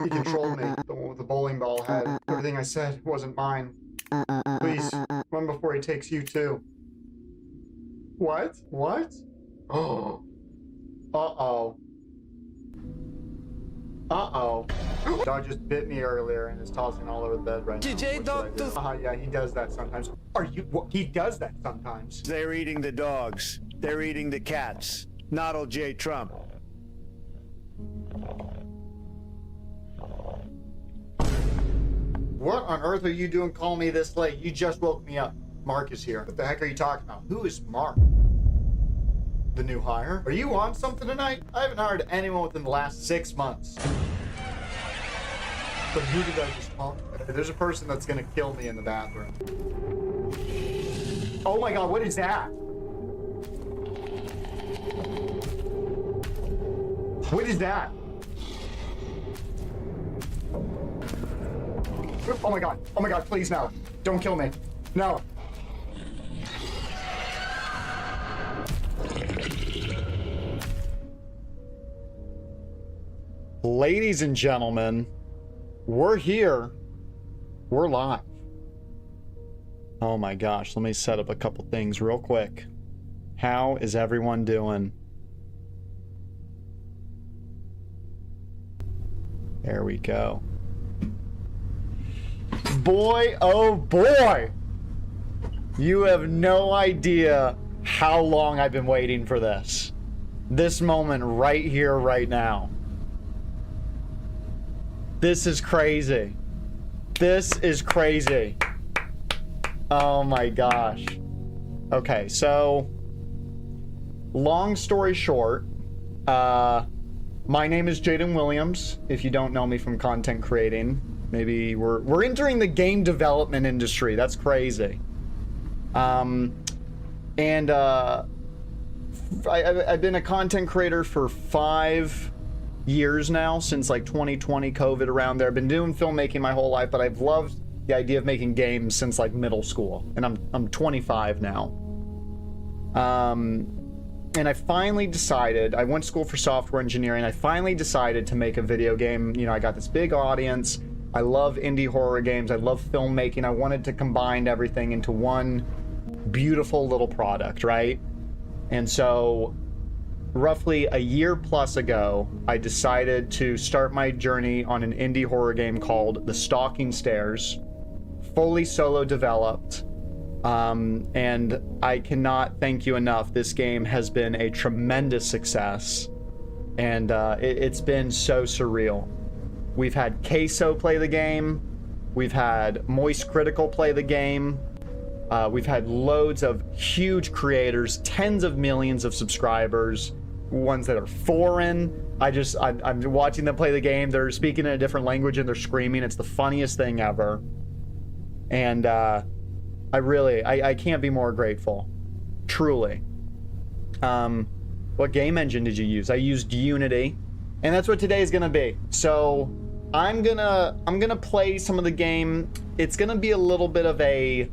He controlled me. The one with the bowling ball head. Everything I said wasn't mine. Please, run before he takes you too. What? What? Oh. Uh-oh. Uh-oh. Dog just bit me earlier and is tossing all over the bed right now. DJ Doctor. Yeah, he does that sometimes. Are you? What? He does that sometimes. They're eating the dogs. They're eating the cats. Not old J. Trump. What on earth are you doing calling me this late? You just woke me up. Mark is here. What the heck are you talking about? Who is Mark? The new hire? Are you on something tonight? I haven't hired anyone within the last 6 months. But who did I just talk to? There's a person that's gonna kill me in the bathroom. Oh my god, what is that? What is that? Oh my god, please no. Don't kill me. No. Ladies and gentlemen, we're here. We're live. Oh my gosh, let me set up a couple things real quick. How is everyone doing? There we go. Boy, oh boy! You have no idea how long I've been waiting for this. This moment right here, right now. This is crazy. This is crazy. Oh my gosh. Okay, so long story short, my name is Jaden Williams. If you don't know me from content creating, maybe we're entering the game development industry. That's crazy. I've been a content creator for 5 years now, since like 2020, COVID around there. I've been doing filmmaking my whole life, but I've loved the idea of making games since like middle school, and I'm 25 now. And I finally decided, I went to school for software engineering. I finally decided to make a video game. You know, I got this big audience. I love indie horror games. I love filmmaking. I wanted to combine everything into one beautiful little product, right? And so roughly a year plus ago, I decided to start my journey on an indie horror game called The Stalking Stairs, fully solo developed. And I cannot thank you enough. This game has been a tremendous success, and it's been so surreal. We've had Queso play the game. We've had Moist Critical play the game. We've had loads of huge creators, tens of millions of subscribers, ones that are foreign. I'm watching them play the game. They're speaking in a different language and they're screaming. It's the funniest thing ever. And I can't be more grateful. Truly. What game engine did you use? I used Unity, and that's what today is gonna be. So I'm gonna play some of the game. It's gonna be a little bit of a,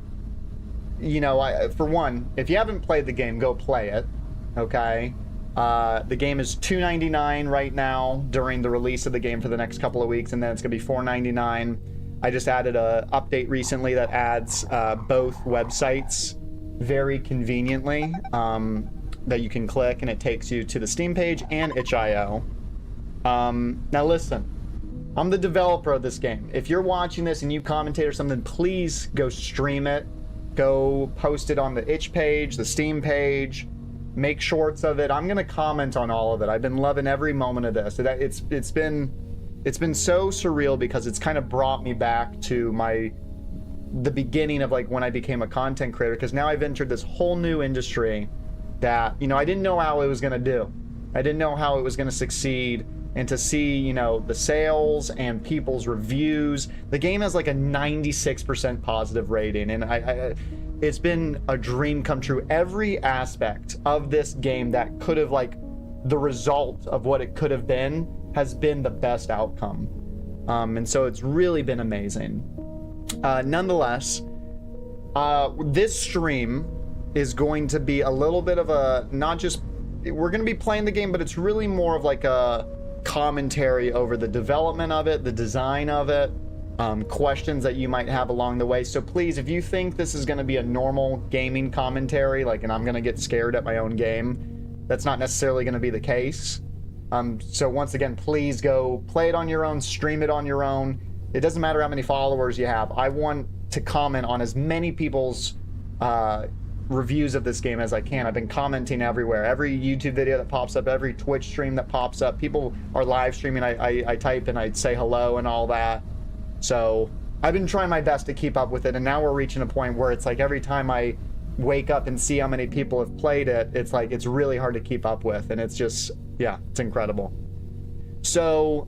you know, for one, if you haven't played the game, go play it. Okay. The game is $2.99 right now during the release of the game for the next couple of weeks, and then it's gonna be $4.99. I just added a update recently that adds both websites very conveniently, that you can click and it takes you to the Steam page and itch.io. Now listen, I'm the developer of this game. If you're watching this and you commentate or something, please go stream it. Go post it on the itch page, the Steam page, make shorts of it. I'm gonna comment on all of it. I've been loving every moment of this. It's been so surreal because it's kind of brought me back to the beginning of like when I became a content creator, because now I've entered this whole new industry that, you know, I didn't know how it was gonna do. I didn't know how it was gonna succeed, and to see, you know, the sales and people's reviews. The game has like a 96% positive rating, and it's been a dream come true. Every aspect of this game that could have, like, the result of what it could have been has been the best outcome. And so it's really been amazing. Nonetheless, this stream is going to be a little bit of a, not just, we're going to be playing the game, but it's really more of like a commentary over the development of it, the design of it, questions that you might have along the way. So please, if you think this is going to be a normal gaming commentary, like, and I'm going to get scared at my own game, that's not necessarily going to be the case. So once again, please go play it on your own, stream it on your own. It doesn't matter how many followers you have. I want to comment on as many people's reviews of this game as I can. I've been commenting everywhere. Every YouTube video that pops up, every Twitch stream that pops up, people are live streaming. I type and I say hello and all that. So I've been trying my best to keep up with it, and now we're reaching a point where it's like every time I wake up and see how many people have played it, it's like it's really hard to keep up with, and it's just, yeah, it's incredible. So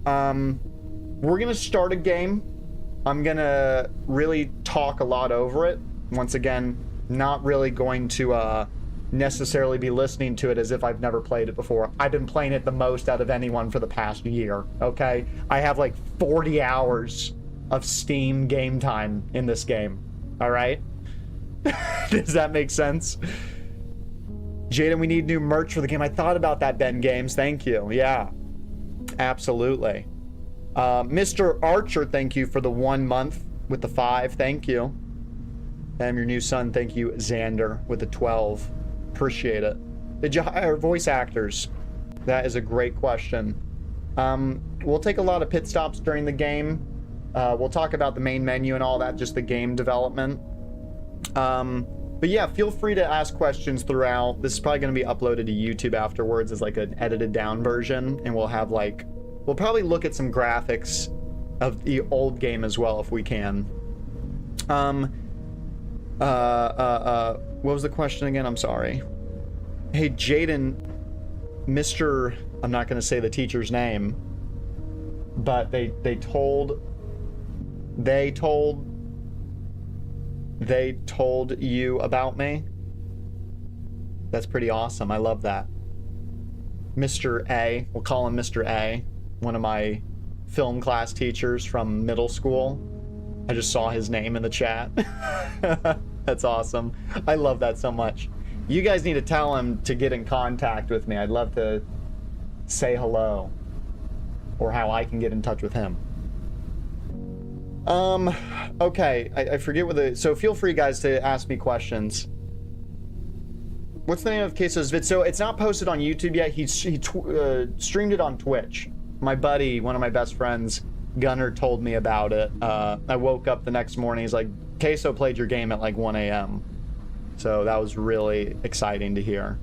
we're gonna start a game. I'm gonna really talk a lot over it. Once again, not really going to necessarily be listening to it as if I've never played it before. I've been playing it the most out of anyone for the past year, okay? I have like 40 hours of Steam game time in this game, all right? Does that make sense? Jaden, we need new merch for the game. I thought about that, Ben Games. Thank you. Yeah, absolutely. Mr. Archer, thank you for the 1 month with the 5. Thank you. I'm your new son. Thank you, Xander, with the 12. Appreciate it. Did you hire voice actors? That is a great question. We'll take a lot of pit stops during the game. We'll talk about the main menu and all that, just the game development. But yeah, feel free to ask questions throughout. This is probably going to be uploaded to YouTube afterwards as like an edited down version, and we'll have like, we'll probably look at some graphics of the old game as well if we can. What was the question again? I'm sorry. Hey, Jaden, Mr. I'm not going to say the teacher's name, but they told you about me. That's pretty awesome. I love that. Mr. A, we'll call him Mr. A, one of my film class teachers from middle school. I just saw his name in the chat. That's awesome. I love that so much. You guys need to tell him to get in contact with me. I'd love to say hello, or how I can get in touch with him. Okay, I forget what the, so feel free guys to ask me questions. What's the name of Queso's vid? So it's not posted on YouTube yet. He streamed it on Twitch. My buddy, one of my best friends, Gunnar, told me about it. I woke up the next morning, he's like, Queso played your game at like 1 a.m. So that was really exciting to hear.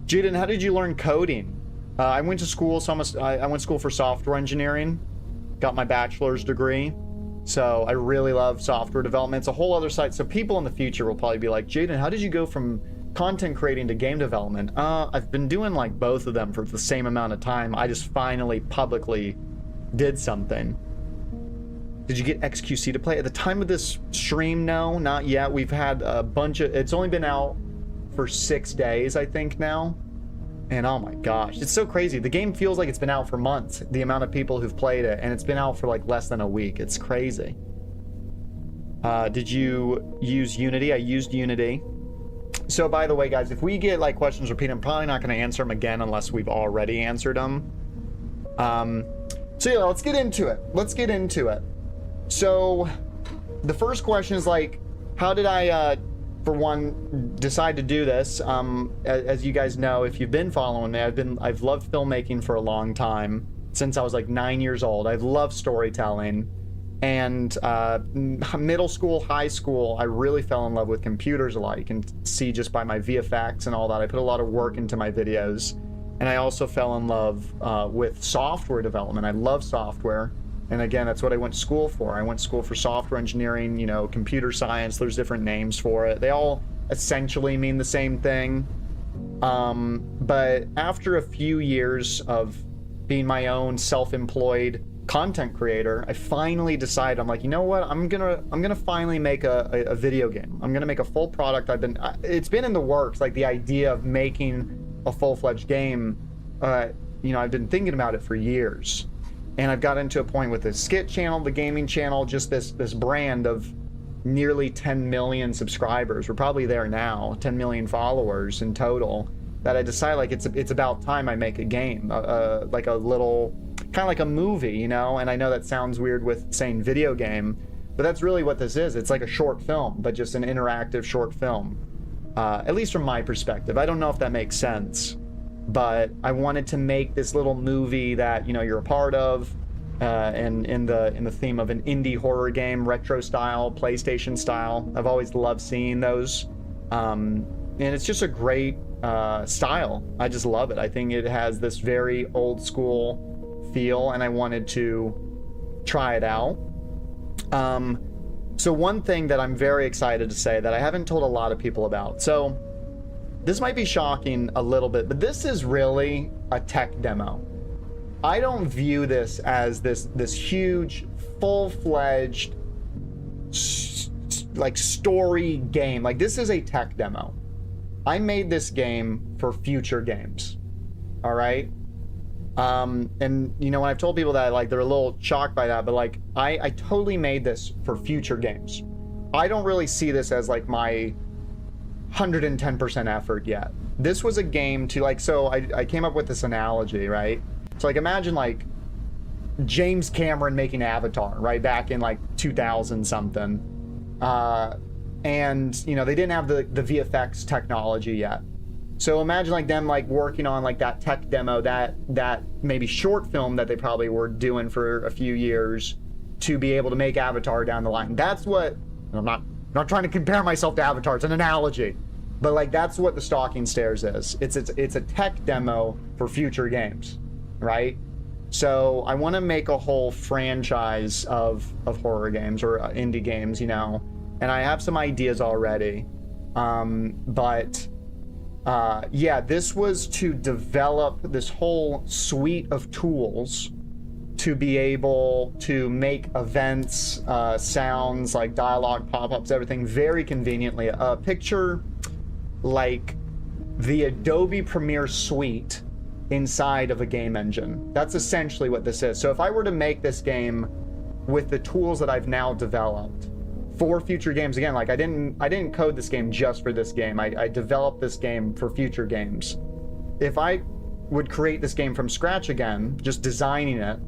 Jaden, how did you learn coding? I went to school, so I went to school for software engineering. Got my bachelor's degree. So I really love software development. It's a whole other side. So people in the future will probably be like, Jaden, how did you go from content creating to game development? I've been doing like both of them for the same amount of time. I just finally publicly did something. Did you get XQC to play? At the time of this stream, no, not yet. We've had a bunch of, it's only been out for 6 days, I think now. And oh my gosh, it's so crazy. The game feels like it's been out for months, the amount of people who've played it, and it's been out for like less than a week. It's crazy. Did you use Unity? I used Unity. So by the way, guys, if we get like questions repeated, I'm probably not going to answer them again unless we've already answered them. So yeah, let's get into it. Let's get into it. So the first question is like, how did I, for one, decide to do this? As you guys know, if you've been following me, I've loved filmmaking for a long time, since I was like 9 years old. I've loved storytelling. And middle school, high school, I really fell in love with computers a lot. You can see just by my VFX and all that. I put a lot of work into my videos. And I also fell in love with software development. I love software. And again, that's what I went to school for. I went to school for software engineering, you know, computer science. There's different names for it. They all essentially mean the same thing. But after a few years of being my own self-employed content creator, I finally decided, I'm like, you know what? I'm gonna finally make a video game. I'm gonna make a full product. It's been in the works, like the idea of making a full-fledged game. You know, I've been thinking about it for years. And I've got into a point with the skit channel, the gaming channel, just this brand of nearly 10 million subscribers. We're probably there now, 10 million followers in total. that I decided like it's about time I make a game, like a little, kind of like a movie, you know? And I know that sounds weird with saying video game, but that's really what this is. It's like a short film, but just an interactive short film, at least from my perspective. I don't know if that makes sense, but I wanted to make this little movie that, you know, you're a part of, and in the theme of an indie horror game, retro style, PlayStation style. I've always loved seeing those, and it's just a great style. I just love it. I think it has this very old school feel, and I wanted to try it out. So one thing that I'm very excited to say that I haven't told a lot of people about. So this might be shocking a little bit, but this is really a tech demo. I don't view this as this huge, full-fledged like story game. Like, this is a tech demo. I made this game for future games. All right. And you know, when I've told people that, like, they're a little shocked by that, but like, I totally made this for future games. I don't really see this as like my 110% effort yet. This was a game to like, so I came up with this analogy, right? So like, imagine like James Cameron making Avatar, right? Back in like 2000 something. And you know, they didn't have the VFX technology yet. So imagine like them like working on like that tech demo, that maybe short film that they probably were doing for a few years to be able to make Avatar down the line. That's what, I'm not trying to compare myself to Avatar, it's an analogy. But like, that's what the Stalking Stairs is. It's a tech demo for future games, right? So I want to make a whole franchise of horror games or indie games, you know, and I have some ideas already. Yeah, this was to develop this whole suite of tools to be able to make events, sounds, like dialogue, pop-ups, everything very conveniently. Picture like the Adobe Premiere Suite inside of a game engine. That's essentially what this is. So if I were to make this game with the tools that I've now developed for future games, again, like I didn't code this game just for this game. I developed this game for future games. If I would create this game from scratch again, just designing it,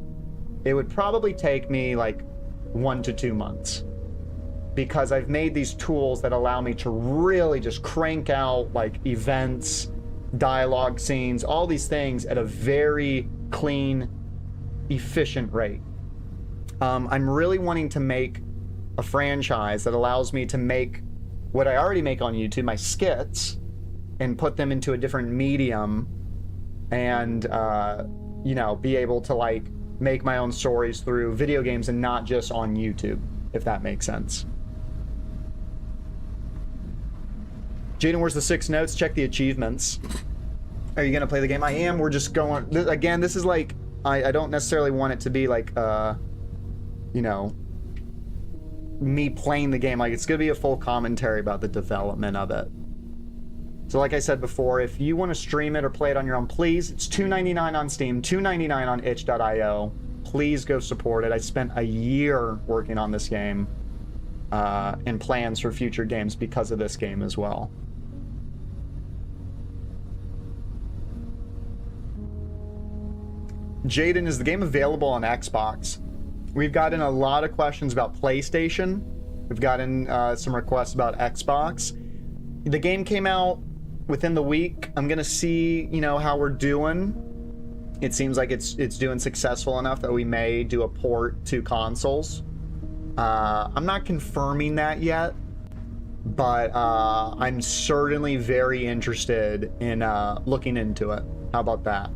it would probably take me like 1 to 2 months, because I've made these tools that allow me to really just crank out like events, dialogue scenes, all these things at a very clean, efficient rate. I'm really wanting to make a franchise that allows me to make what I already make on YouTube, my skits, and put them into a different medium, and you know, be able to like make my own stories through video games and not just on YouTube, if that makes sense. Jaden, where's the 6 notes? Check the achievements. Are you gonna play the game? I am. We're just going, again, this is like, I don't necessarily want it to be like you know, me playing the game. Like, it's gonna be a full commentary about the development of it. So like I said before, if you want to stream it or play it on your own, please, it's $2.99 on Steam, $2.99 on itch.io. Please go support it. I spent a year working on this game, and plans for future games because of this game as well. Jaden, is the game available on Xbox? We've gotten a lot of questions about PlayStation. We've gotten some requests about Xbox. The game came out within the week. I'm gonna see, you know, how we're doing. It seems like it's doing successful enough that we may do a port to consoles. I'm not confirming that yet, but I'm certainly very interested in looking into it. How about that?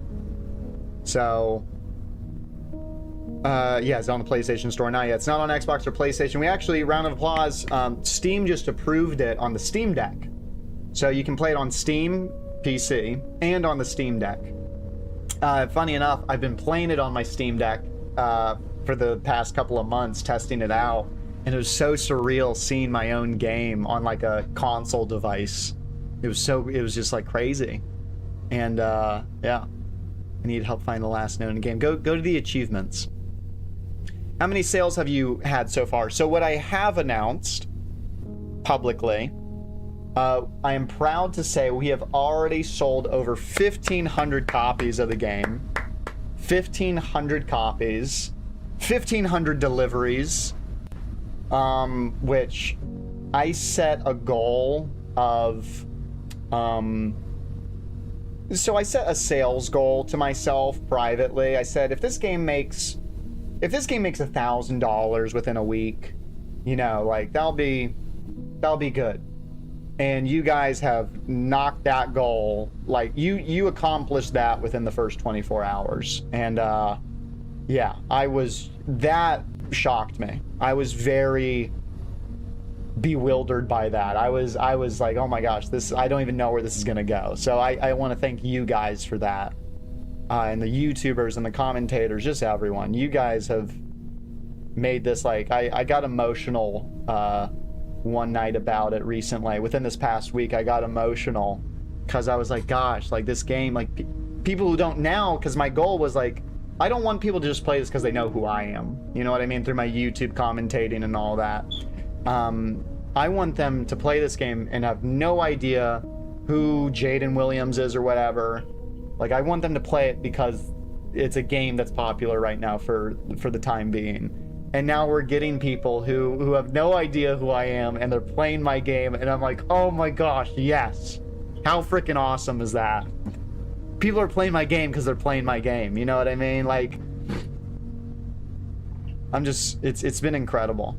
So, yeah, it's on the PlayStation Store. Not yet. It's not on Xbox or PlayStation. We actually, round of applause, Steam just approved it on the Steam Deck. So you can play it on Steam PC and on the Steam Deck. Funny enough, I've been playing it on my Steam Deck for the past couple of months, testing it out, and it was so surreal seeing my own game on like a console device. It was just like crazy. And yeah, I need help find the last note in the game. Go to the achievements. How many sales have you had so far? So what I have announced publicly I am proud to say we have already sold over 1,500 copies of the game. 1,500 copies. 1,500 deliveries. Which I set a goal of... So I set a sales goal to myself privately. I said, if this game makes $1,000 within a week, you know, like that'll be good. And you guys have knocked that goal. Like you accomplished that within the first 24 hours. And yeah, that shocked me. I was very bewildered by that. I was like, oh my gosh, I don't even know where this is gonna go. So I want to thank you guys for that, and the YouTubers and the commentators, just everyone. You guys have made this, like, I got emotional one night about it recently. Within this past week, I got emotional because I was like, gosh, like this game, like people who don't now, because my goal was like, I don't want people to just play this because they know who I am. You know what I mean? Through my YouTube commentating and all that. I want them to play this game and have no idea who Jaden Williams is or whatever. Like, I want them to play it because it's a game that's popular right now for the time being. And now we're getting people who have no idea who I am, and they're playing my game, and I'm like, oh my gosh, yes. How freaking awesome is that? People are playing my game because they're playing my game. You know what I mean? Like, it's been incredible.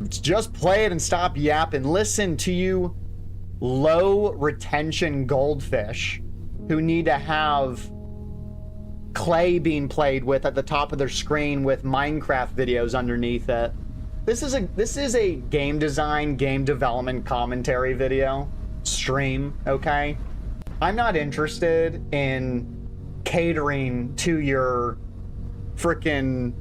Just play it and stop yapping. Listen to you low retention goldfish who need to have clay being played with at the top of their screen with Minecraft videos underneath it. This is a game design, game development commentary video stream, okay? I'm not interested in catering to your freaking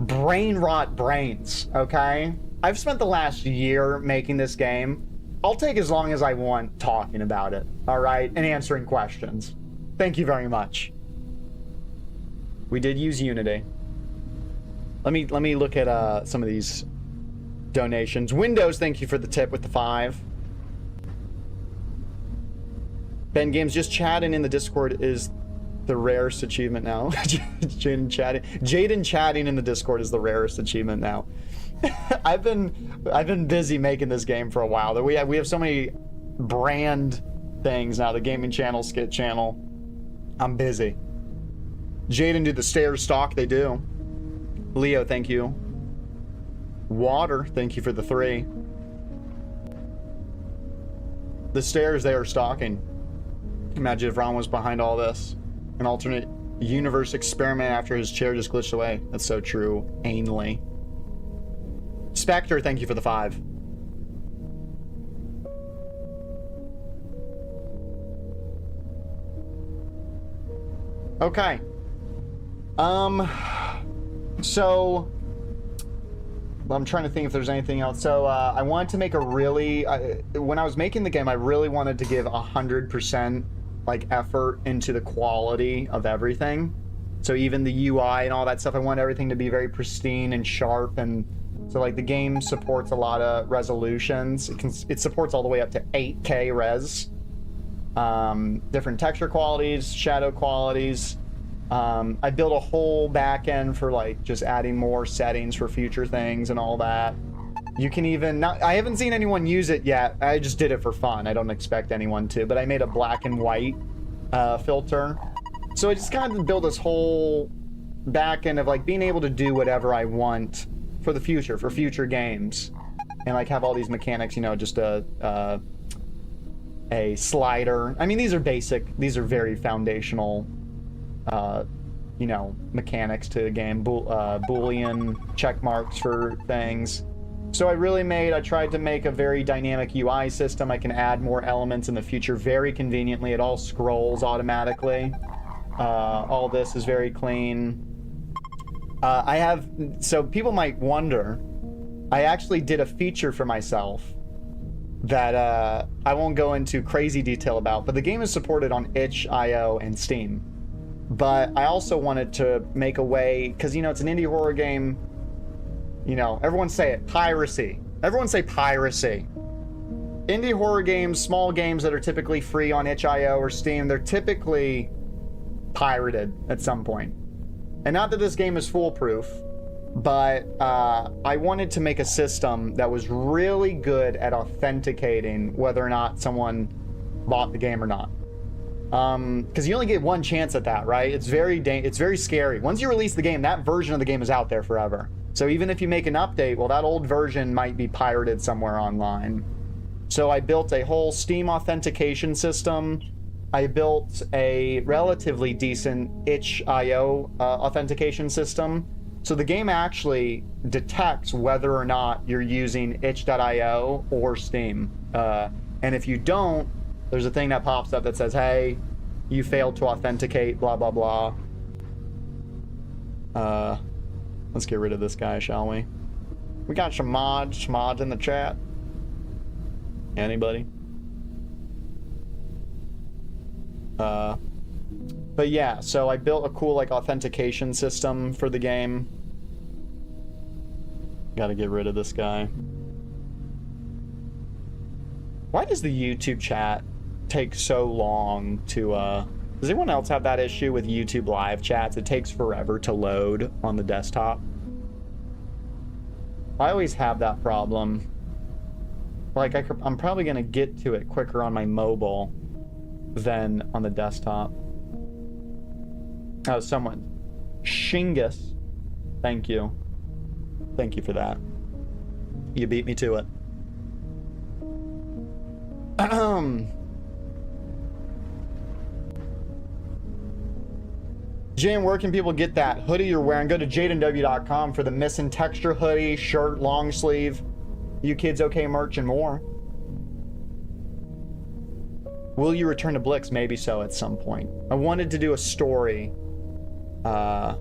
brain rot brains, okay? I've spent the last year making this game. I'll take as long as I want talking about it, all right? And answering questions. Thank you very much. We did use Unity. Let me look at some of these donations. Windows, thank you for the tip with the 5. Ben Games, just chatting in the Discord is the rarest achievement now. Jaden chatting in the Discord is the rarest achievement now. I've been busy making this game for a while. We have so many brand things now. The gaming channel, skit channel. I'm busy. Jaden, do the stairs stalk? They do. Leo, thank you. Water, thank you for the 3. The stairs, they are stalking. Imagine if Ron was behind all this. An alternate universe experiment after his chair just glitched away. That's so true. Anally. Spectre, thank you for the 5. Okay. So I'm trying to think if there's anything else. So I wanted to make when I was making the game, I really wanted to give 100% like effort into the quality of everything. So even the UI and all that stuff, I want everything to be very pristine and sharp. And so like the game supports a lot of resolutions. It supports all the way up to 8K res. Different texture qualities, shadow qualities. I built a whole back end for like just adding more settings for future things and all that. You can even, I haven't seen anyone use it yet. I just did it for fun. I don't expect anyone to, but I made a black and white filter. So I just kind of built this whole back end of like being able to do whatever I want for the future, for future games. And like have all these mechanics, you know, just a slider. I mean, these are basic, these are very foundational, you know, mechanics to the game. Boolean check marks for things. So I tried to make a very dynamic UI system. I can add more elements in the future very conveniently. It all scrolls automatically. All this is very clean. So people might wonder, I actually did a feature for myself that I won't go into crazy detail about, but the game is supported on itch.io and Steam. But I also wanted to make a way, because, you know, it's an indie horror game. You know, everyone say it, piracy. Everyone say piracy. Indie horror games, small games that are typically free on itch.io or Steam, they're typically pirated at some point. And not that this game is foolproof, but I wanted to make a system that was really good at authenticating whether or not someone bought the game or not. Because you only get one chance at that, right? It's very scary. Once you release the game, that version of the game is out there forever. So even if you make an update, well, that old version might be pirated somewhere online. So I built a whole Steam authentication system. I built a relatively decent itch.io authentication system. So the game actually detects whether or not you're using itch.io or Steam. And if you don't, there's a thing that pops up that says, hey, you failed to authenticate, blah, blah, blah. Let's get rid of this guy, shall we? We got some mods in the chat. Anybody? But yeah, so I built a cool like authentication system for the game. Gotta get rid of this guy. Why does the YouTube chat take so long to, does anyone else have that issue with YouTube live chats? It takes forever to load on the desktop. I always have that problem. Like, I'm probably gonna get to it quicker on my mobile than on the desktop. Oh, someone. Shingus. Thank you. Thank you for that. You beat me to it. Jim, where can people get that hoodie you're wearing? Go to jadenw.com for the missing texture hoodie, shirt, long sleeve, You Kids OK merch, and more. Will you return to Blix? Maybe so at some point. I wanted to do a story. I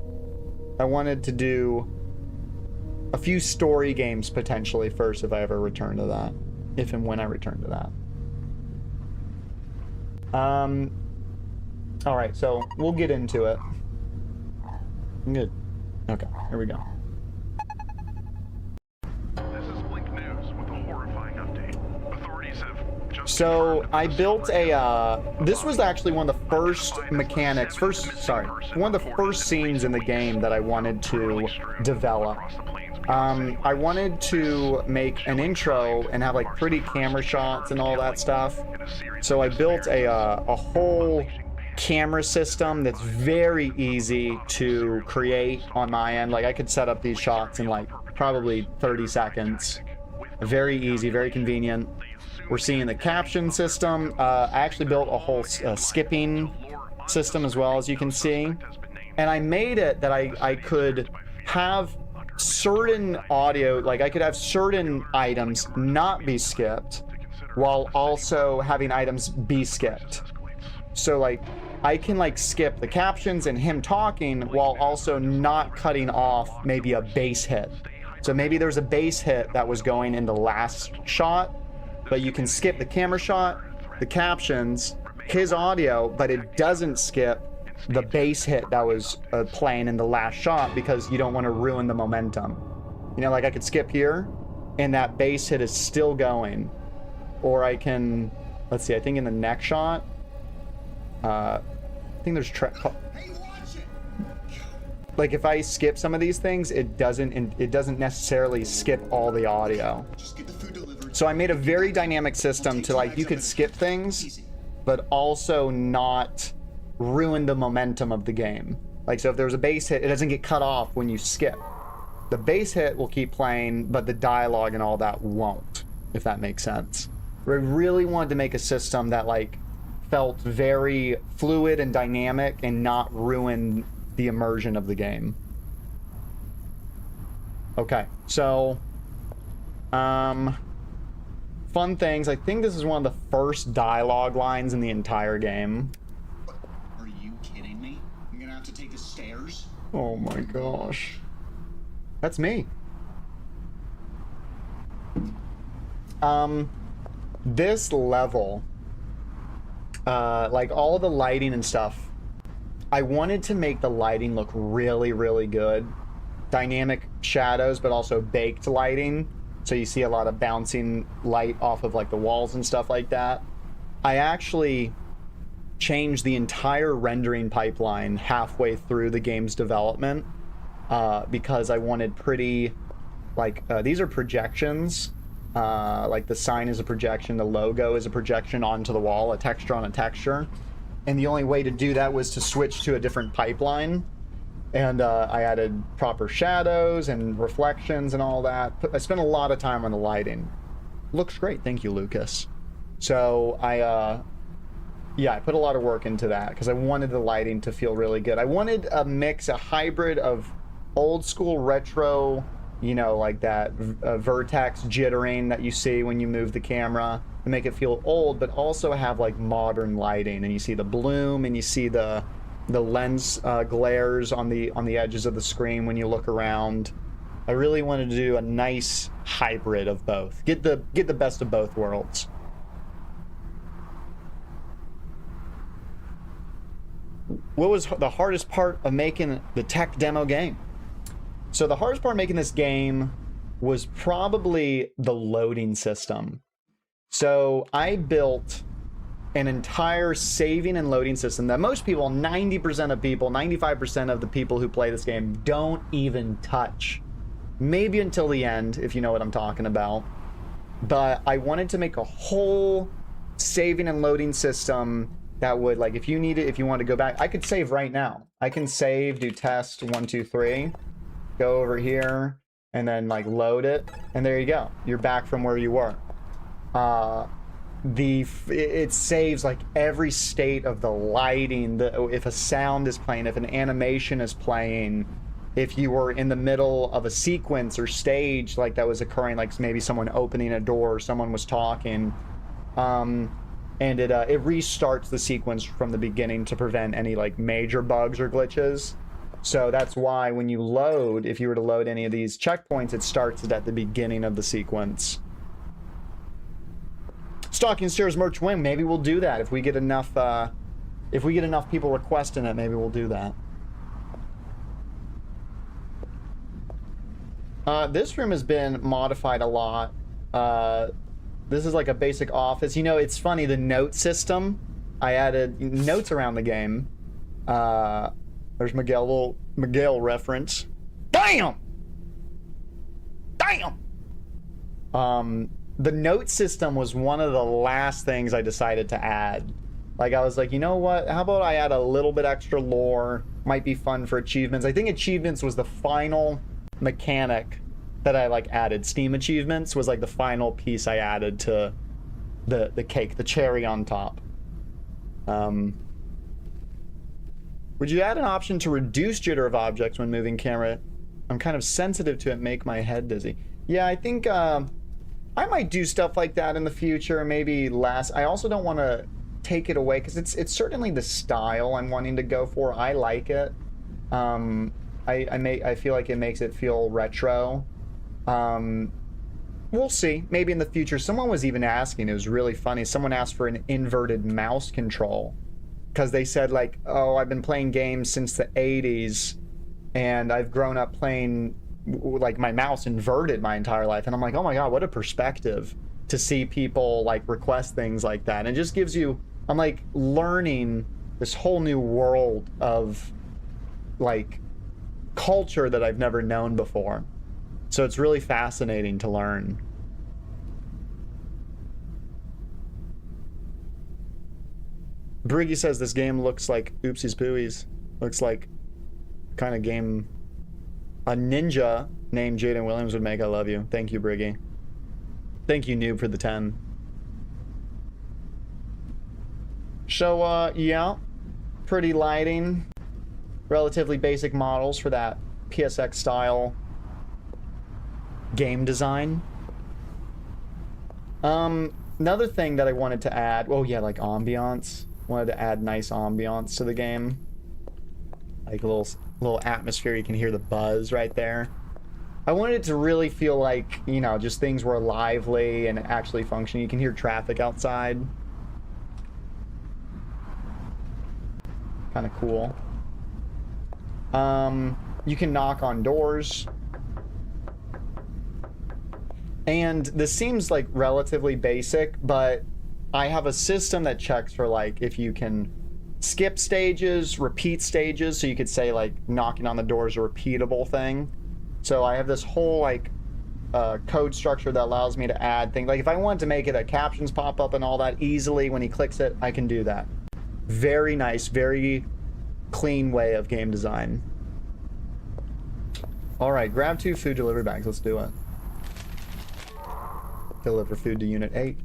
wanted to do a few story games potentially first if I ever return to that. If and when I return to that. Alright, so we'll get into it. Good. Okay, here we go. This is Blink News with a horrifying update. Authorities have just So I built a, this was actually one of the first mechanics, one of the first scenes in the game that I wanted to develop. I wanted to make an intro and have like pretty camera shots and all that stuff. So I built a whole camera system that's very easy to create on my end. Like I could set up these shots in like probably 30 seconds. Very easy, very convenient. We're seeing the caption system. I actually built a whole skipping system as well, as you can see. And I made it that I could have certain audio, like I could have certain items not be skipped while also having items be skipped. So like I can like skip the captions and him talking while also not cutting off maybe a bass hit. So maybe there's a bass hit that was going in the last shot, but you can skip the camera shot, the captions, his audio, but it doesn't skip the bass hit that was playing in the last shot because you don't want to ruin the momentum. You know, like I could skip here and that bass hit is still going. Or I can, let's see, I think in the next shot, I think there's like if I skip some of these things, it doesn't necessarily skip all the audio. So I made a very dynamic system to like, you could skip things, but also not ruin the momentum of the game. Like, so if there's a bass hit, it doesn't get cut off when you skip. The bass hit will keep playing, but the dialogue and all that won't, if that makes sense. I really wanted to make a system that like felt very fluid and dynamic and not ruin the immersion of the game. Okay, so fun things. I think this is one of the first dialogue lines in the entire game. Are you kidding me? I'm gonna have to take the stairs? Oh my gosh. That's me. This level, like all the lighting and stuff, I wanted to make the lighting look really, really good. dynamic shadows, but also baked lighting. So you see a lot of bouncing light off of like the walls and stuff like that. I actually changed the entire rendering pipeline halfway through the game's development because I wanted pretty, like, these are projections. Like the sign is a projection, the logo is a projection onto the wall, a texture on a texture. And the only way to do that was to switch to a different pipeline. And I added proper shadows and reflections and all that. I spent a lot of time on the lighting. Looks great, thank you, Lucas. So yeah, I put a lot of work into that because I wanted the lighting to feel really good. I wanted a mix, a hybrid of old school retro, you know, like that vertex jittering that you see when you move the camera to make it feel old, but also have like modern lighting. And you see the bloom and you see the lens glares on the edges of the screen when you look around. I really wanted to do a nice hybrid of both. Get the best of both worlds. What was the hardest part of making the tech demo game? So the hardest part of making this game was probably the loading system. So I built an entire saving and loading system that most people, 90% of people, 95% of the people who play this game don't even touch. Maybe until the end, if you know what I'm talking about. But I wanted to make a whole saving and loading system that would, like, if you needed, if you want to go back, I could save right now. I can save, do test 1, 2, 3, go over here, and then like load it, and there you go. You're back from where you were. It saves like every state of the lighting, if a sound is playing, if an animation is playing, if you were in the middle of a sequence or stage like that was occurring, like maybe someone opening a door or someone was talking, and it restarts the sequence from the beginning to prevent any like major bugs or glitches. So that's why when you load, if you were to load any of these checkpoints, it starts it at the beginning of the sequence. Stalking Stairs merch win. Maybe we'll do that if we get enough. If we get enough people requesting it, maybe we'll do that. This room has been modified a lot. This is like a basic office. You know, it's funny, the note system. I added notes around the game. There's Miguel, little Miguel reference. Damn! Damn! The note system was one of the last things I decided to add. Like, I was like, you know what? How about I add a little bit extra lore? Might be fun for achievements. I think achievements was the final mechanic that I like added. Steam achievements was like the final piece I added to the cake, the cherry on top. Would you add an option to reduce jitter of objects when moving camera? I'm kind of sensitive to it, make my head dizzy. Yeah, I think I might do stuff like that in the future, maybe less. I also don't want to take it away because it's certainly the style I'm wanting to go for. I like it. I feel like it makes it feel retro. We'll see. Maybe in the future. Someone was even asking, it was really funny. Someone asked for an inverted mouse control because they said like, oh, I've been playing games since the 80s and I've grown up playing like my mouse inverted my entire life. And I'm like, oh my God, what a perspective to see people like request things like that. And it just gives you, I'm like learning this whole new world of like culture that I've never known before. So it's really fascinating to learn. Briggy says this game looks like Oopsies Pooies. Looks like kind of game a ninja named Jaden Williams would make. I love you. Thank you, Briggy. Thank you, Noob, for the 10. So, yeah. Pretty lighting. Relatively basic models for that PSX style game design. Another thing that I wanted to add, oh yeah, like ambiance. Wanted to add nice ambiance to the game. Like a little atmosphere, you can hear the buzz right there. I wanted it to really feel like, you know, just things were lively and actually functioning. You can hear traffic outside. Kind of cool. You can knock on doors. And this seems like relatively basic, but I have a system that checks for like if you can skip stages, repeat stages, so you could say like knocking on the door is a repeatable thing. So I have this whole like code structure that allows me to add things. Like if I wanted to make it a captions pop up and all that easily when he clicks it, I can do that. Very nice, very clean way of game design. All right, grab 2 food delivery bags. Let's do it. Deliver food to Unit 8.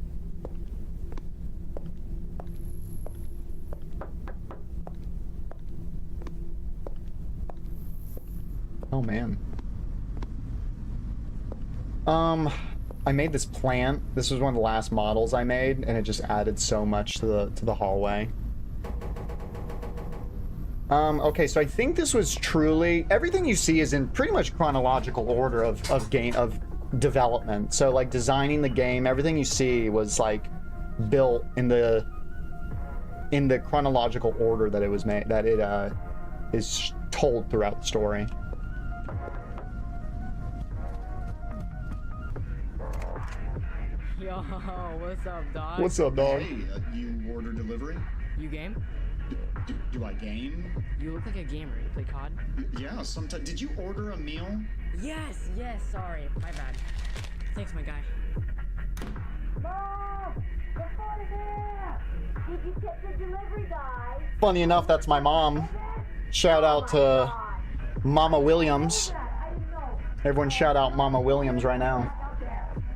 Oh man. I made this plant. This was one of the last models I made, and it just added so much to the hallway. Okay, so I think this was truly everything you see is in pretty much chronological order of development. So like designing the game, everything you see was like built in the chronological order that it was made, that it is told throughout the story. Yo, what's up, dog? What's up, dog? Hey, you order delivery? You game? Do I game? You look like a gamer. You play COD? Yeah, sometimes. Did you order a meal? Yes, sorry. My bad. Thanks, my guy. Mom! The food is here! Did you get the delivery guy? Funny enough, that's my mom. Shout out to Mama Williams. I didn't know. Everyone shout out Mama Williams right now.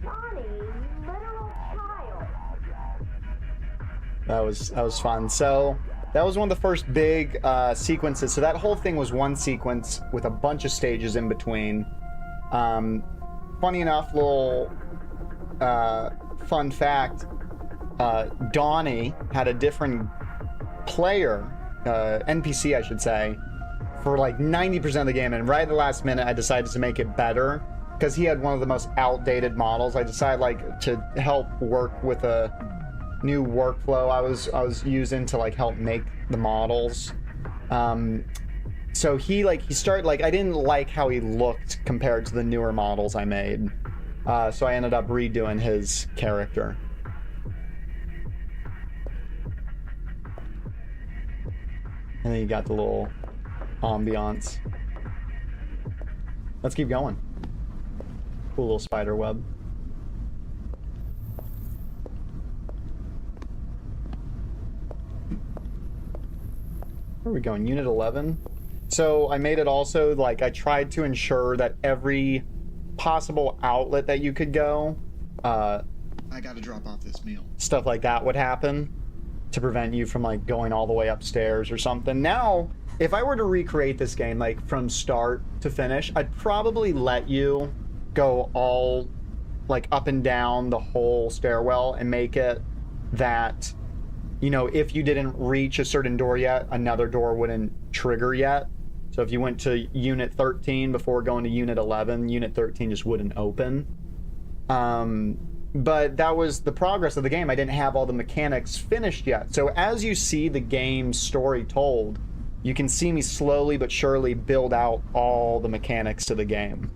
Johnny, you literal child. That was fun. So that was one of the first big sequences. So that whole thing was one sequence with a bunch of stages in between. Funny enough, little fun fact, Donnie had a different player, NPC I should say, for like 90% of the game, and right at the last minute I decided to make it better because he had one of the most outdated models. I decided like to help work with a new workflow I was using to like help make the models. So he started like, I didn't like how he looked compared to the newer models I made. So I ended up redoing his character. And then you got the little ambiance. Let's keep going. Cool little spider web. Where are we going? Unit 11? So I made it also, like, I tried to ensure that every possible outlet that you could go, I gotta drop off this meal. stuff like that would happen to prevent you from, like, going all the way upstairs or something. Now, if I were to recreate this game, like, from start to finish, I'd probably let you go all, like, up and down the whole stairwell and make it that, you know, if you didn't reach a certain door yet, another door wouldn't trigger yet. So if you went to Unit 13 before going to Unit 11, Unit 13 just wouldn't open. But that was the progress of the game. I didn't have all the mechanics finished yet. So as you see the game's story told, you can see me slowly but surely build out all the mechanics to the game.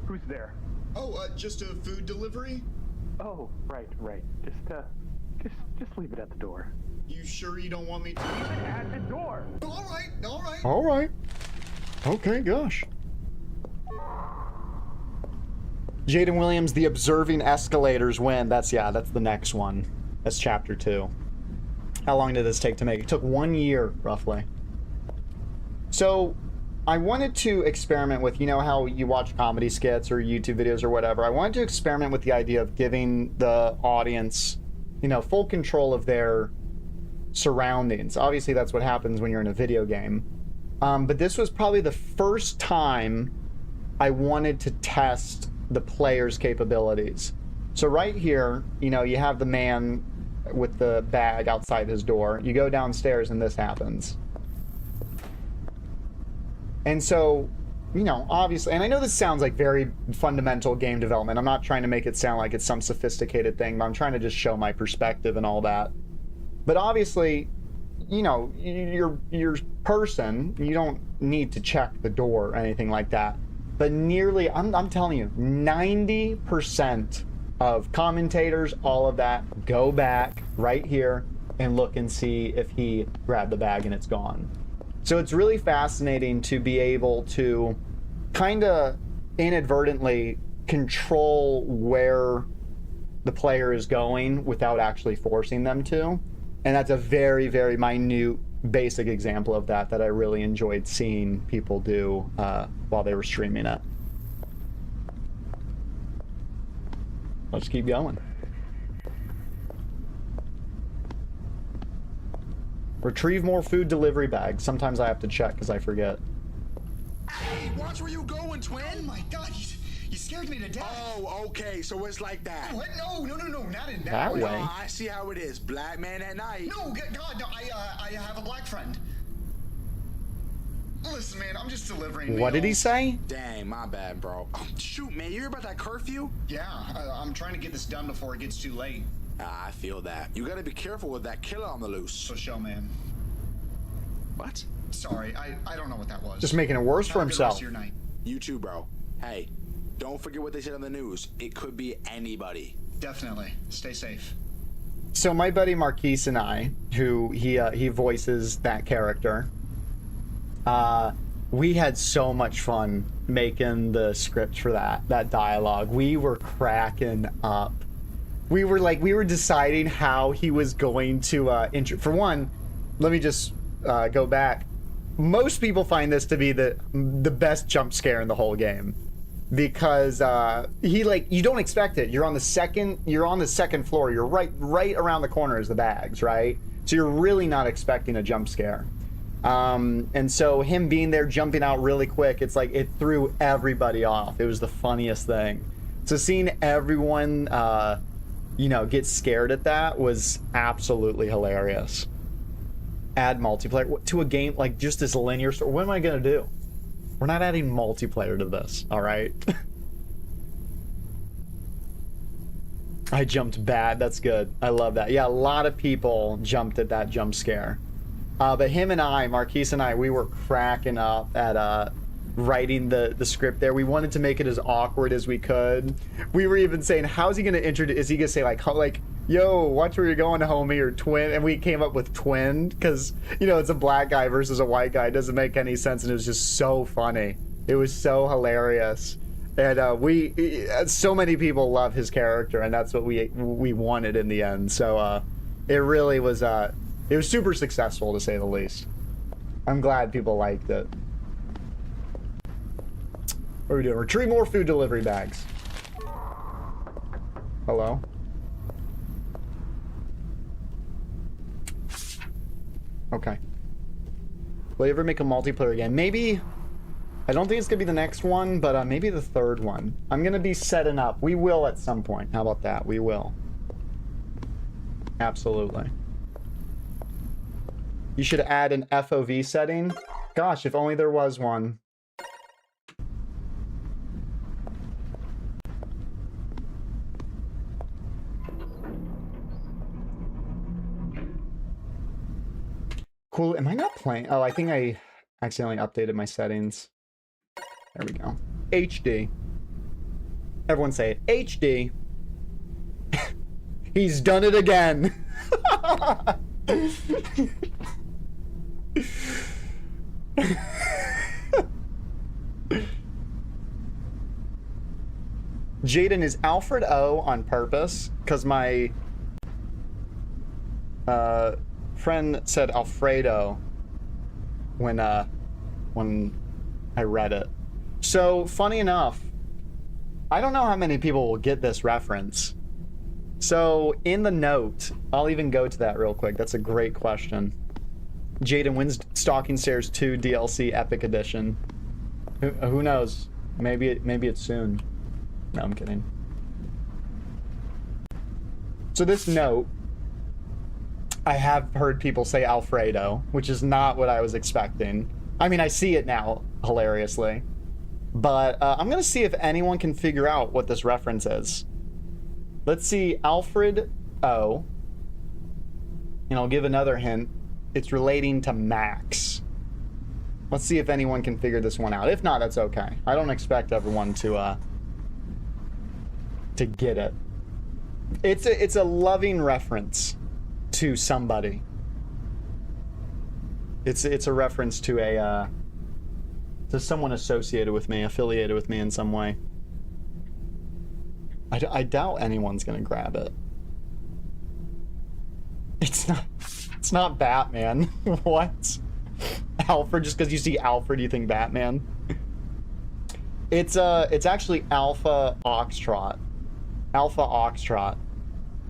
Who's there? Oh, just a food delivery? Oh, right. Just leave it at the door. You sure you don't want me to? At the door! All right. All right. Okay, gosh. Jaden Williams, the observing escalators win. That's the next one. That's chapter 2. How long did this take to make? It took 1 year, roughly. So, I wanted to experiment with, you know how you watch comedy skits or YouTube videos or whatever. I wanted to experiment with the idea of giving the audience, you know, full control of their surroundings. Obviously, that's what happens when you're in a video game. But this was probably the first time I wanted to test the player's capabilities. So right here, you know, you have the man with the bag outside his door. You go downstairs and this happens. And so, you know, obviously, and I know this sounds like very fundamental game development. I'm not trying to make it sound like it's some sophisticated thing, but I'm trying to just show my perspective and all that. But obviously, you know, your person, you don't need to check the door or anything like that. But nearly, I'm telling you, 90% of commentators, all of that, go back right here and look and see if he grabbed the bag and it's gone. So it's really fascinating to be able to kind of inadvertently control where the player is going without actually forcing them to. And that's a very, very minute, basic example of that I really enjoyed seeing people do while they were streaming it. Let's keep going. Retrieve more food delivery bags. Sometimes I have to check because I forget. Hey, watch where you going, twin. Oh my god, you scared me to death. Oh, okay, so it's like that. What? No, not in That way. I see how it is. Black man at night. No, God, no, I have a black friend. Listen, man, I'm just delivering What did he meals. say? Dang, my bad, bro. Oh, shoot, man, you hear about that curfew? Yeah, I'm trying to get this done before it gets too late. I feel that. You gotta be careful with that killer on the loose. For show, man. What? Sorry, I don't know what that was. Just making it worse for Have a good rest himself. of your night. You too, bro. Hey, don't forget what they said on the news. It could be anybody. Definitely. Stay safe. So my buddy Marquise and I, who he voices that character, we had so much fun making the script for that dialogue. We were cracking up. We were deciding how he was going to for one, let me just go back. Most people find this to be the best jump scare in the whole game, because you don't expect it. You're on the second floor. You're right around the corner is the bags, right? So you're really not expecting a jump scare. And so him being there, jumping out really quick, it's like it threw everybody off. It was the funniest thing. So seeing everyone get scared at that was absolutely hilarious. Add multiplayer to a game like just this linear story. What am I gonna do? We're not adding multiplayer to this, all right? I jumped bad. That's good. I love that. Yeah, a lot of people jumped at that jump scare. But him and I, Marquise and I, we were cracking up at writing the script there. We wanted to make it as awkward as we could. We were even saying, how's he going to introduce? Is he going to say like, yo, watch where you're going, homie, or twin? And we came up with twin because, it's a black guy versus a white guy. It doesn't make any sense. And it was just so funny. It was so hilarious. And so many people love his character, and that's what we wanted in the end. So it really was, it was super successful, to say the least. I'm glad people liked it. What are we doing? Retrieve more food delivery bags. Hello? Okay. Will you ever make a multiplayer again? Maybe. I don't think it's gonna be the next one, but maybe the third one. I'm gonna be setting up. We will at some point. How about that? We will. Absolutely. You should add an FOV setting. Gosh, if only there was one. Cool. Am I not playing? Oh, I think I accidentally updated my settings. There we go. HD. Everyone say it. HD. He's done it again. Jaden, is Alfred O on purpose? Because my friend said Alfredo when I read it. So, funny enough, I don't know how many people will get this reference. So, in the note, I'll even go to that real quick. That's a great question. Jaden, when's Stalking Stairs 2 DLC Epic Edition? Who knows? Maybe it's soon. No, I'm kidding. So this note, I have heard people say Alfredo, which is not what I was expecting. I mean, I see it now, hilariously. But I'm going to see if anyone can figure out what this reference is. Let's see, Alfred O. And I'll give another hint. it's relating to Max. Let's see if anyone can figure this one out. If not, that's okay. I don't expect everyone to get it. It's a loving reference to somebody. It's a reference to to someone associated with me, affiliated with me in some way. I doubt anyone's gonna grab it. It's not Batman. What? Alfred, just because you see Alfred, you think Batman? It's actually Alpha Oxtrot. Alpha Oxtrot.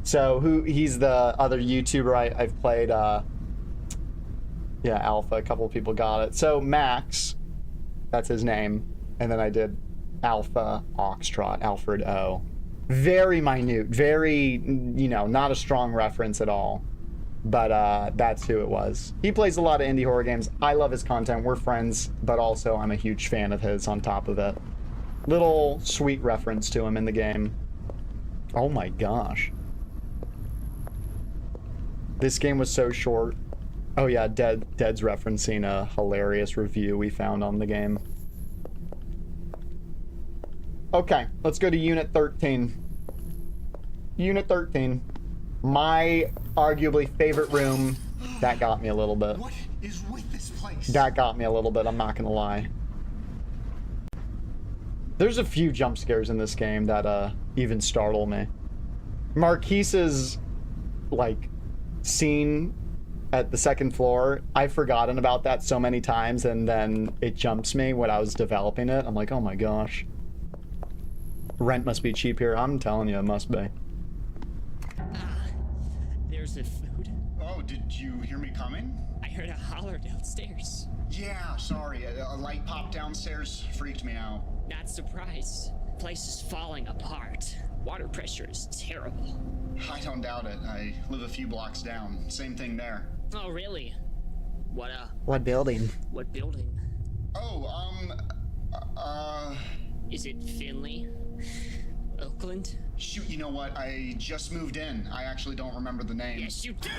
So he's the other YouTuber I've played. Yeah, Alpha. A couple of people got it. So Max, that's his name, and then I did Alpha Oxtrot, Alfred O. Very minute, very, you know, not a strong reference at all. But that's who it was. He plays a lot of indie horror games. I love his content. We're friends, but also I'm a huge fan of his on top of it. Little sweet reference to him in the game. Oh my gosh. This game was so short. Oh yeah, Dead's referencing a hilarious review we found on the game. Okay, let's go to Unit 13. Unit 13. My arguably favorite room. That got me a little bit. What is with this place? That got me a little bit, I'm not gonna lie. There's a few jump scares in this game that even startle me. Marquise's like scene at the second floor, I've forgotten about that so many times, and then it jumps me when I was developing it. I'm like, oh my gosh. Rent must be cheap here. I'm telling you, it must be. There's the food. Oh, did you hear me coming? I heard a holler downstairs. Yeah, sorry. A light pop downstairs freaked me out. Not surprised. Place is falling apart. Water pressure is terrible. I don't doubt it. I live a few blocks down. Same thing there. Oh, really? What building? What building? Oh, Is it Finley? Oakland? shoot, you know what? I just moved in. I actually don't remember the name. Yes, you do!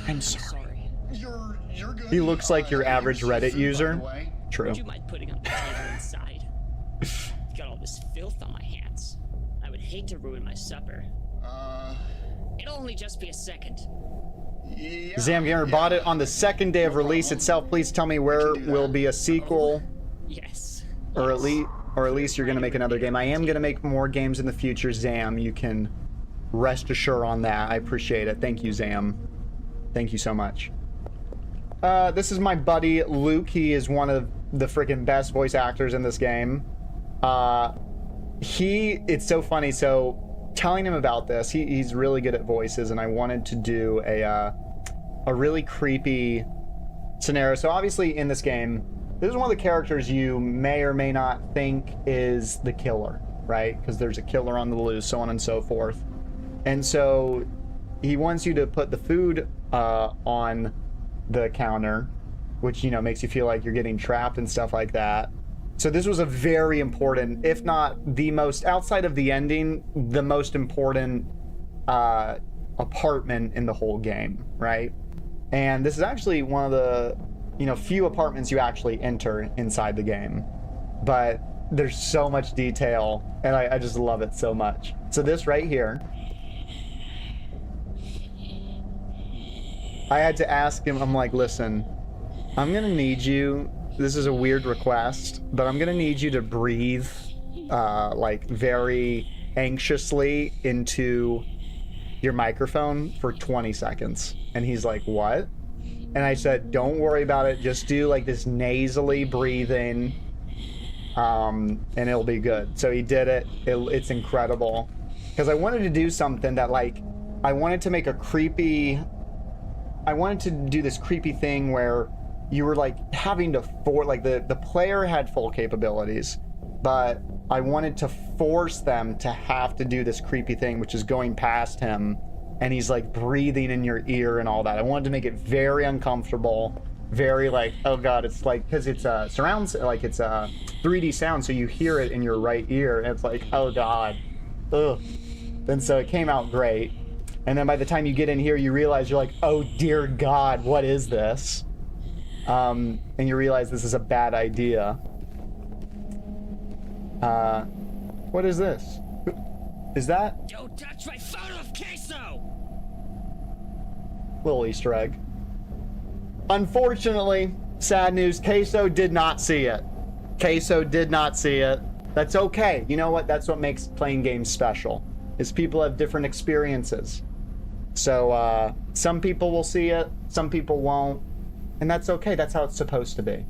I'm sorry. You're good. He looks like your Hey, average here's Reddit food, by user. the way. True. Would you mind putting up the table inside? Got all this filth on my hands. I would hate to ruin my supper. It'll only just be a second. Yeah, Zam Gamer bought it on the second day of release itself. Please tell me where will be a sequel, Yes. or at least you're gonna make another game. I am gonna make more games in the future, Zam. You can rest assured on that. I appreciate it. Thank you, Zam. Thank you so much. This is my buddy Luke. He is one of the freaking best voice actors in this game. It's so funny. So telling him about this, he's really good at voices, and I wanted to do a really creepy scenario. So obviously in this game, this is one of the characters you may or may not think is the killer, right? Because there's a killer on the loose, so on and so forth. And so he wants you to put the food on the counter, which, you know, makes you feel like you're getting trapped and stuff like that. So this was a very important, if not the most, outside of the ending, the most important apartment in the whole game, right? And this is actually one of the, you know, few apartments you actually enter inside the game. But there's so much detail, and I just love it so much. So this right here, I had to ask him, I'm like, listen, I'm gonna need you, this is a weird request, but I'm gonna need you to breathe like very anxiously into your microphone for 20 seconds. And he's like, what? And I said, don't worry about it, just do like this nasally breathing, and it'll be good. So he did it. It's incredible. Because I wanted to do something that, like, I wanted to do this creepy thing where you were like having to the player had full capabilities, but I wanted to force them to have to do this creepy thing, which is going past him and he's like breathing in your ear and all that. I wanted to make it very uncomfortable, very like, oh god, it's like, because it's surrounds, like it's a 3D sound, so you hear it in your right ear and it's like, oh god, ugh. And so it came out great. And then by the time you get in here, you realize you're like, oh dear God, what is this? And you realize this is a bad idea. What is this? Is that? Don't touch my photo of Queso! Little Easter egg. Unfortunately, sad news, Queso did not see it. Queso did not see it. That's okay. You know what? That's what makes playing games special, is people have different experiences. So, some people will see it, some people won't, and that's okay. That's how it's supposed to be.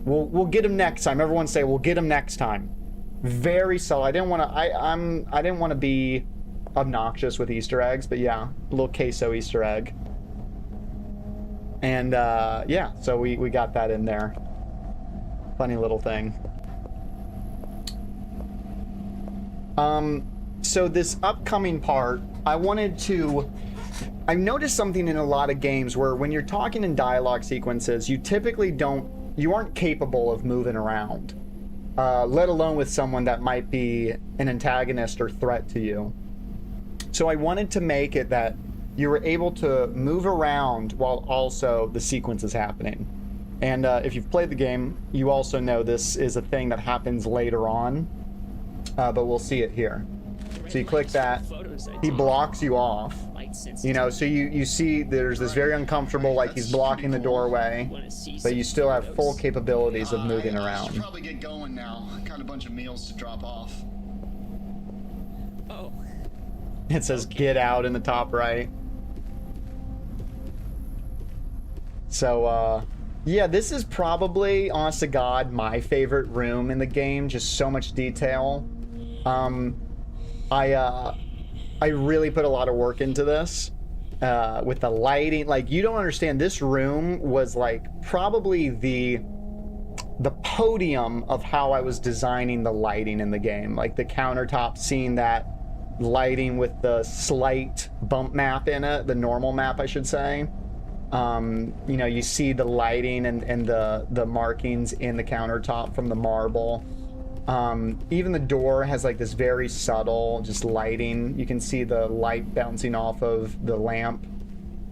We'll get him next time. Everyone say, we'll get him next time. Very subtle. I didn't want to, I didn't want to be obnoxious with Easter eggs, but yeah, a little Queso Easter egg. And, yeah, so we got that in there. Funny little thing. So this upcoming part, I noticed something in a lot of games where when you're talking in dialogue sequences, you typically you aren't capable of moving around, let alone with someone that might be an antagonist or threat to you. So I wanted to make it that you were able to move around while also the sequence is happening. And if you've played the game, you also know this is a thing that happens later on, but we'll see it here. So you click that, he blocks you off, you know, so you see there's this very uncomfortable, like he's blocking the doorway, but you still have full capabilities of moving I around. should probably get going now. Got a bunch of meals to drop off. Oh, It says get out in the top right. So, yeah, this is probably, honest to God, my favorite room in the game. Just so much detail. I really put a lot of work into this. With the lighting, like, you don't understand, this room was like probably the podium of how I was designing the lighting in the game. Like the countertop, seeing that lighting with the slight bump map in it, the normal map I should say. You know, you see the lighting and the markings in the countertop from the marble. Even the door has like this very subtle just lighting. You can see the light bouncing off of the lamp,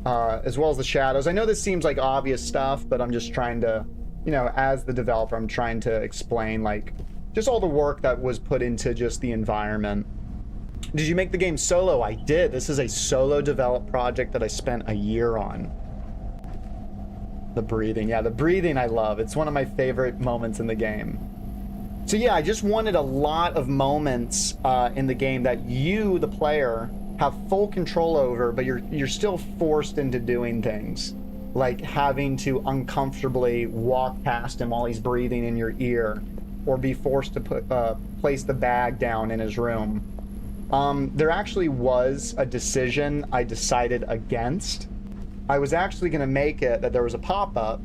as well as the shadows. I know this seems like obvious stuff, but I'm just trying to, you know, as the developer, I'm trying to explain like just all the work that was put into just the environment. Did you make the game solo? I did. This is a solo developed project that I spent a year on. The breathing. Yeah, the breathing I love. It's one of my favorite moments in the game. So yeah, I just wanted a lot of moments in the game that you, the player, have full control over, but you're still forced into doing things. Like having to uncomfortably walk past him while he's breathing in your ear, or be forced to place the bag down in his room. There actually was a decision I decided against. I was actually going to make it that there was a pop-up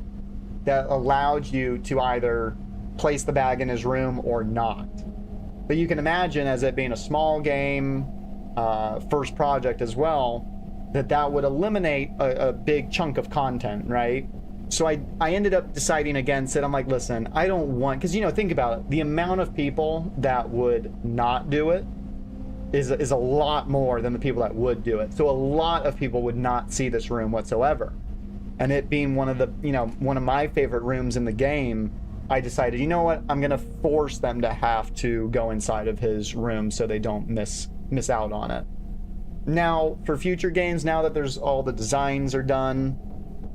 that allowed you to either place the bag in his room or not. But you can imagine, as it being a small game, first project as well, that would eliminate a big chunk of content, right? So I ended up deciding against it. I'm like, listen, I don't want, because, you know, think about it. The amount of people that would not do it is a lot more than the people that would do it. So a lot of people would not see this room whatsoever. And it being one of the, you know, one of my favorite rooms in the game, I decided, you know what, I'm gonna force them to have to go inside of his room so they don't miss out on it. Now, for future games, now that there's all the designs are done,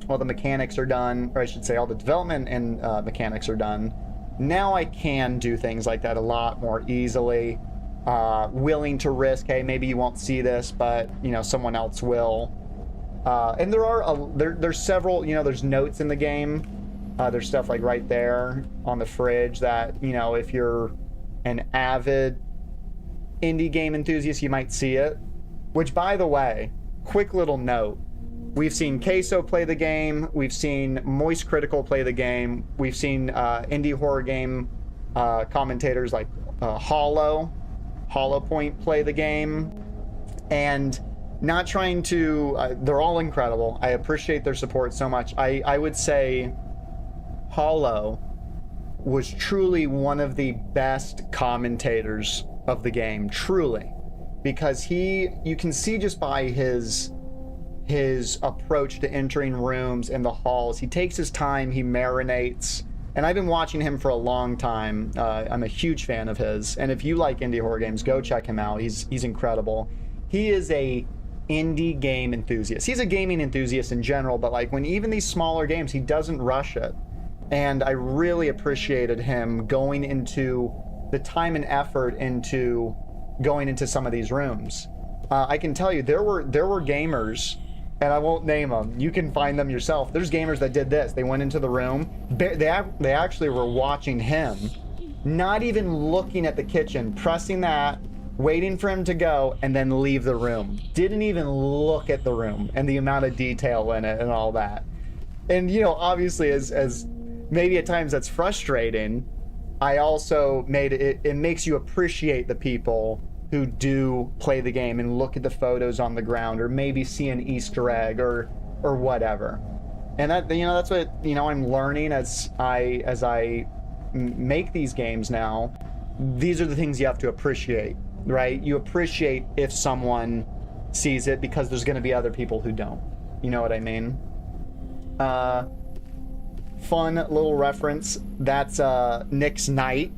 all the mechanics are done, or I should say all the development and mechanics are done, now I can do things like that a lot more easily. Willing to risk, hey, maybe you won't see this, but, you know, someone else will. And there's several, you know, there's notes in the game. There's stuff like right there on the fridge that, you know, if you're an avid indie game enthusiast, you might see it. Which, by the way, quick little note. We've seen Queso play the game. We've seen Moist Critical play the game. We've seen indie horror game commentators like Hollow Point play the game. And not trying to, they're all incredible. I appreciate their support so much. I would say Hollow was truly one of the best commentators of the game, truly. because you can see just by his approach to entering rooms and the halls, he takes his time, he marinates, and I've been watching him for a long time. I'm a huge fan of his, and if you like indie horror games, go check him out. He's incredible. He is a indie game enthusiast. He's a gaming enthusiast in general, but like when even these smaller games, he doesn't rush it. And I really appreciated him going into the time and effort into going into some of these rooms. I can tell you there were gamers, and I won't name them. You can find them yourself. There's gamers that did this. They went into the room. They actually were watching him, not even looking at the kitchen, pressing that, waiting for him to go, and then leave the room. Didn't even look at the room and the amount of detail in it and all that. And, you know, obviously as maybe at times that's frustrating, I also made it makes you appreciate the people who do play the game and look at the photos on the ground, or maybe see an Easter egg or whatever. And that, you know, that's what, you know, I'm learning as I make these games now. These are the things you have to appreciate, right? You appreciate if someone sees it because there's going to be other people who don't. You know what I mean? Fun little reference. That's Nick's Night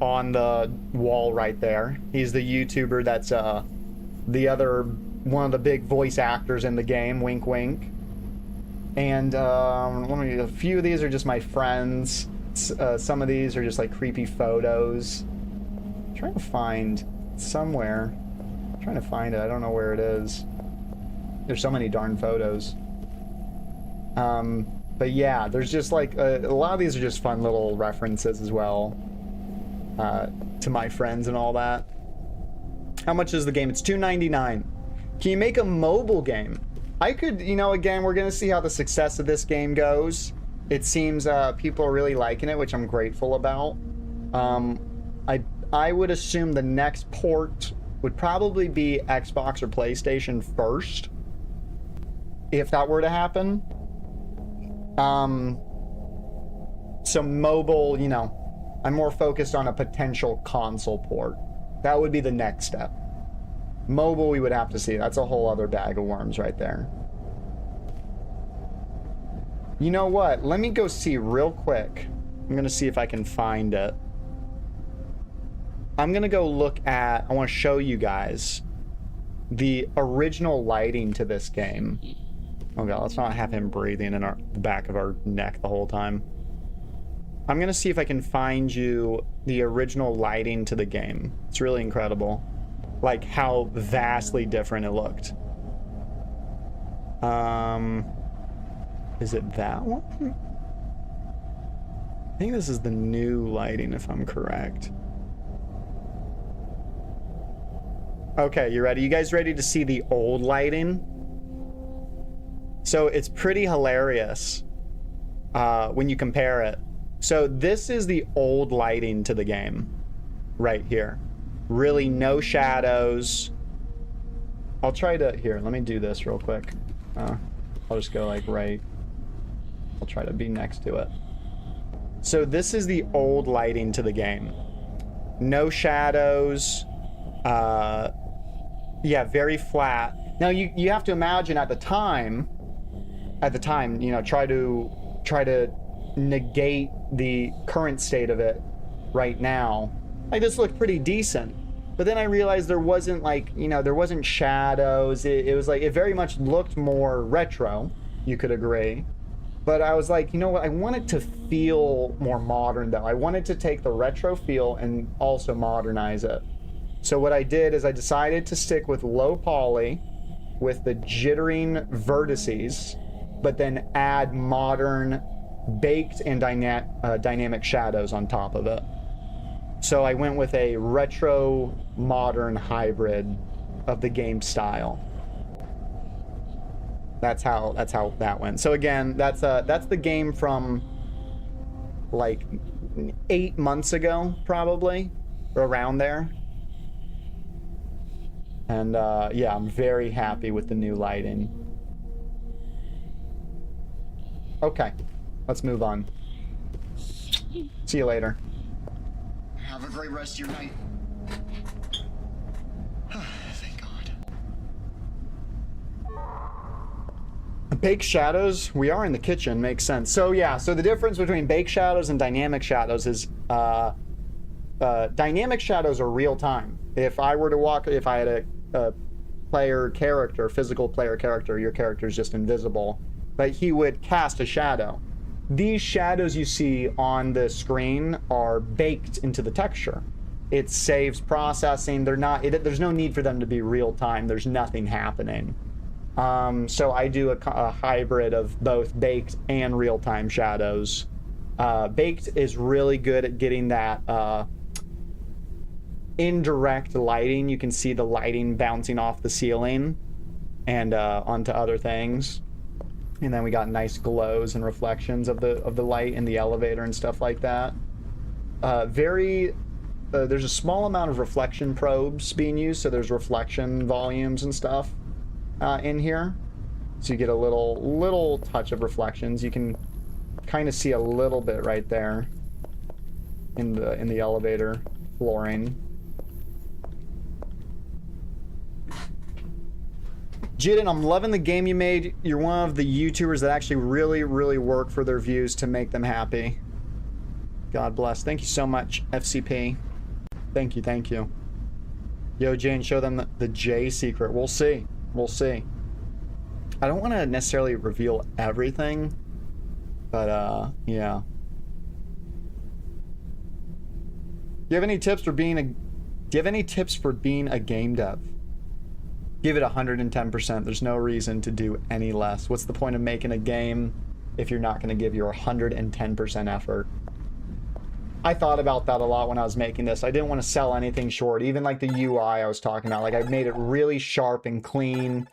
on the wall right there. He's the YouTuber that's the other one of the big voice actors in the game. Wink, wink. And a few of these are just my friends. Some of these are just like creepy photos. I'm trying to find somewhere. I'm trying to find it. I don't know where it is. There's so many darn photos. But yeah, there's just like a lot of these are just fun little references as well to my friends and all that. How much is the game? It's $2.99. Can you make a mobile game? I could, you know, again, we're gonna see how the success of this game goes. It seems people are really liking it, which I'm grateful about. I would assume the next port would probably be Xbox or PlayStation first, if that were to happen. So mobile, you know, I'm more focused on a potential console port. That would be the next step. Mobile, we would have to see. That's a whole other bag of worms right there. You know what? Let me go see real quick. I'm gonna see if I can find it. I'm gonna go look at, I want to show you guys the original lighting to this game. Oh god, let's not have him breathing in the back of our neck the whole time. I'm gonna see if I can find you the original lighting to the game. It's really incredible. Like how vastly different it looked. Is it that one? I think this is the new lighting, if I'm correct. Okay, you ready? You guys ready to see the old lighting? So it's pretty hilarious when you compare it. So this is the old lighting to the game right here. Really no shadows. I'll try to, here, let me do this real quick. I'll just go like right. I'll try to be next to it. So this is the old lighting to the game. No shadows. Yeah, very flat. Now you have to imagine at the time, you know, try to negate the current state of it right now. Like this looked pretty decent, but then I realized there wasn't like, you know, there wasn't shadows. It was like, it very much looked more retro, you could agree. But I was like, you know what, I want it to feel more modern though. I wanted to take the retro feel and also modernize it. So what I did is I decided to stick with low poly with the jittering vertices, but then add modern baked and dynamic shadows on top of it. So I went with a retro modern hybrid of the game style. That's how that went. So again, that's the game from like 8 months ago, probably, or around there. And yeah, I'm very happy with the new lighting. Okay, let's move on. See you later. Have a great rest of your night. Bake shadows, we are in the kitchen, makes sense. So yeah, so the difference between bake shadows and dynamic shadows is dynamic shadows are real time. If I were to walk, if I had a player character, physical player character, your character is just invisible, but he would cast a shadow. These shadows you see on the screen are baked into the texture. It saves processing. They're not, there's no need for them to be real time. There's nothing happening. So I do a hybrid of both baked and real-time shadows. Baked is really good at getting that indirect lighting. You can see the lighting bouncing off the ceiling and onto other things. And then we got nice glows and reflections of the light in the elevator and stuff like that. There's a small amount of reflection probes being used, so there's reflection volumes and stuff in here. So you get a little touch of reflections. You can kind of see a little bit right there in the elevator flooring. Jaden, I'm loving the game you made. You're one of the YouTubers that actually really work for their views to make them happy. God bless. Thank you so much, FCP. Thank you. Yo, Jane, show them the J secret. We'll see. We'll see. I don't want to necessarily reveal everything, but yeah. Do you have any tips for being a game dev? Give it 110%. There's no reason to do any less. What's the point of making a game if you're not going to give your 110% effort? I thought about that a lot when I was making this. I didn't want to sell anything short. Even like the UI I was talking about. Like I made it really sharp and clean.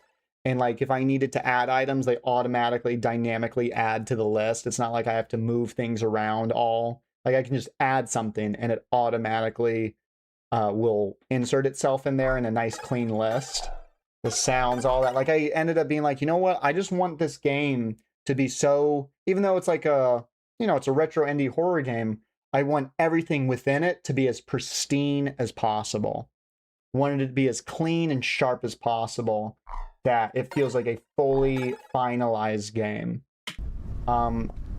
And like if I needed to add items, they automatically dynamically add to the list. It's not like I have to move things around all. Like I can just add something and it automatically will insert itself in there in a nice clean list. The sounds, all that. Like I ended up being like, you know what? I just want this game to be so, even though it's like a, you know, it's a retro indie horror game, I want everything within it to be as pristine as possible. Wanted it to be as clean and sharp as possible, that it feels like a fully finalized game.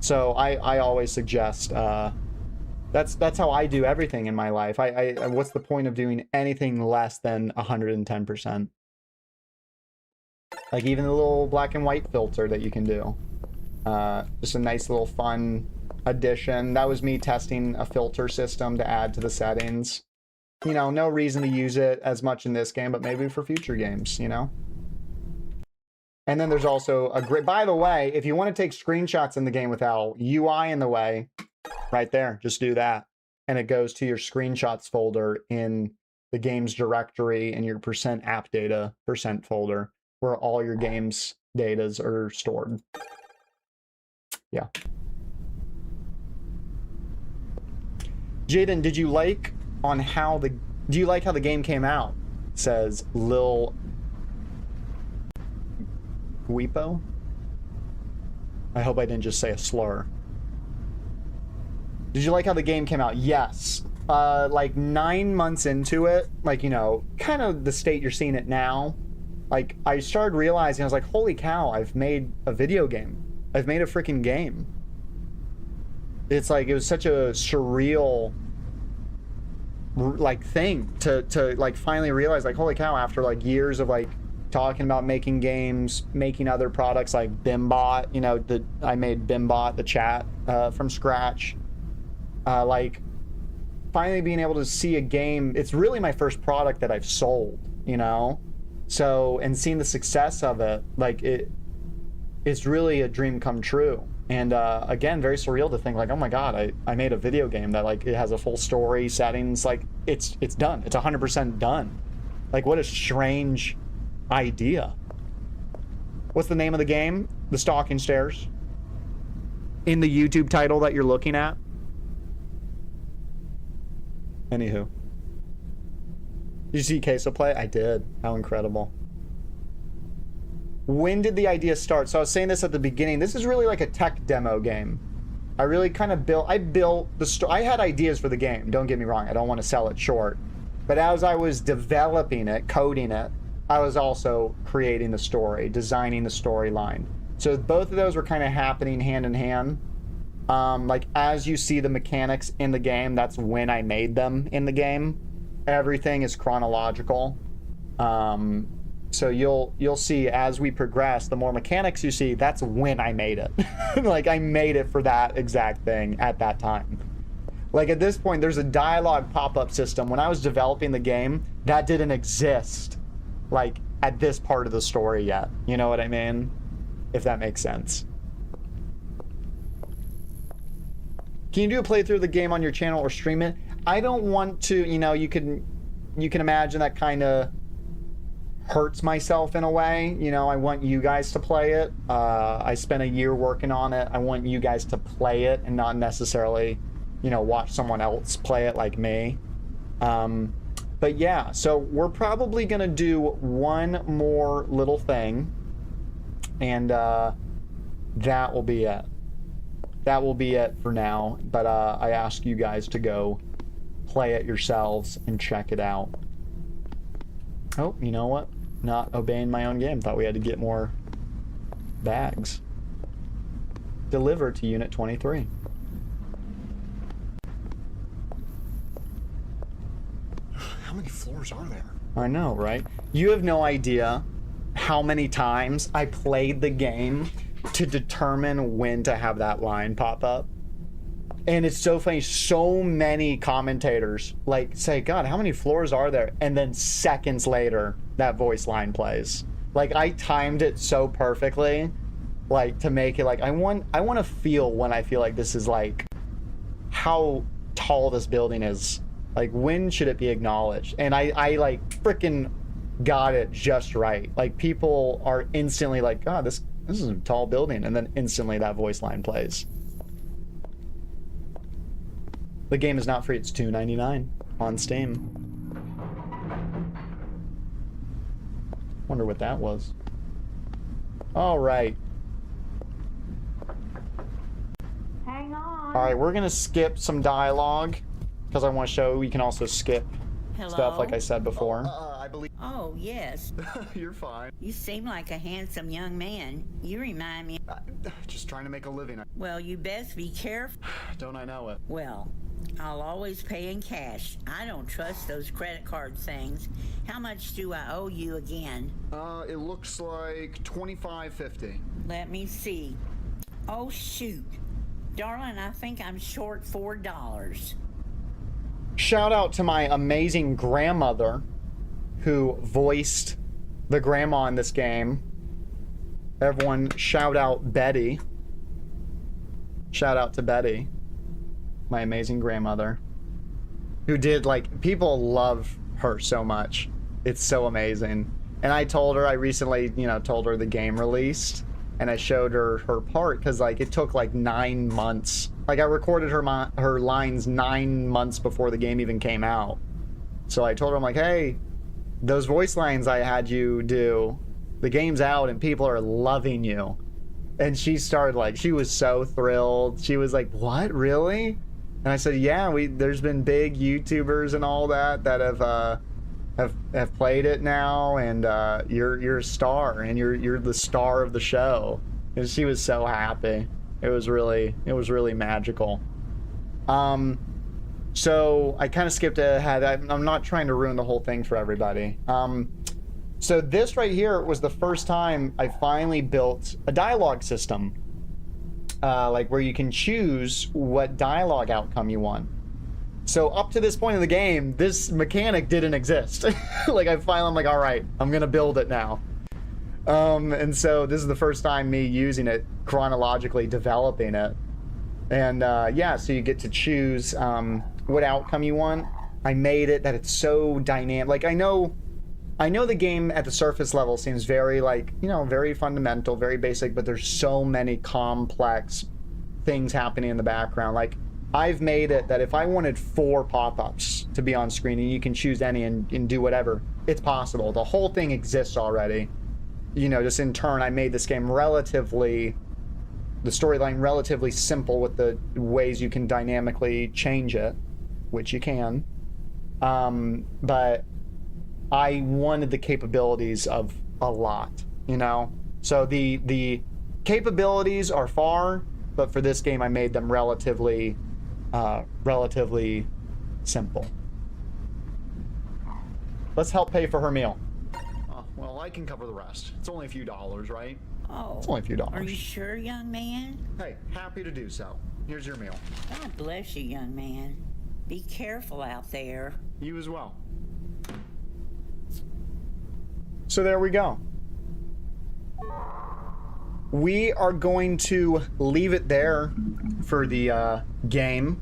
So I always suggest that's how I do everything in my life. What's the point of doing anything less than 110%? Like even the little black and white filter that you can do. Just a nice little fun addition. That was me testing a filter system to add to the settings. You know, no reason to use it as much in this game, but maybe for future games, you know? And then there's also a great, by the way, if you want to take screenshots in the game without UI in the way, right there, just do that. And it goes to your screenshots folder in the game's directory and your %app data % folder, where all your game's datas are stored. Yeah. Jaden, do you like how the game came out? Says Lil Guipo. I hope I didn't just say a slur. Did you like how the game came out? Yes. Like 9 months into it, like, you know, kind of the state you're seeing it now, like I started realizing, I was like, holy cow, I've made a video game. I've made a freaking game. It's like, it was such a surreal like thing to like finally realize, like, holy cow, after like years of like talking about making games, making other products like Bimbot, you know, I made Bimbot, the chat, from scratch. Like finally being able to see a game, it's really my first product that I've sold, you know? So, and seeing the success of it, like it's really a dream come true. And again, very surreal to think like, oh my God, I made a video game that like, it has a full story, settings, like it's done. It's 100% done. Like what a strange idea. What's the name of the game? The Stalking Stairs. In the YouTube title that you're looking at. Anywho. Did you see Queso play? I did. How incredible. When did the idea start? So I was saying this at the beginning. This is really like a tech demo game. I really kind of built the story. I had ideas for the game. Don't get me wrong. I don't want to sell it short. But as I was developing it, coding it, I was also creating the story, designing the storyline. So both of those were kind of happening hand in hand. Like as you see the mechanics in the game, that's when I made them in the game. Everything is chronological. So you'll see as we progress, the more mechanics you see, that's when I made it. Like I made it for that exact thing at that time. Like at this point, there's a dialogue pop-up system. When I was developing the game, that didn't exist, like at this part of the story yet. You know what I mean? If that makes sense. Can you do a playthrough of the game on your channel or stream it? I don't want to, you know, you can imagine that kind of hurts myself in a way. You know, I want you guys to play it. I spent a year working on it. I want you guys to play it and not necessarily, you know, watch someone else play it like me. But yeah, so we're probably gonna do one more little thing, and that will be it. That will be it for now, but I ask you guys to go play it yourselves and check it out. Oh, you know what? Not obeying my own game. Thought we had to get more bags. Deliver to Unit 23. How many floors are there? I know, right? You have no idea how many times I played the game to determine when to have that line pop up. And it's so funny, so many commentators like say, God, how many floors are there? And then seconds later, that voice line plays. Like I timed it so perfectly, like to make it like I want to feel when I feel like this is like how tall this building is. Like when should it be acknowledged? And I like freaking got it just right. Like people are instantly like, God, this is a tall building, and then instantly that voice line plays. The game is not free, it's $2.99 on Steam. Wonder what that was. All right. Hang on. All right, we're gonna skip some dialogue because I want to show we can also skip stuff like I said before. I believe Oh, yes. you're fine. You seem like a handsome young man. You remind me. Just trying to make a living. Well, you best be careful. Don't I know it? Well, I'll always pay in cash. I don't trust those credit card things. How much do I owe you again? It looks like $25.50. Let me see. Oh, shoot. Darling, I think I'm short $4. Shout out to my amazing grandmother who voiced the grandma in this game. Everyone shout out Betty. Shout out to Betty, my amazing grandmother, who did, like, people love her so much. It's so amazing. And I told her, I recently, you know, told her the game released, and I showed her her part, because, like, it took, like, 9 months. Like, I recorded her lines 9 months before the game even came out. So I told her, I'm like, hey, those voice lines I had you do, the game's out and people are loving you. And she started, like, she was so thrilled. She was like, what, really? And I said, yeah, there's been big YouTubers and all that have played it now, and you're a star, and you're the star of the show. And she was so happy. It was really magical. So I kind of skipped ahead. I'm not trying to ruin the whole thing for everybody. So this right here was the first time I finally built a dialogue system, like where you can choose what dialogue outcome you want. So up to this point in the game, this mechanic didn't exist. Like I'm like, all right, I'm gonna build it now. And so this is the first time me using it, chronologically developing it. And yeah, so you get to choose what outcome you want. I made it that it's so dynamic. Like I know the game at the surface level seems very, like, you know, very fundamental, very basic, but there's so many complex things happening in the background. Like I've made it that if I wanted 4 pop-ups to be on screen, and you can choose any and do whatever, it's possible. The whole thing exists already. You know, just in turn, I made this game the storyline relatively simple with the ways you can dynamically change it, which you can. But I wanted the capabilities of a lot, you know? So the capabilities are far, but for this game I made them relatively simple. Let's help pay for her meal. Well, I can cover the rest. It's only a few dollars, right? Oh. It's only a few dollars. Are you sure, young man? Hey, happy to do so. Here's your meal. God bless you, young man. Be careful out there. You as well. So there we go. We are going to leave it there for the game.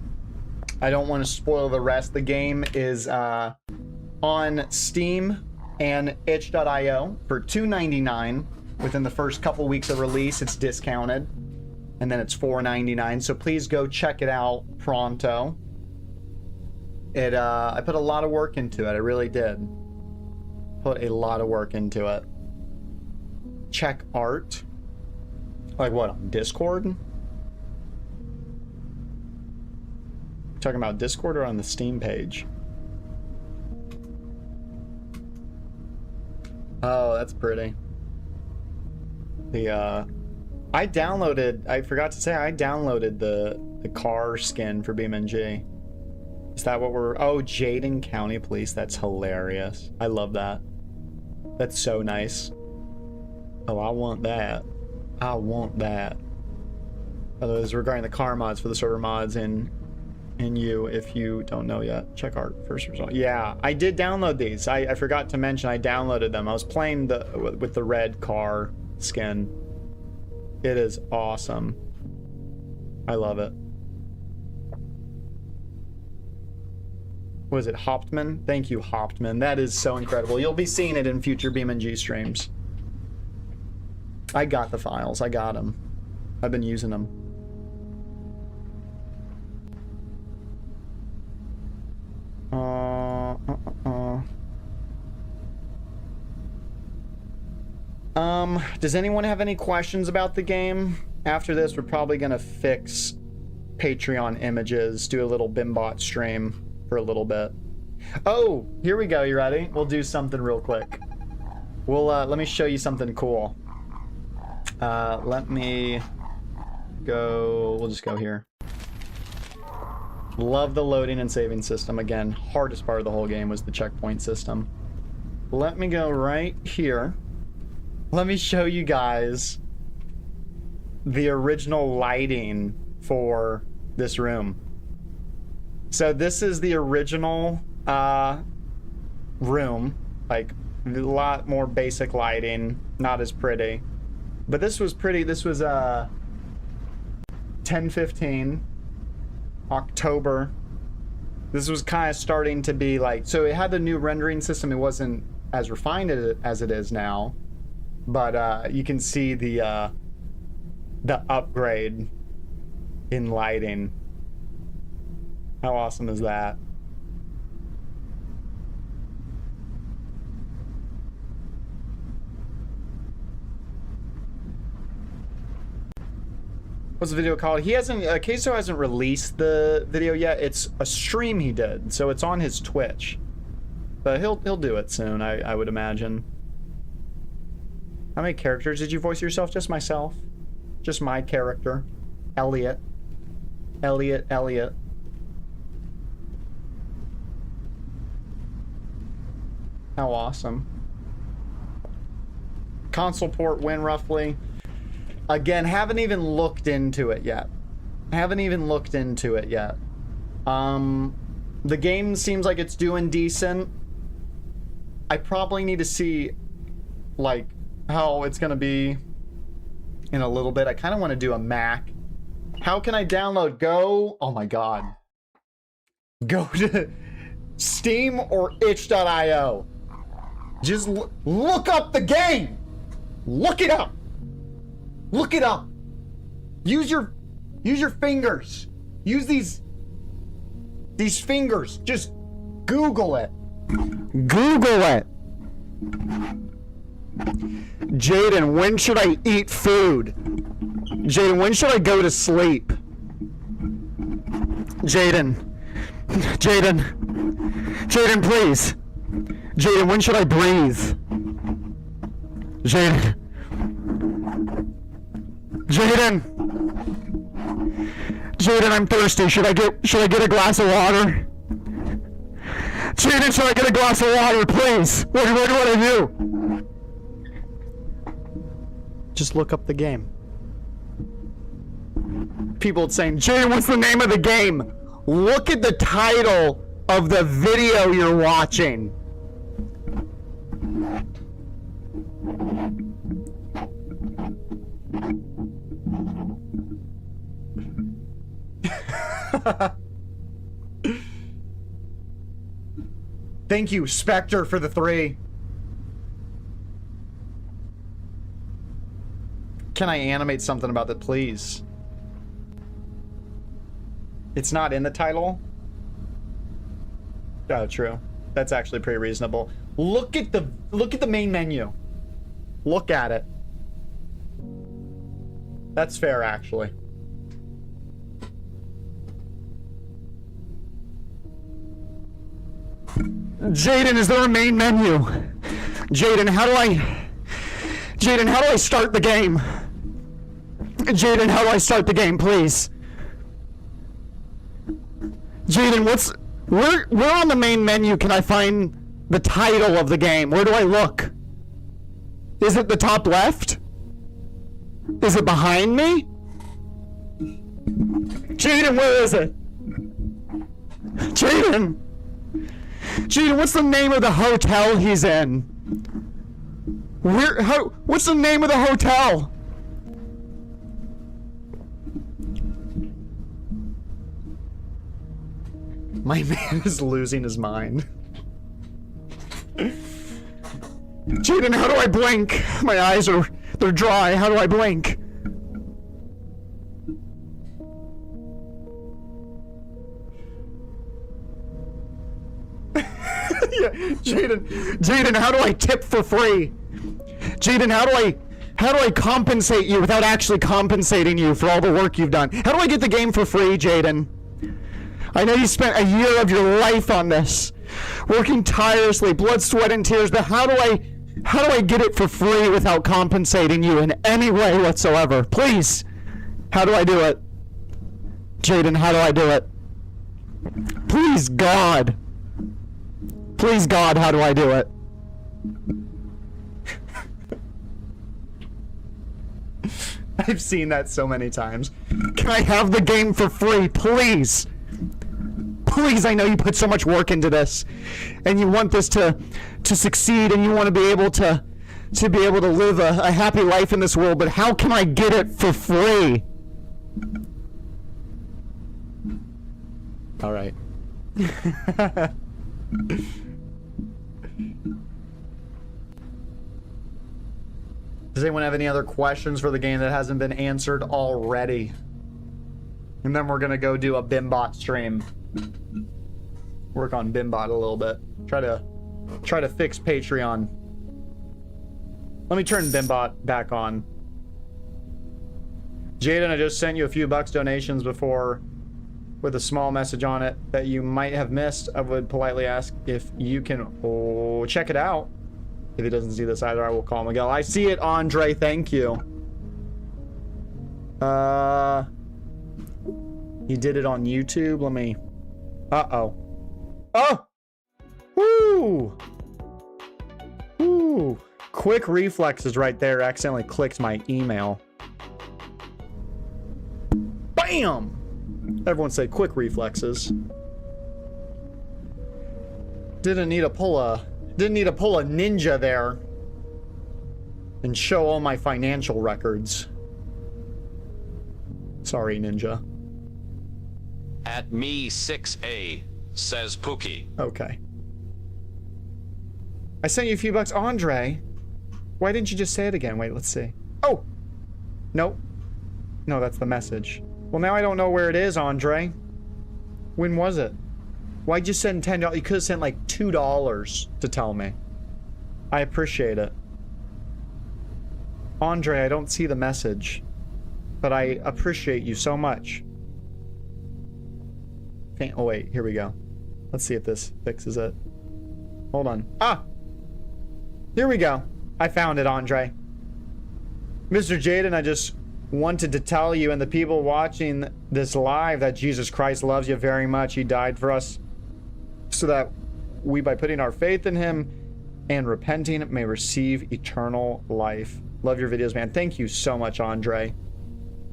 I don't want to spoil the rest. The game is on Steam and itch.io for $2.99. Within the first couple weeks of release, it's discounted. And then it's $4.99. So please go check it out pronto. I put a lot of work into it. I really did. Put a lot of work into it. Check art. Like what, on Discord? Talking about Discord or on the Steam page? Oh, that's pretty. I forgot to say, I downloaded the car skin for BeamNG. Is that what we're... Oh, Jaden County Police. That's hilarious. I love that. That's so nice. Oh, I want that. I want that. Otherwise, regarding the car mods for the server mods and you, if you don't know yet, check art first result. Yeah, I did download these. I forgot to mention I downloaded them. I was playing with the red car skin. It is awesome. I love it. What is it, Hoptman? Thank you, Hoptman. That is so incredible. You'll be seeing it in future BeamNG streams. I got the files. I got them. I've been using them. Does anyone have any questions about the game? After this, we're probably gonna fix Patreon images, do a little Bimbot stream for a little bit. Oh, here we go. You ready? We'll do something real quick. Let me show you something cool. Let me go. We'll just go here. Love the loading and saving system. Again, hardest part of the whole game was the checkpoint system. Let me go right here. Let me show you guys the original lighting for this room. So this is the original room, like a lot more basic lighting, not as pretty. But this was pretty. This was 10/15 October. This was kind of starting to be like, so it had the new rendering system. It wasn't as refined as it is now, but you can see the upgrade in lighting. How awesome is that? What's the video called? He hasn't, Queso hasn't released the video yet. It's a stream he did, so it's on his Twitch. But he'll do it soon, I would imagine. How many characters did you voice yourself? Just myself. Just my character. Elliot. Elliot. How awesome. Console port win roughly. Again, haven't even looked into it yet. The game seems like it's doing decent. I probably need to see, like, how it's gonna be in a little bit. I kind of want to do a Mac. How can I download? Go, oh my god. Go to Steam or itch.io. Just look up the game. Look it up. Look it up. Use your fingers. Use these fingers. Just Google it. Google it. Jaden, when should I eat food? Jaden, when should I go to sleep? Jaden, please. Jaden, when should I breathe? Jaden. Jaden! Jaden, I'm thirsty. Should I get a glass of water? Jaden, should I get a glass of water, please? What do I do? Just look up the game. People saying, Jaden, what's the name of the game? Look at the title of the video you're watching. Thank you, Spectre, for the 3. Can I animate something about that, please? It's not in the title? Oh, true. That's actually pretty reasonable. Look at the main menu. Look at it. That's fair, actually. Jaden, is there a main menu? Jaden, how do I start the game? Jaden, how do I start the game, please? Jaden, where on the main menu can I find the title of the game? Where do I look? Is it the top left? Is it behind me? Jaden, where is it? Jaden! Jaden, what's the name of the hotel he's in? What's the name of the hotel? My man is losing his mind. Jaden, how do I blink? My eyes they're dry. How do I blink? Yeah, Jaden, how do I tip for free? Jaden, how do I compensate you without actually compensating you for all the work you've done? How do I get the game for free, Jaden? I know you spent a year of your life on this, working tirelessly, blood, sweat, and tears, but how do I get it for free without compensating you in any way whatsoever? Please, how do I do it? Jaden, how do I do it? Please, God. Please, God, how do I do it? I've seen that so many times. Can I have the game for free, please? Please, I know you put so much work into this, and you want this to succeed, and you want to be able to live a happy life in this world, but how can I get it for free? All right. Does anyone have any other questions for the game that hasn't been answered already? And then we're gonna go do a Bimbot stream. Work on Bimbot a little bit. Try to fix Patreon. Let me turn Bimbot back on. Jaden, I just sent you a few bucks donations before with a small message on it that you might have missed. I would politely ask if you can check it out. If he doesn't see this either, I will call Miguel. I see it, Andre. Thank you. You did it on YouTube. Let me... Uh-oh. Oh! Woo! Woo! Quick reflexes right there. Accidentally clicked my email. Bam! Everyone say quick reflexes. Didn't need to pull a ninja there and show all my financial records. Sorry, ninja. At me 6A, says Pookie. Okay. I sent you a few bucks. Andre, why didn't you just say it again? Wait, let's see. Oh! Nope. No, that's the message. Well, now I don't know where it is, Andre. When was it? Why'd you send $10? You could have sent like $2 to tell me. I appreciate it. Andre, I don't see the message. But I appreciate you so much. Oh wait, here we go. Let's see if this fixes it. Hold on. Ah! Here we go. I found it, Andre. Mr. Jaden, I just wanted to tell you and the people watching this live that Jesus Christ loves you very much. He died for us so that we, by putting our faith in him and repenting, may receive eternal life. Love your videos, man. Thank you so much, Andre.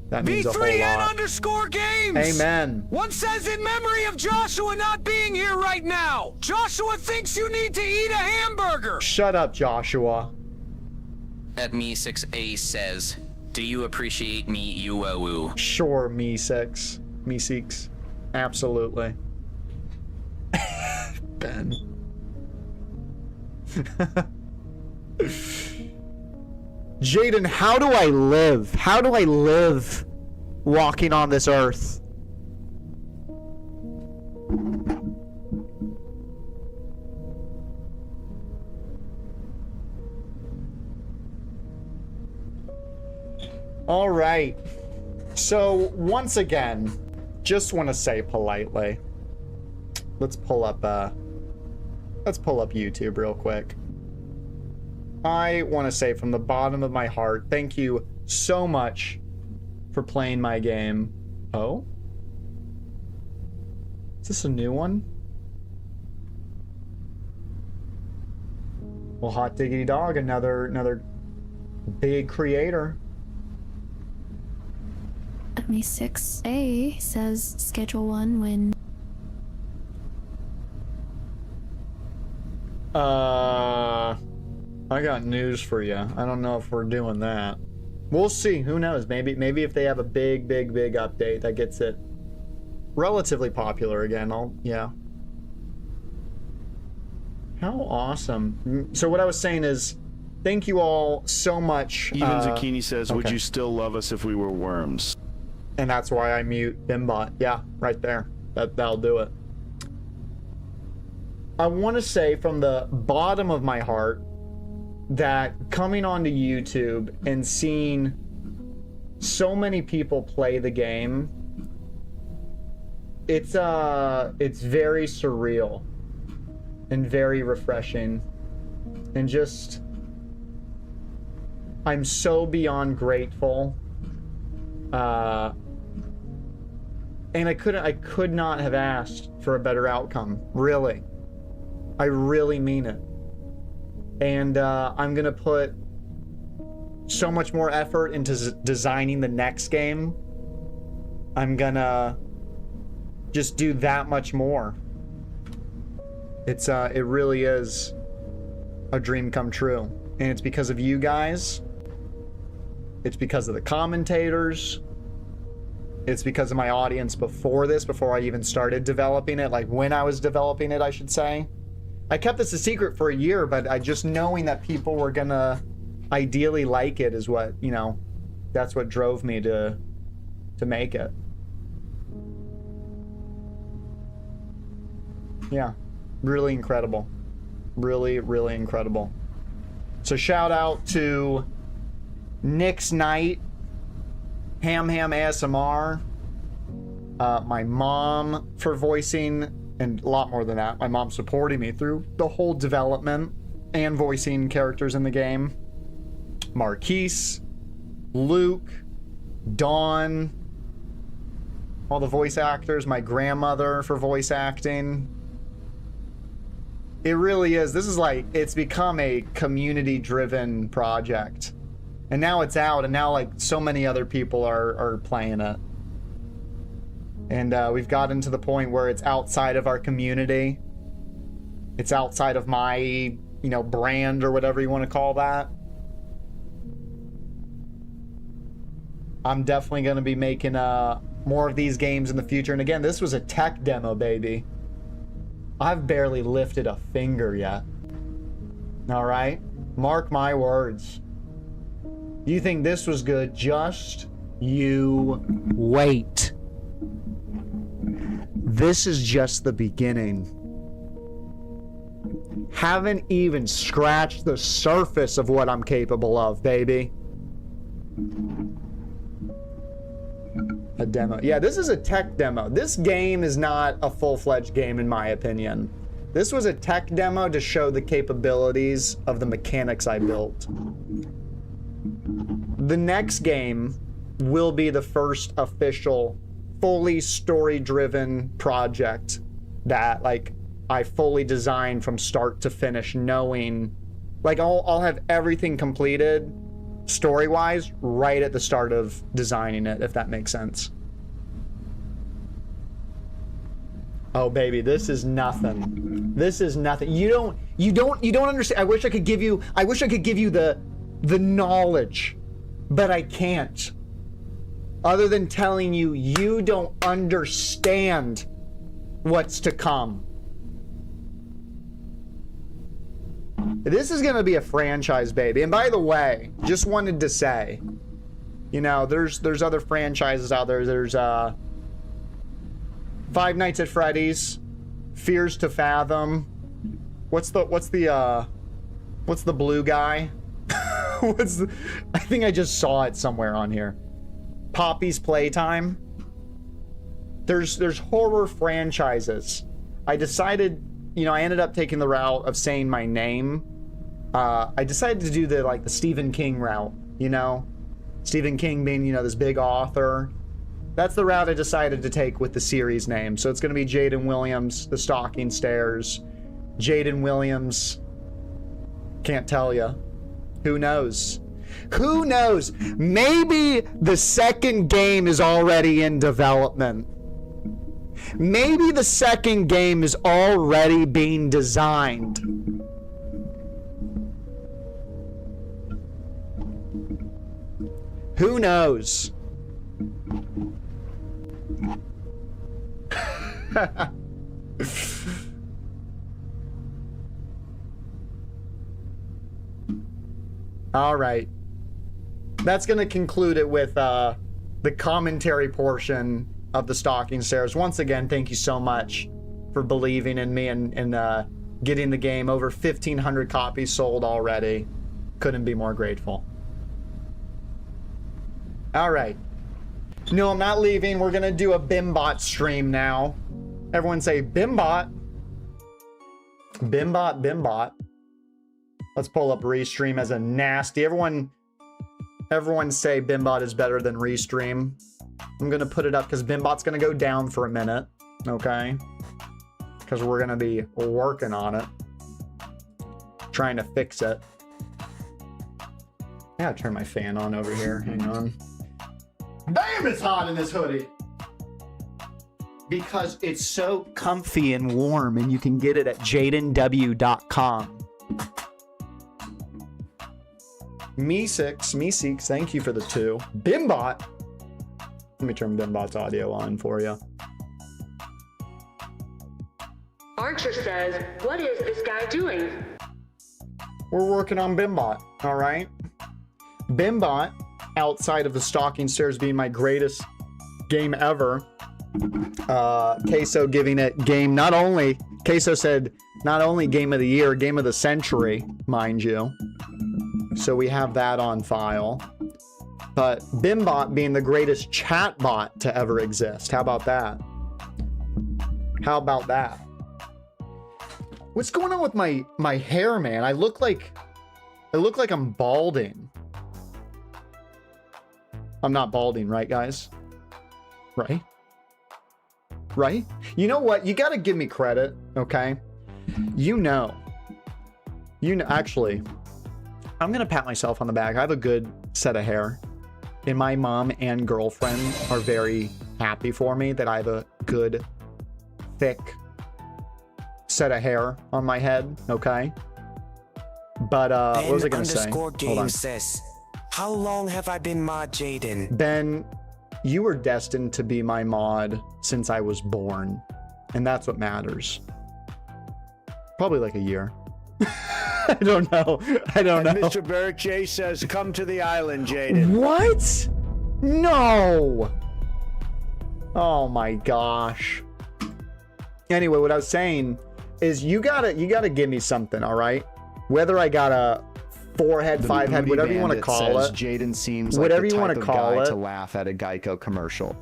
That means a whole lot. V3N_games! Amen. One says in memory of Joshua not being here right now. Joshua thinks you need to eat a hamburger. Shut up, Joshua. At Me6A says, do you appreciate me, you woo? Sure, Me6. Me6. Absolutely. Ben. Jaden, how do I live? How do I live walking on this earth? All right. So once again, just want to say politely, let's pull up YouTube real quick. I want to say from the bottom of my heart, thank you so much for playing my game. Oh? Is this a new one? Well, hot diggity dog, another big creator. Me6A says schedule one when. I got news for you. I don't know if we're doing that. We'll see. Who knows? Maybe if they have a big update that gets it relatively popular again, yeah. How awesome. So what I was saying is, thank you all so much. Even Zucchini says, would you still love us if we were worms? And that's why I mute Bimbot. Yeah, right there. That'll do it. I want to say from the bottom of my heart that coming onto YouTube and seeing so many people play the game, it's very surreal and very refreshing, and just I'm so beyond grateful. And I could not have asked for a better outcome, really. I really mean it. And I'm gonna put so much more effort into designing the next game. I'm gonna just do that much more. It really is a dream come true. And it's because of you guys. It's because of the commentators. It's because of my audience before this, before I even started developing it, like when I was developing it, I should say. I kept this a secret for a year, but I just knowing that people were gonna ideally like it is what, you know, that's what drove me to make it. Yeah, really incredible. Really, really incredible. So shout out to Nick's Night, Ham ASMR, my mom for voicing, and a lot more than that. My mom supporting me through the whole development and voicing characters in the game. Marquise, Luke, Dawn, all the voice actors, my grandmother for voice acting. It really is. This is like, it's become a community-driven project. And now it's out, and now like so many other people are playing it. And we've gotten to the point where it's outside of our community. It's outside of my, you know, brand or whatever you want to call that. I'm definitely going to be making more of these games in the future. And again, this was a tech demo, baby. I've barely lifted a finger yet. All right? Mark my words. You think this was good? Just you wait. This is just the beginning. Haven't even scratched the surface of what I'm capable of, baby. A demo. Yeah, this is a tech demo. This game is not a full-fledged game, in my opinion. This was a tech demo to show the capabilities of the mechanics I built. The next game will be the first official, fully story-driven project that, like, I fully designed from start to finish, knowing, like, I'll have everything completed story-wise right at the start of designing it, if that makes sense. Oh baby, this is nothing. This is nothing. You don't understand. I wish I could give you the knowledge, but I can't. Other than telling you, you don't understand what's to come. This is gonna be a franchise, baby. And by the way, just wanted to say, you know, there's other franchises out there. There's Five Nights at Freddy's, Fears to Fathom. What's the blue guy? I think I just saw it somewhere on here. Poppy's Playtime. There's horror franchises. I decided, you know, I ended up taking the route of saying my name. I decided to do the Stephen King route, you know? Stephen King being, you know, this big author. That's the route I decided to take with the series name. So it's going to be Jaden Williams, The Stalking Stairs. Jaden Williams. Can't tell you. Who knows? Who knows? Maybe the second game is already in development. Maybe the second game is already being designed. Who knows? All right. That's going to conclude it with the commentary portion of the Stalking Stairs. Once again, thank you so much for believing in me and getting the game. Over 1,500 copies sold already. Couldn't be more grateful. All right. No, I'm not leaving. We're going to do a Bimbot stream now. Everyone say Bimbot. Bimbot, Bimbot. Let's pull up Restream as a nasty. Everyone say Bimbot is better than Restream. I'm going to put it up because Bimbot's going to go down for a minute. Okay? Because we're going to be working on it. Trying to fix it. I gotta turn my fan on over here. Hang on. Damn, it's hot in this hoodie. Because it's so comfy and warm, and you can get it at jadenw.com. Me6, thank you for the 2. Bimbot. Let me turn Bimbot's audio on for you. Archer says, what is this guy doing? We're working on Bimbot, all right? Bimbot, outside of the Stalking Stairs being my greatest game ever, Queso giving it game not only, Queso said not only game of the year, game of the century, mind you. So we have that on file. But Bimbot being the greatest chatbot to ever exist. How about that? How about that? What's going on with my hair, man? I look like I'm balding. I'm not balding, right, guys? Right? Right? You know what? You got to give me credit, okay? You know, actually, I'm going to pat myself on the back. I have a good set of hair. And my mom and girlfriend are very happy for me that I have a good, thick set of hair on my head, okay? But, what was I going to say? Hold on. Says, how long have I been Mod Jaden? Ben, you were destined to be my mod since I was born. And that's what matters. Probably like a year. I don't know. Mr. Berche says, come to the island, Jaden. What? No. Oh my gosh. Anyway, what I was saying is you gotta give me something, all right? Whether I got a 4-head, 5-head, whatever you want to call it. Jaden seems whatever like the you want type to of call guy it to laugh at a Geico commercial.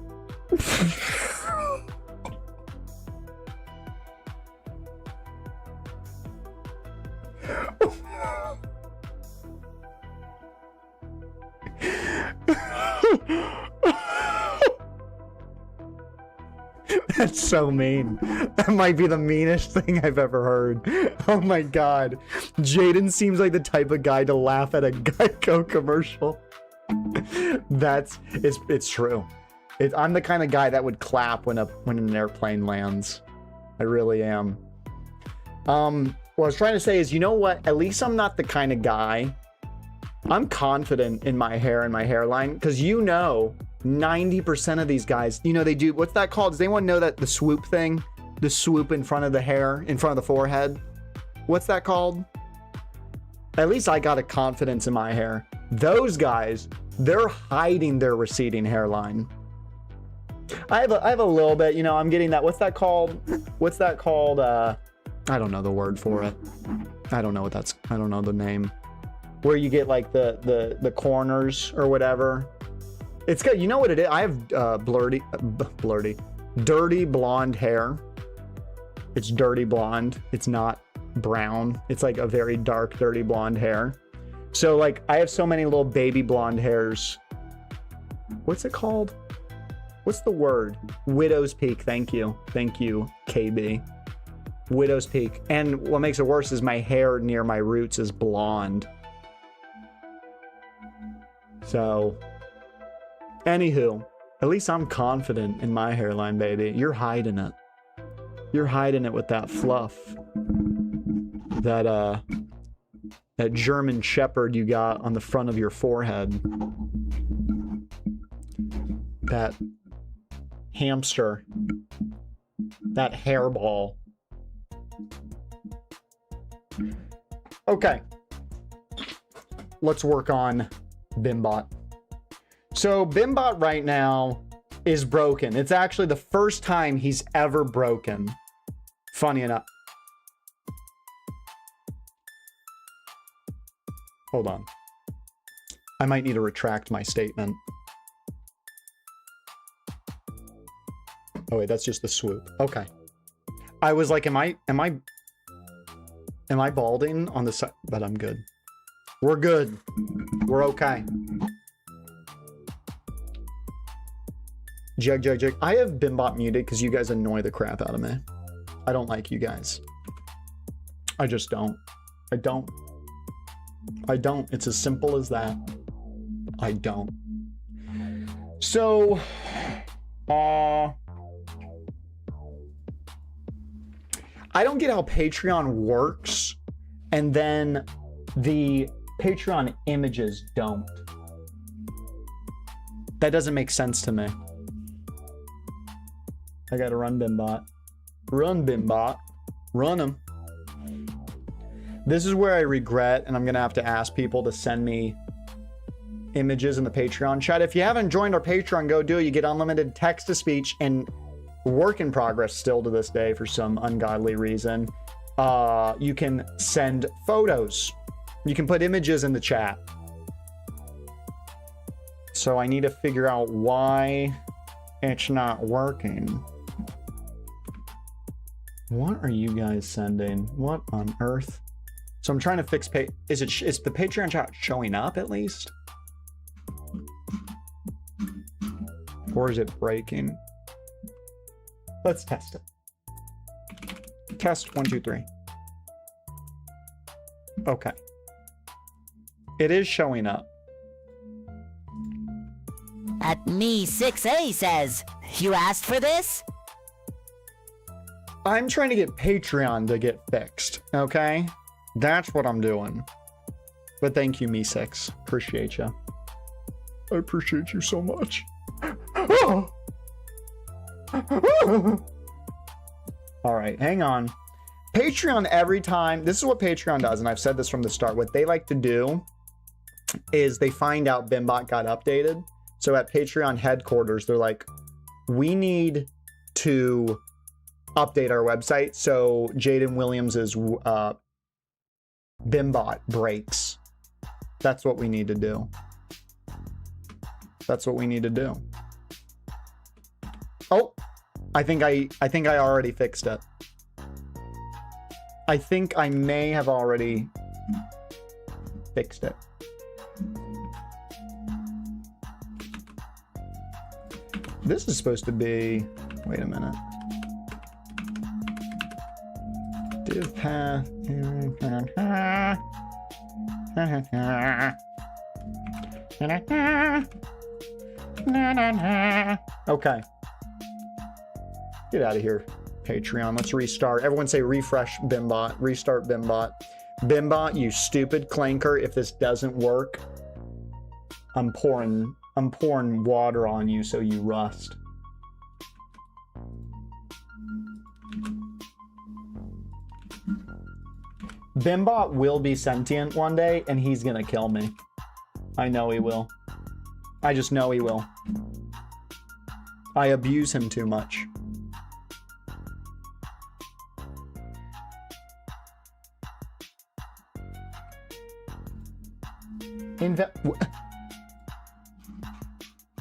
That's so mean. That might be the meanest thing I've ever heard. Oh my god. Jaden seems like the type of guy to laugh at a Geico commercial. It's true. I'm the kind of guy that would clap when an airplane lands. I really am. What I was trying to say is, you know what? At least I'm not the kind of guy. I'm confident in my hair and my hairline, because 90% of these guys, they do, what's that called? Does anyone know that the swoop thing? The swoop in front of the hair, in front of the forehead? What's that called? At least I got a confidence in my hair. Those guys, they're hiding their receding hairline. I have a little bit, I'm getting that. What's that called? I don't know the word for it. I don't know the name. Where you get like the corners or whatever. It's good. You know what it is? I have dirty blonde hair. It's dirty blonde. It's not brown. It's like a very dark, dirty blonde hair. So like I have so many little baby blonde hairs. What's it called? What's the word? Widow's peak. Thank you, KB. Widow's peak. And what makes it worse is my hair near my roots is blonde. So, anywho, at least I'm confident in my hairline, baby. You're hiding it. You're hiding it with that fluff. That German Shepherd you got on the front of your forehead. That hamster. That hairball. Okay. Let's work on Bimbot. So Bimbot right now is broken. It's actually the first time he's ever broken. Funny enough. Hold on. I might need to retract my statement. Oh wait, that's just the swoop. Okay. I was like, am I balding on the side? But I'm good. We're good. We're okay. Jug. I have Bimbot muted because you guys annoy the crap out of me. I don't like you guys. I just don't. I don't. It's as simple as that. I don't. So, I don't get how Patreon works, and then the Patreon images don't. That doesn't make sense to me. I gotta run Bimbot. Run Bimbot. Run him. This is where I regret, and I'm gonna have to ask people to send me images in the Patreon chat. If you haven't joined our Patreon, go do it. You get unlimited text-to-speech and work in progress still to this day for some ungodly reason. You can send photos. You can put images in the chat. So I need to figure out why it's not working. What are you guys sending? What on earth? So I'm trying to fix is the Patreon chat showing up at least? Or is it breaking? Let's test it. Test 1, 2, 3. Okay. It is showing up. At me 6A says, you asked for this? I'm trying to get Patreon to get fixed, okay? That's what I'm doing. But thank you, Me6. Appreciate you. I appreciate you so much. All right, hang on. Patreon, every time, this is what Patreon does, and I've said this from the start. What they like to do is they find out Bimbot got updated. So at Patreon headquarters, they're like, we need to update our website so Jaden Williams's Bimbot breaks. That's what we need to do. That's what we need to do. Oh, I think I already fixed it. I think I may have already fixed it. This is supposed to be, wait a minute. Creative path. Okay. Get out of here, Patreon. Let's restart. Everyone say refresh Bimbot. Restart Bimbot. Bimbot, you stupid clanker. If this doesn't work, I'm pouring water on you so you rust. Bimbot will be sentient one day, and he's gonna kill me. I know he will. I just know he will. I abuse him too much.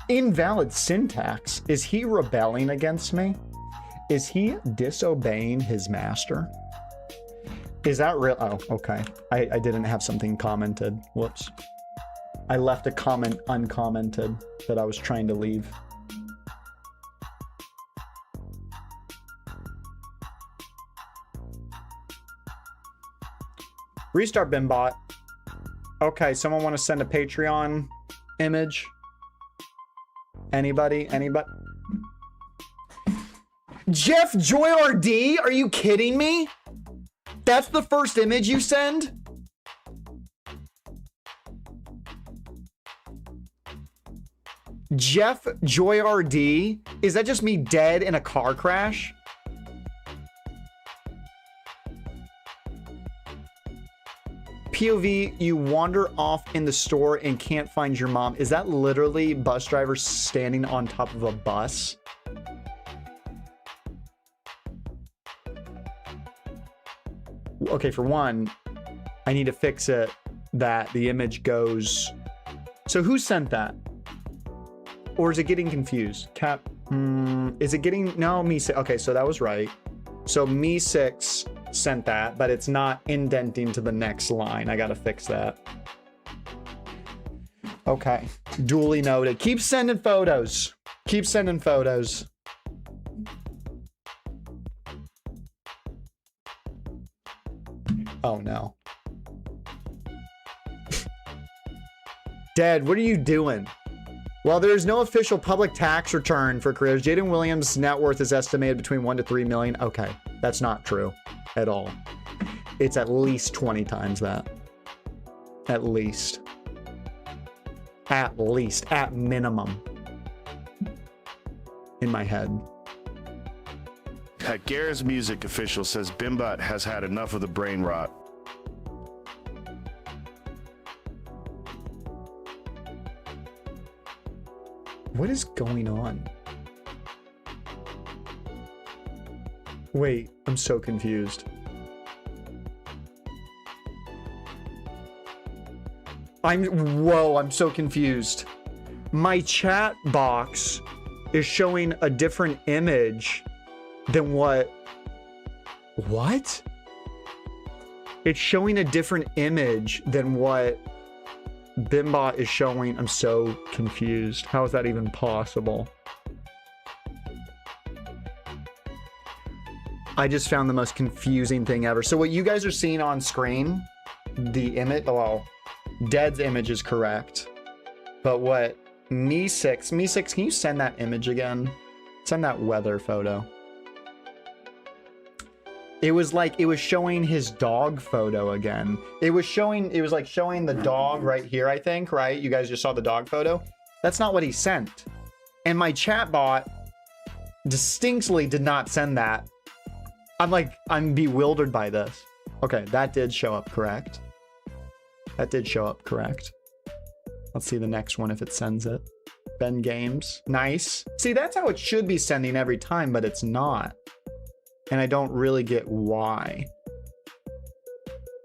Invalid syntax. Is he rebelling against me? Is he disobeying his master? Is that real? Oh, okay. I didn't have something commented. Whoops. I left a comment uncommented that I was trying to leave. Restart Bimbot. Okay, someone want to send a Patreon image? Anybody? Anybody? Jeff Joy RD? Are you kidding me? That's the first image you send? Jeff Joy RD? Is that just me dead in a car crash? POV, you wander off in the store and can't find your mom. Is that literally bus driver standing on top of a bus? Okay, for one, I need to fix it that the image goes... So who sent that? Or is it getting confused? Is it getting... No, me6. Okay, so that was right. So me6 sent that, but it's not indenting to the next line. I gotta fix that. Okay, duly noted. Keep sending photos. Keep sending photos. Oh no. Dad, what are you doing? Well, there's no official public tax return for careers. Jaden Williams' net worth is estimated between 1 to 3 million. Okay, that's not true at all. It's at least 20 times that. At least. At least. At minimum. In my head. Garrett's music official says Bimbot has had enough of the brain rot. What is going on? Wait, I'm so confused. Whoa, I'm so confused. My chat box is showing a different image than what? It's showing a different image than what Bimbot is showing. I'm so confused. How is that even possible? I just found the most confusing thing ever. So what you guys are seeing on screen, the image, well, Dead's image is correct. But what me6, can you send that image again? Send that weather photo. It was like, it was showing his dog photo again. It was like showing the dog right here, I think, right? You guys just saw the dog photo. That's not what he sent. And my chatbot distinctly did not send that. I'm bewildered by this. Okay, that did show up correct. That did show up correct. Let's see the next one if it sends it. Ben Games. Nice. See, that's how it should be sending every time, but it's not. And I don't really get why.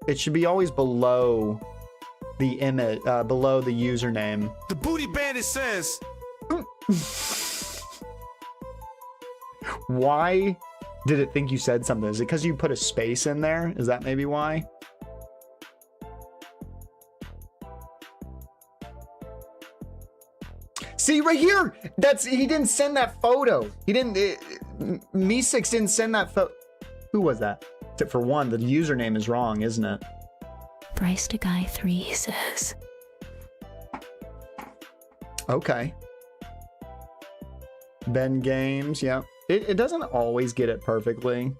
It should be always below the image, below the username. The Booty Bandit says. Why did it think you said something? Is it because you put a space in there? Is that maybe why? See right here, he didn't send that photo. He didn't, me6 didn't send that photo. Who was that? For one, the username is wrong, isn't it? Bryce the Guy 3 says. Okay. Ben Games, yeah. It doesn't always get it perfectly.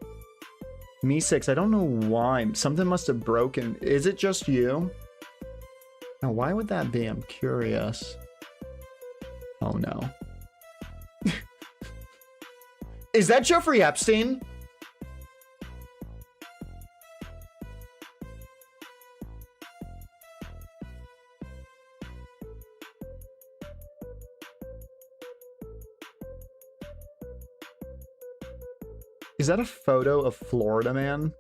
Me6, I don't know why. Something must have broken. Is it just you? Now, why would that be? I'm curious. Oh, no. Is that Jeffrey Epstein? Is that a photo of Florida Man?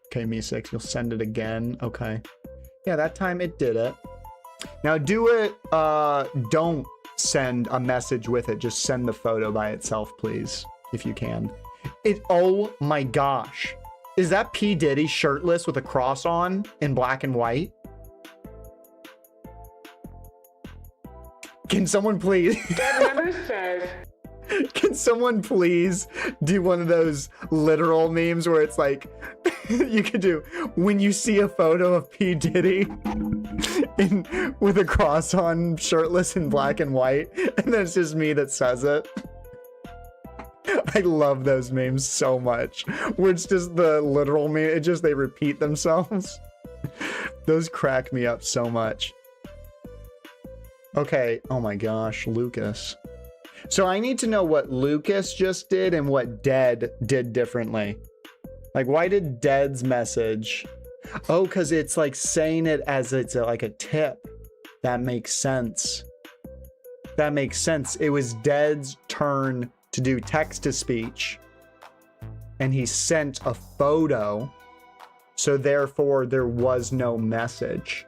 Okay, Me6, you'll send it again. Okay. Yeah, that time it did it. Now do it, don't send a message with it. Just send the photo by itself, please, if you can. Oh my gosh. Is that P. Diddy shirtless with a cross on in black and white? Can someone please? That member says. Can someone please do one of those literal memes where it's like, you could do, when you see a photo of P. Diddy with a cross on, shirtless in black and white, and then it's just me that says it. I love those memes so much, where it's just the literal meme, it just, they repeat themselves. Those crack me up so much. Okay, oh my gosh, Lucas. So I need to know what Lucas just did and what Dead did differently. Like, why did Dead's message? Oh, because it's like saying it as it's like a tip. That makes sense. That makes sense. It was Dead's turn to do text-to-speech, and he sent a photo, so therefore there was no message.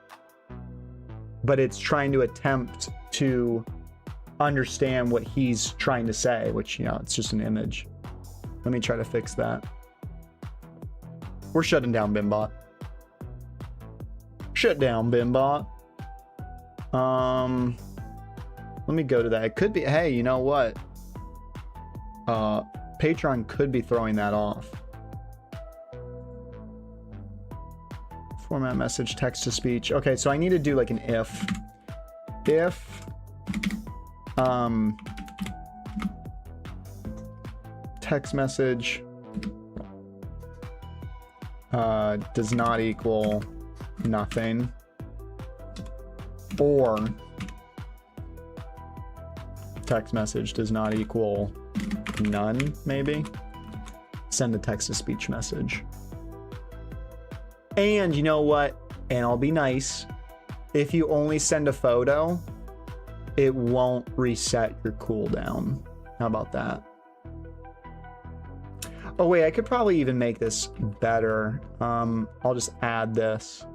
But it's trying to attempt to understand what he's trying to say, which, you know, it's just an image. Let me try to fix that. We're shutting down Bimbot. Shut down Bimbot. Let me go to that. It could be, hey, you know what? Patreon could be throwing that off. Format message, text to speech. Okay, so I need to do like an if. If text message does not equal nothing, or text message does not equal none, maybe send a text to speech message. And you know what, and I'll be nice, if you only send a photo, it won't reset your cooldown. How about that? Oh wait, I could probably even make this better. I'll just add this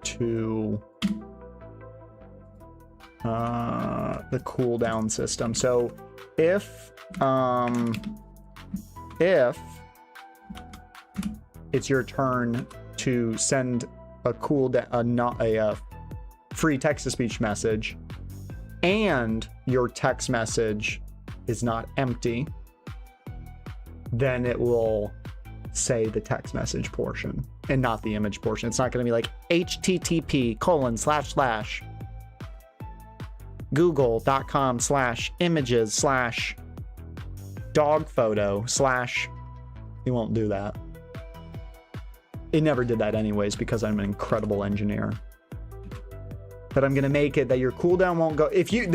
to the cooldown system. So if it's your turn to send a cooldown, a free text-to-speech message, and your text message is not empty, then it will say the text message portion and not the image portion. It's not going to be like http://google.com/images/dog-photo/ It won't do that. It never did that anyways because I'm an incredible engineer. But I'm gonna make it that your cooldown won't go. If you,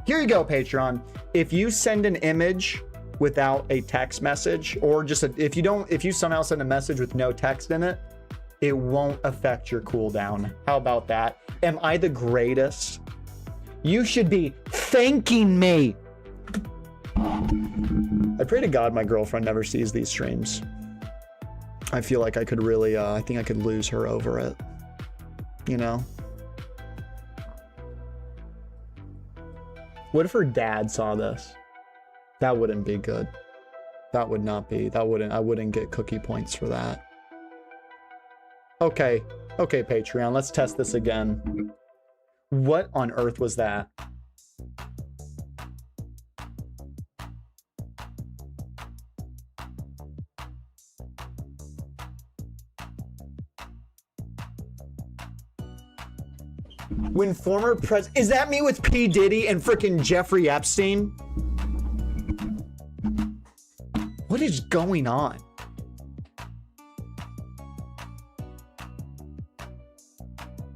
here you go, Patreon. If you send an image without a text message, or just if you somehow send a message with no text in it, it won't affect your cooldown. How about that? Am I the greatest? You should be thanking me. I pray to God my girlfriend never sees these streams. I feel like I could really, I think I could lose her over it. You know? What if her dad saw this? That wouldn't be good. That would not be. I wouldn't get cookie points for that. Okay. Okay, Patreon, let's test this again. What on earth was that? When former is that me with P. Diddy and frickin' Jeffrey Epstein? What is going on?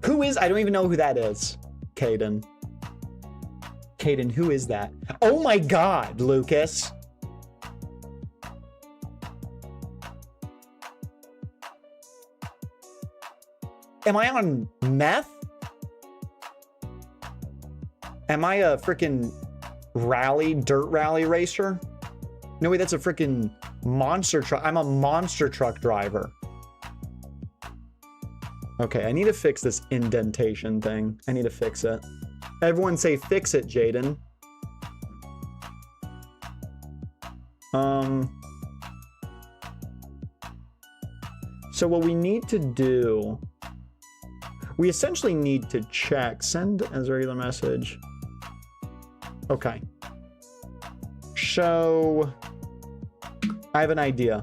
Who is, I don't even know who that is. Caden. Caden, who is that? Oh my God, Lucas. Am I on meth? Am I a freaking dirt rally racer? No way, that's a freaking monster truck. I'm a monster truck driver. Okay, I need to fix this indentation thing. I need to fix it. Everyone say fix it, Jaden. So what we need to do, we essentially need to check, send as a regular message. Okay. So I have an idea.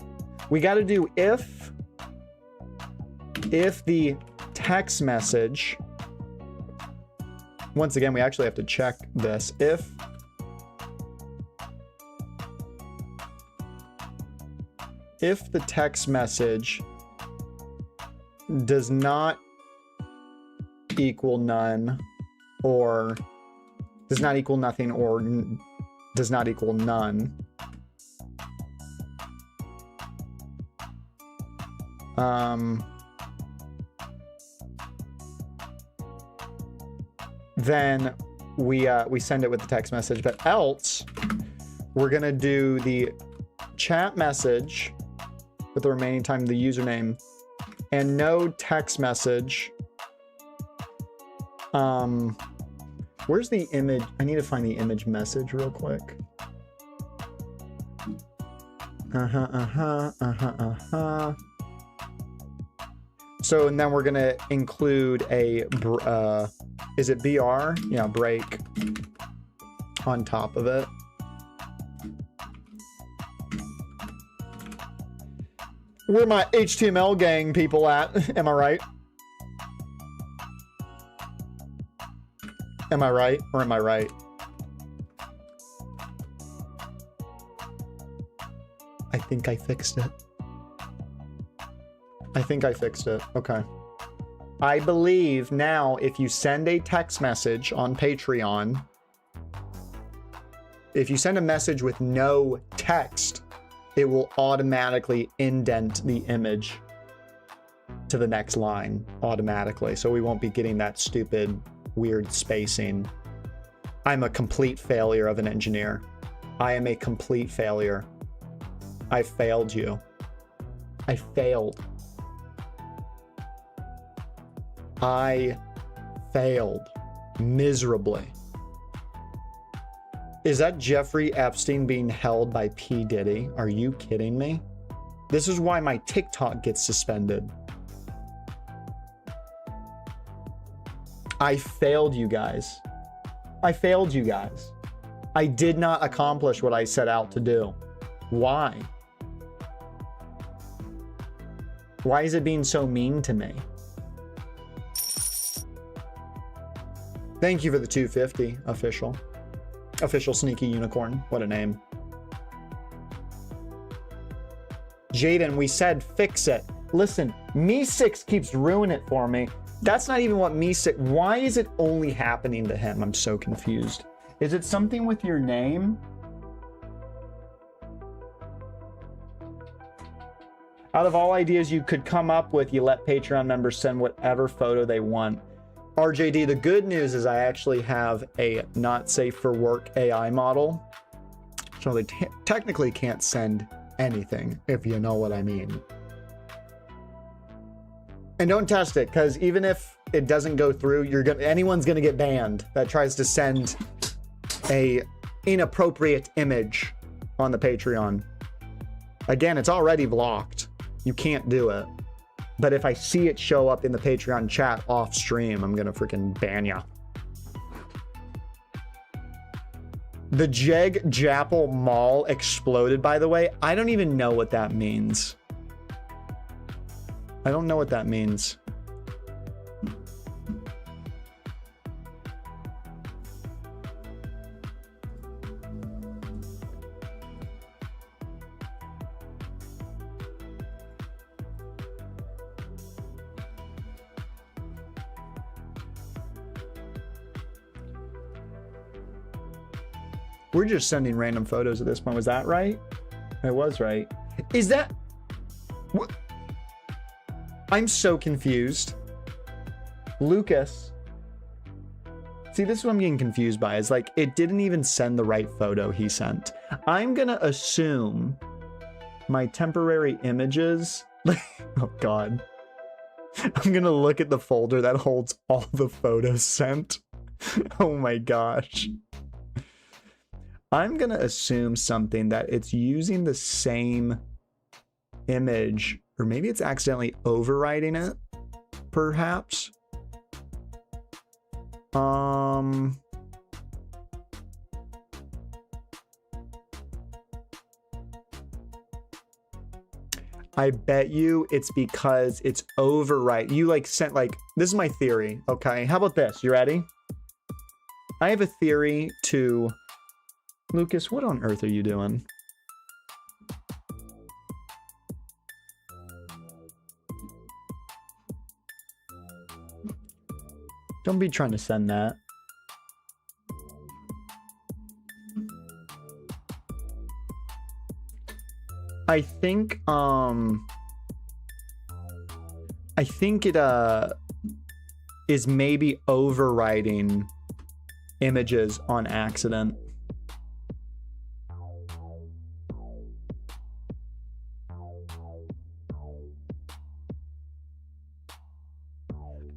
We got to do if the text message, once again, we actually have to check this. If the text message does not equal none, or does not equal nothing, or does not equal none, then we send it with the text message. But else, we're gonna do the chat message with the remaining time, the username, and no text message. Where's the image? I need to find the image message real quick. So, and then we're gonna include a, is it BR? Yeah, break on top of it. Where my HTML gang people at? Am I right? Am I right? Or am I right? I think I fixed it. I think I fixed it. Okay. I believe now if you send a text message on Patreon, if you send a message with no text, it will automatically indent the image to the next line automatically. So we won't be getting that stupid, weird spacing. I'm a complete failure of an engineer. I am a complete failure. I failed you. I failed. I failed miserably. Is that Jeffrey Epstein being held by P. Diddy? Are you kidding me? This is why my TikTok gets suspended. I failed you guys. I failed you guys. I did not accomplish what I set out to do. Why? Why is it being so mean to me? Thank you for the 250, official. Official Sneaky Unicorn. What a name. Jaden, we said fix it. Listen, Me6 keeps ruining it for me. That's not even what Me6... Why is it only happening to him? I'm so confused. Is it something with your name? Out of all ideas you could come up with, you let Patreon members send whatever photo they want. RJD, the good news is I actually have a not safe for work AI model. So they technically can't send anything, if you know what I mean. And don't test it, because even if it doesn't go through, anyone's gonna get banned that tries to send a inappropriate image on the Patreon. Again, it's already blocked. You can't do it. But if I see it show up in the Patreon chat off stream, I'm gonna freaking ban ya. The Jeg Japple Mall exploded, by the way. I don't even know what that means. I don't know what that means. We're just sending random photos at this point. Was that right? It was right. Is that... What? I'm so confused. Lucas. See, this is what I'm getting confused by. Is like, it didn't even send the right photo he sent. I'm gonna assume my temporary images... Oh, God. I'm gonna look at the folder that holds all the photos sent. Oh my gosh. I'm gonna assume something that it's using the same image, or maybe it's accidentally overwriting it, perhaps. I bet you it's because it's overwrite. You like sent like, this is my theory, okay? How about this? You ready? I have a theory to... Lucas, what on earth are you doing? Don't be trying to send that. I think it is maybe overwriting images on accident.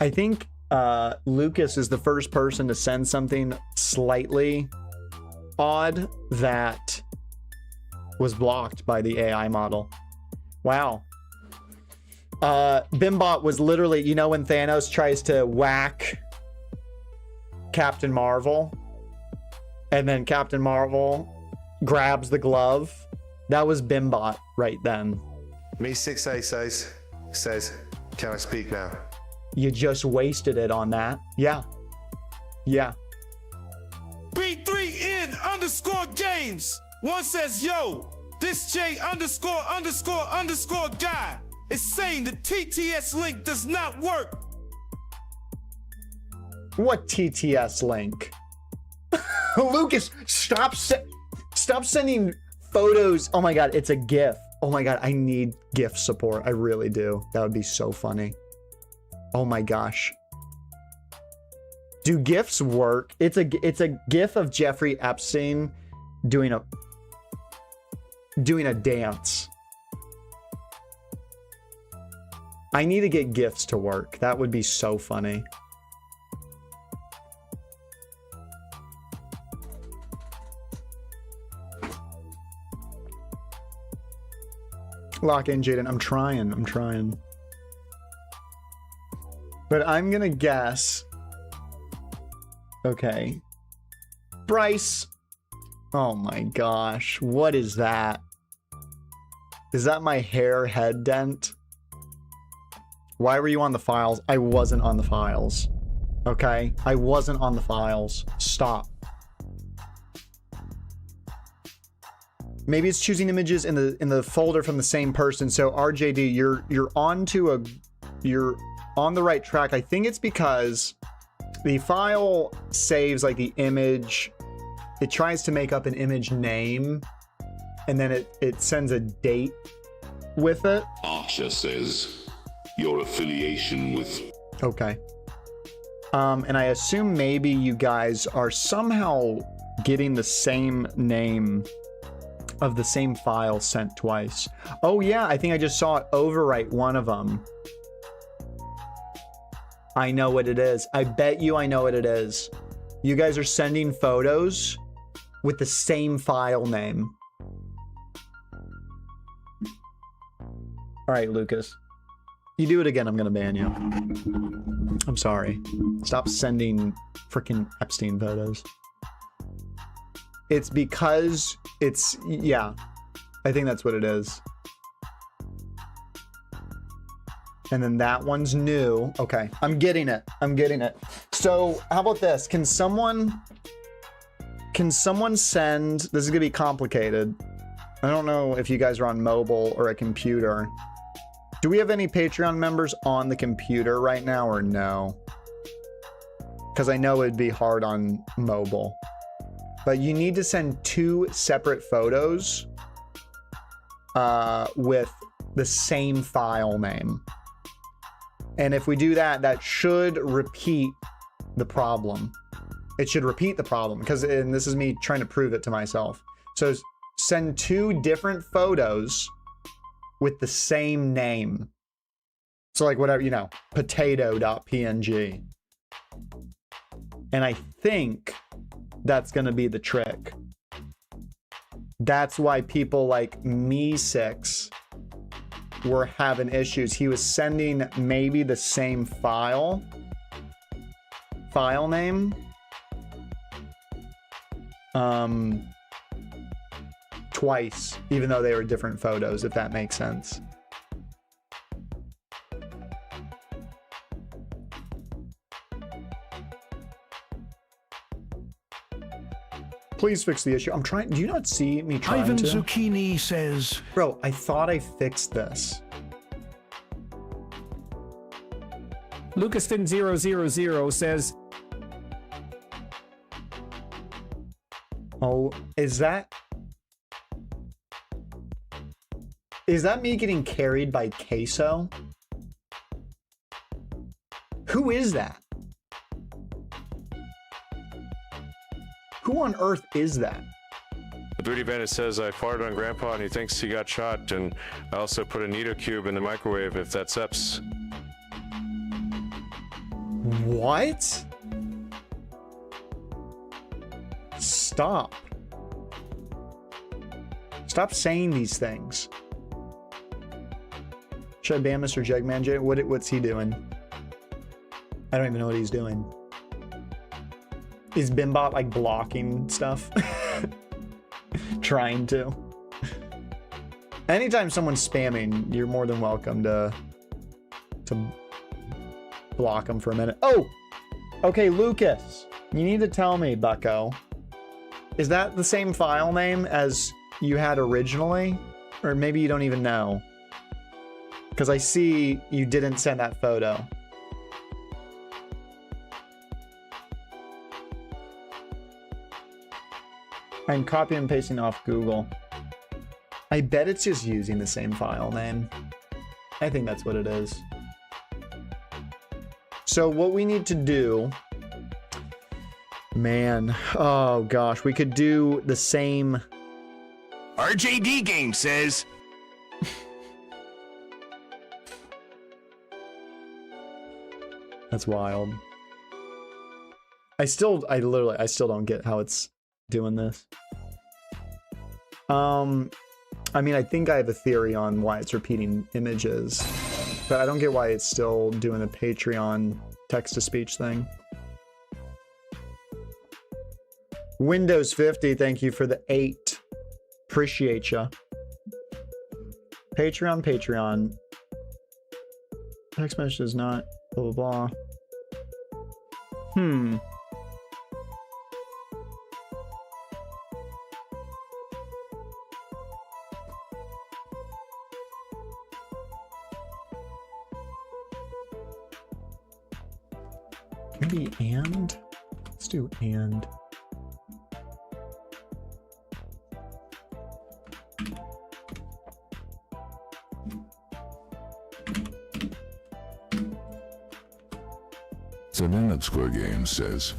I think Lucas is the first person to send something slightly odd that was blocked by the AI model. Wow. Bimbot was literally, you know, when Thanos tries to whack Captain Marvel and then Captain Marvel grabs the glove, that was Bimbot right then. Me6A says, can I speak now? You just wasted it on that. Yeah. Yeah. B3N_games. One says, yo, this J___guy is saying the TTS link does not work. What TTS link? Lucas, stop sending photos. Oh my God, it's a GIF. Oh my God, I need GIF support. I really do. That would be so funny. Oh my gosh. Do GIFs work? It's a GIF of Jeffrey Epstein doing a dance. I need to get GIFs to work. That would be so funny. Lock in, Jaden. I'm trying. But I'm gonna guess. Okay. Bryce. Oh my gosh. What is that? Is that my hair head dent? Why were you on the files? I wasn't on the files. Okay? I wasn't on the files. Stop. Maybe it's choosing images in the folder from the same person. So RJD, you're on the right track. I think it's because the file saves like the image. It tries to make up an image name, and then it sends a date with it. Archer says your affiliation with... Okay. And I assume maybe you guys are somehow getting the same name of the same file sent twice. Oh yeah, I think I just saw it overwrite one of them. I know what it is. I bet you I know what it is. You guys are sending photos with the same file name. All right, Lucas. You do it again, I'm gonna ban you. I'm sorry. Stop sending freaking Epstein photos. It's because yeah. I think that's what it is. And then that one's new. Okay, I'm getting it. So how about this? Can someone send, this is gonna be complicated. I don't know if you guys are on mobile or a computer. Do we have any Patreon members on the computer right now or no? Because I know it'd be hard on mobile. but you need to send 2 separate photos with the same file name. And if we do that, that should repeat the problem. It should repeat the problem because, and this is me trying to prove it to myself. So send 2 different photos with the same name. So like whatever, you know, potato.png. And I think that's going to be the trick. That's why people like me6 were having issues. He was sending maybe the same file name twice, even though they were different photos, if that makes sense. Please fix the issue. I'm trying. Do you not see me trying Ivan to? Zucchini says, Bro, I thought I fixed this. Lucaston000 says, oh, is that me getting carried by Queso? Who is that? Who on earth is that? Booty Bandit says, I farted on Grandpa and he thinks he got shot, and I also put a Nito cube in the microwave if that seps. What? Stop. Stop saying these things. Should I ban Mr. Jugman J? What's he doing? I don't even know what he's doing. Is Bimbot like blocking stuff? Trying to. Anytime someone's spamming, you're more than welcome to block them for a minute. Oh! Okay, Lucas. You need to tell me, bucko. Is that the same file name as you had originally? Or maybe you don't even know. Because I see you didn't send that photo. I'm copying and pasting off Google. I bet it's just using the same file name. I think that's what it is. So what we need to do, man, oh gosh, we could do the same. RJD Game says, That's wild. I still don't get how it's doing this. I mean, I think I have a theory on why it's repeating images, but I don't get why it's still doing the Patreon text-to-speech thing. Windows 50, thank you for the 8. Appreciate ya. Patreon. Text message is not blah blah blah. Maybe and? Let's do and. Savannah Square Game says,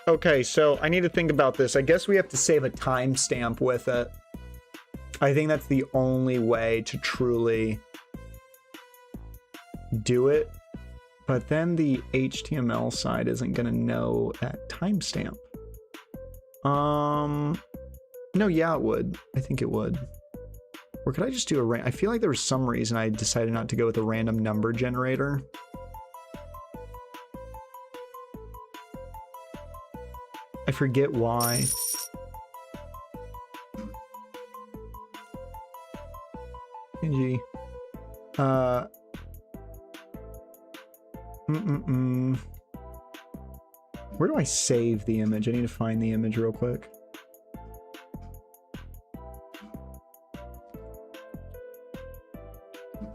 Okay, so I need to think about this. I guess we have to save a timestamp with it. I think that's the only way to truly do it. But then the HTML side isn't going to know that timestamp. No, yeah, it would. I think it would. Or could I just do a I feel like there was some reason I decided not to go with a random number generator. I forget why. PNG. Where do I save the image? I need to find the image real quick.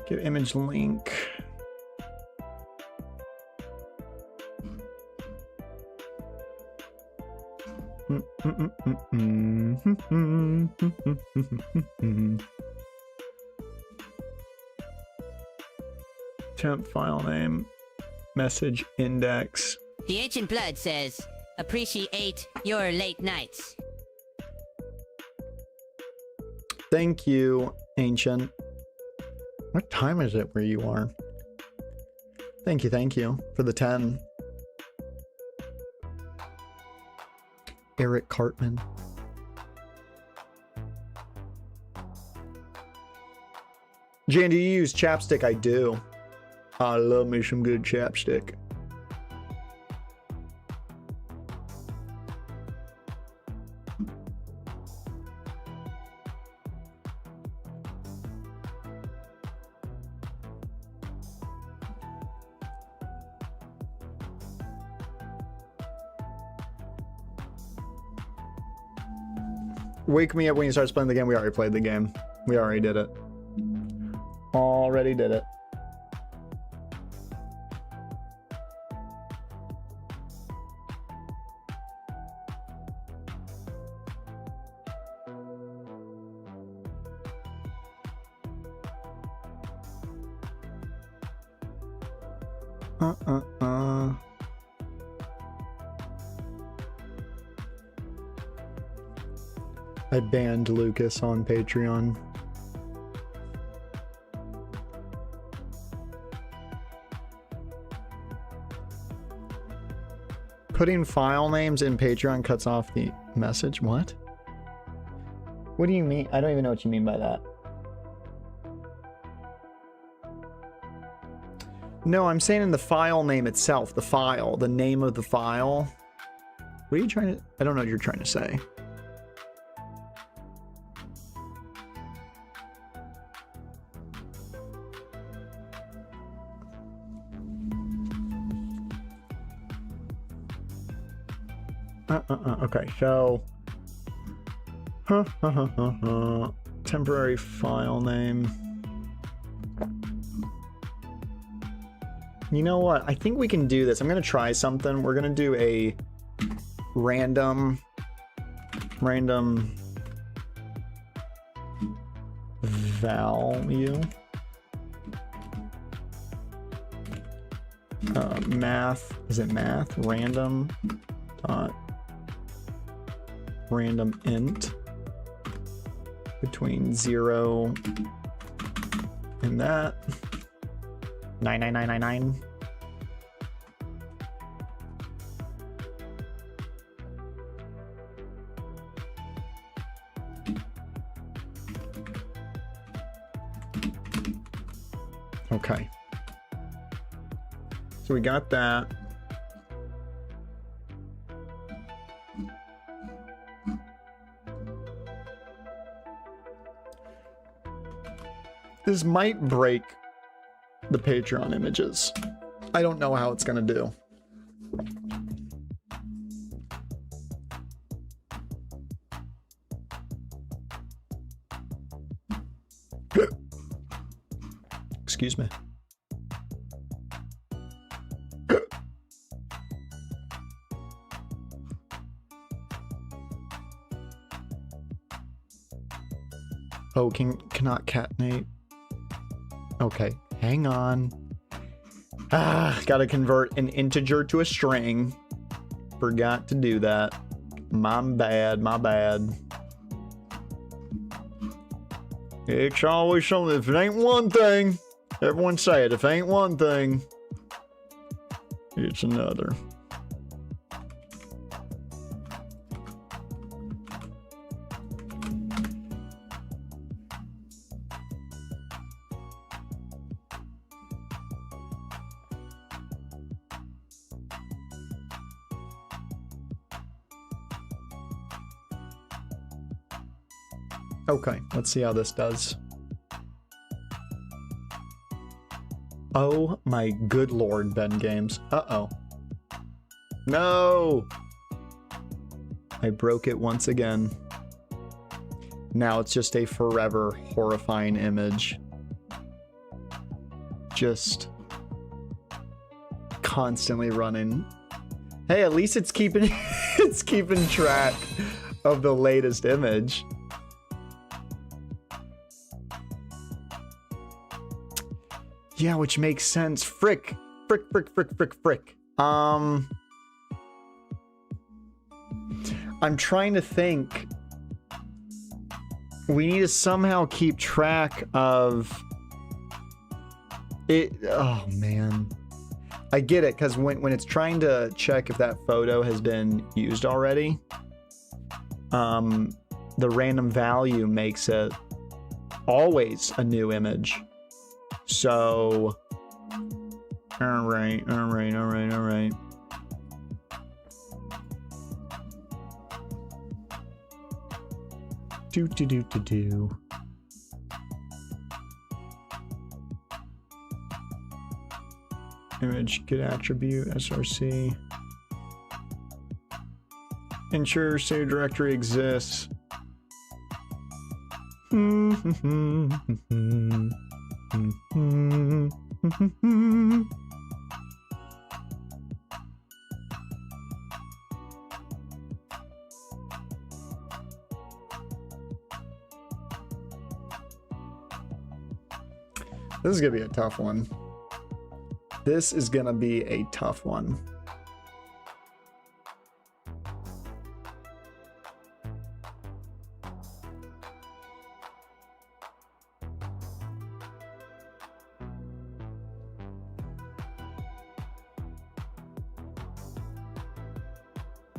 Get image link. Temp file name, message index. The Ancient Blood says, appreciate your late nights. Thank you, Ancient. What time is it where you are? Thank you for the 10. Eric Cartman. Jan, do you use chapstick? I do. I love me some good chapstick. Wake me up when you start playing the game. We already played the game. We already did it. Already did it. I banned Lucas on Patreon. Putting file names in Patreon cuts off the message? What? What do you mean? I don't even know what you mean by that. No, I'm saying in the file name itself, the file, the name of the file. What are you trying to... I don't know what you're trying to say. Okay, so temporary file name. You know what? I think we can do this. I'm gonna try something. We're gonna do a random value. Math. Is it math? Random int between 0 and that 99999. Okay, so we got that. This might break the Patreon images. I don't know how it's gonna do. Excuse me. Oh, cannot catenate. Okay, hang on. Gotta convert an integer to a string. Forgot to do that. My bad, my bad. It's always something. If it ain't one thing, everyone say it. If it ain't one thing, it's another. Okay, let's see how this does. Oh my good lord, Ben Games. Uh-oh. No! I broke it once again. Now it's just a forever horrifying image. Just constantly running. Hey, at least it's keeping it's keeping track of the latest image. Yeah, which makes sense. Frick. I'm trying to think. We need to somehow keep track of it. Oh man. I get it, because when it's trying to check if that photo has been used already, the random value makes it always a new image. So, all right. Do. Image, get attribute, SRC. Ensure save directory exists. This is gonna be a tough one. This is gonna be a tough one.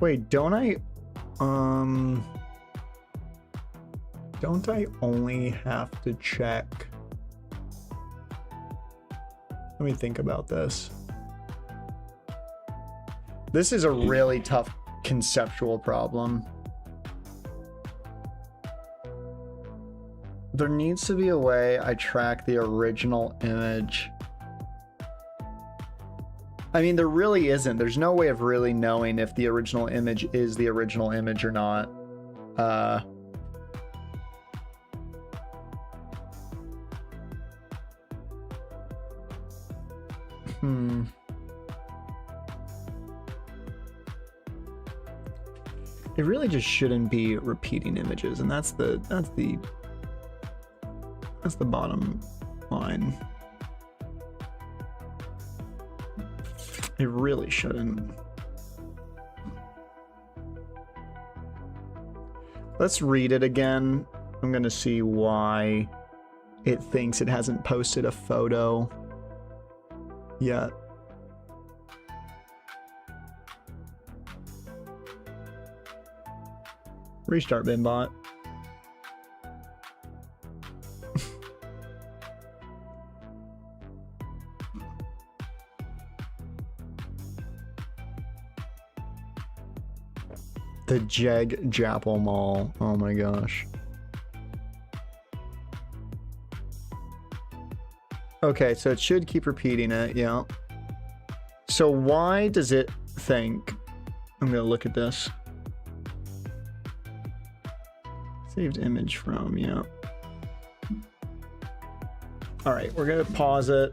Wait, don't I only have to check? Let me think about this. This is a really tough conceptual problem. There needs to be a way I track the original image. I mean, there really isn't. There's no way of really knowing if the original image is the original image or not. It really just shouldn't be repeating images, and that's the bottom line. It really shouldn't. Let's read it again. I'm gonna see why it thinks it hasn't posted a photo yet. Restart Bimbot. The Jeg Japple Mall. Oh my gosh. Okay, so it should keep repeating it, yeah. So why does it think... I'm gonna look at this. Saved image from, yeah. All right, we're gonna pause it.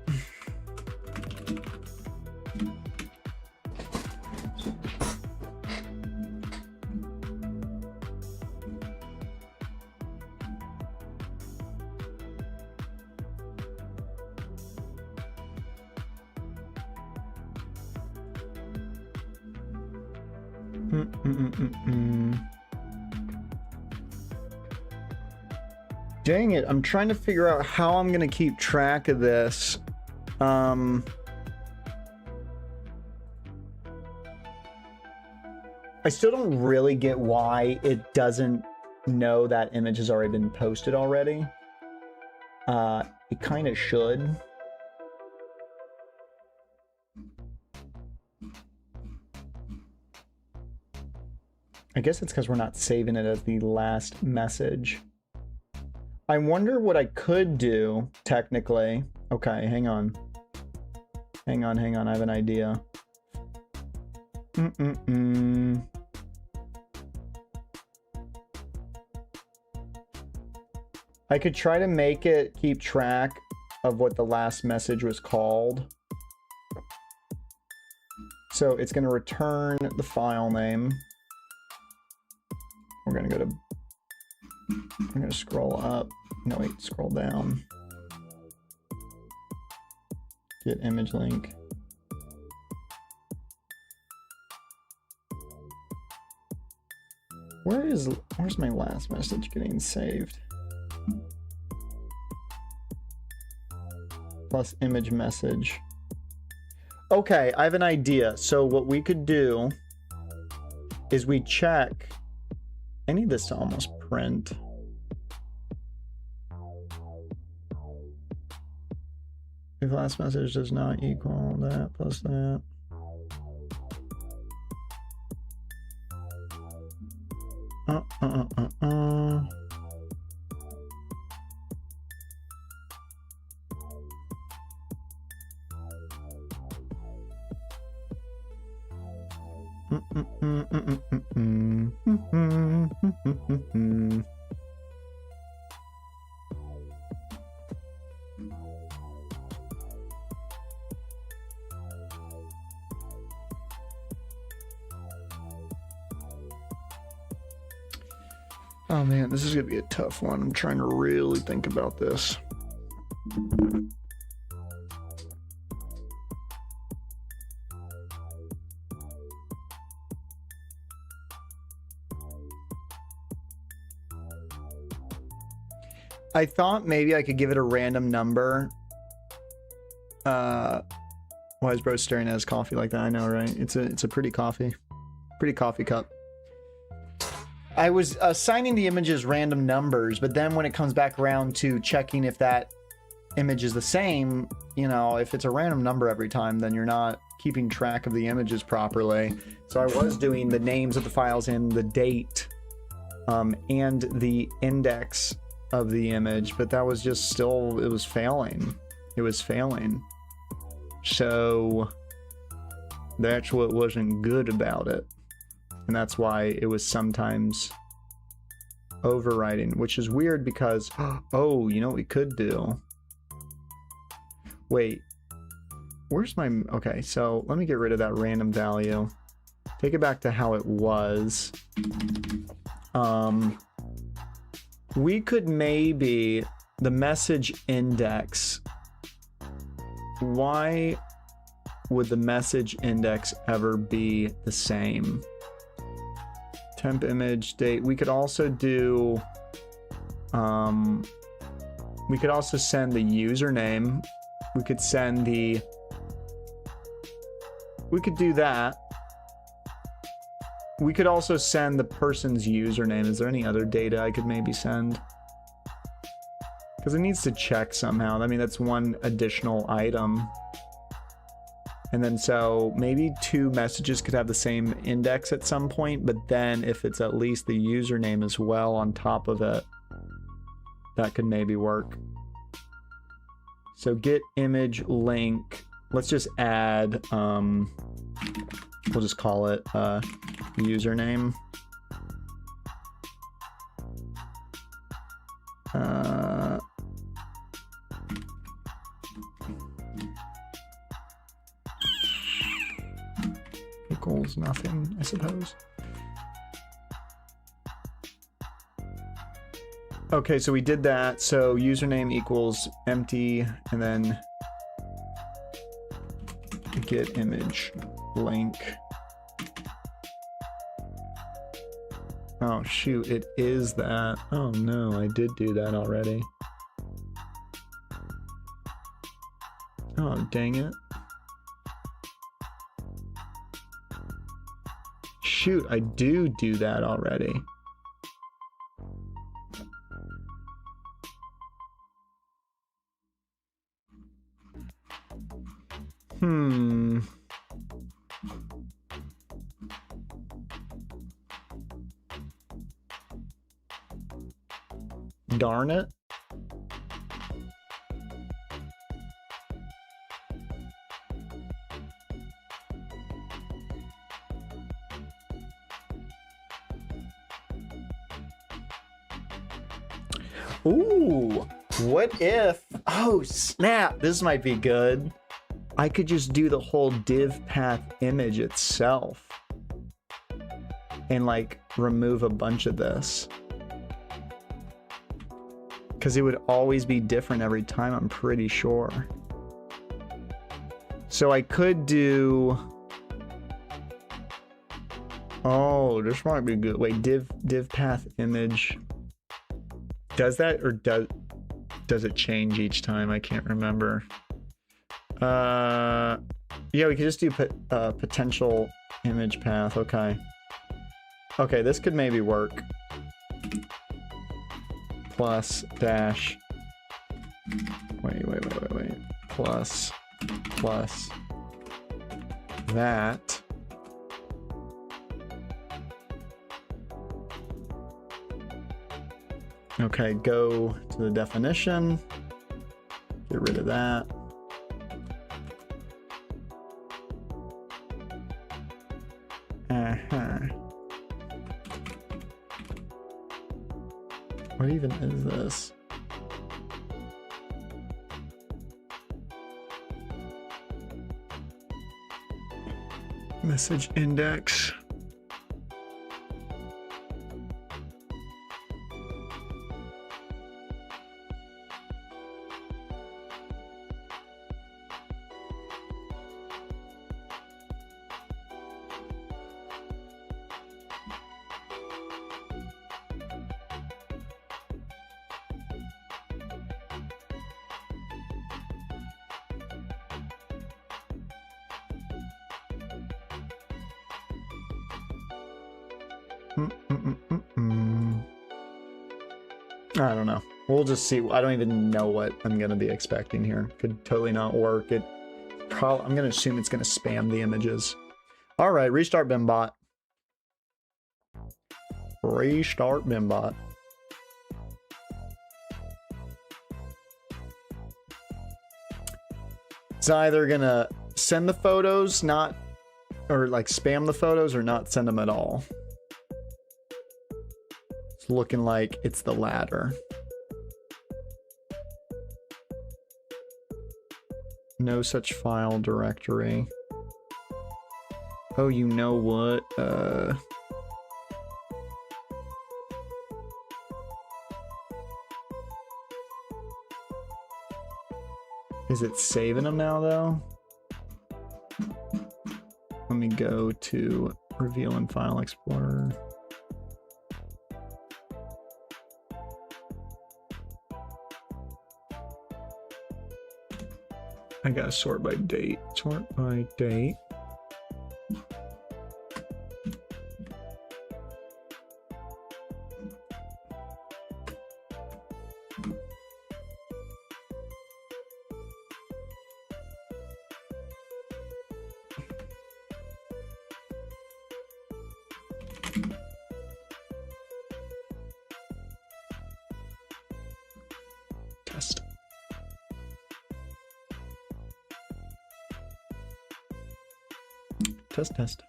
Dang it, I'm trying to figure out how I'm gonna keep track of this. I still don't really get why it doesn't know that image has already been posted already. It kind of should. I guess it's because we're not saving it as the last message. I wonder what I could do, technically. Okay, hang on. Hang on, I have an idea. I could try to make it keep track of what the last message was called. So it's going to return the file name. We're going to go to... I'm going to scroll up. No, wait, scroll down. Get image link. Where's my last message getting saved? Plus image message. Okay, I have an idea. So what we could do is we check. I need this to almost print. If last message does not equal that plus that. Oh man, this is gonna be a tough one. I'm trying to really think about this. I thought maybe I could give it a random number. Why is bro staring at his coffee like that? I know, right? It's a pretty coffee. Pretty coffee cup. I was assigning the images random numbers, but then when it comes back around to checking if that image is the same, you know, if it's a random number every time, then you're not keeping track of the images properly. So I was doing the names of the files and the date and the index of the image, but that was just still, it was failing. It was failing. So that's what wasn't good about it. And that's why it was sometimes overwriting, which is weird because, oh, you know what we could do? Wait, where's my, okay, so let me get rid of that random value. Take it back to how it was. We could maybe, the message index, why would the message index ever be the same? Temp image date. We could also do, we could also send the username. We could send the, we could do that. We could also send the person's username. Is there any other data I could maybe send? Because it needs to check somehow. I mean, that's one additional item. And then so maybe two messages could have the same index at some point, but then if it's at least the username as well on top of it, that could maybe work. So get image link. Let's just add, we'll just call it username. Equals nothing, I suppose. Okay, so we did that. So username equals empty, and then get image link. Oh shoot, it is that. Oh no, I did do that already. Oh, dang it. Shoot, I do that already. Darn it. Ooh, what if, oh snap, this might be good. I could just do the whole div path image itself and like remove a bunch of this. Because it would always be different every time, I'm pretty sure. So I could do, oh, this might be good. Wait, div path image. Does that, or does it change each time? I can't remember. Yeah, we could just do potential image path. Okay. Okay, this could maybe work. Plus dash. Wait. Plus that. Okay, go to the definition. Get rid of that. What even is this? Message index. I don't know. We'll just see. I don't even know what I'm going to be expecting here. Could totally not work. I'm going to assume it's going to spam the images. All right, restart Bimbot. Restart Bimbot. It's either going to send the photos, not, or like spam the photos, or not send them at all. It's looking like it's the latter. No such file directory. Oh, you know what? Is it saving them now, though? Let me go to Reveal in File Explorer. I gotta sort by date. Sort by date. Test. Test.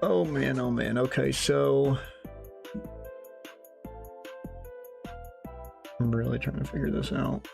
Oh man. Okay, so I'm really trying to figure this out.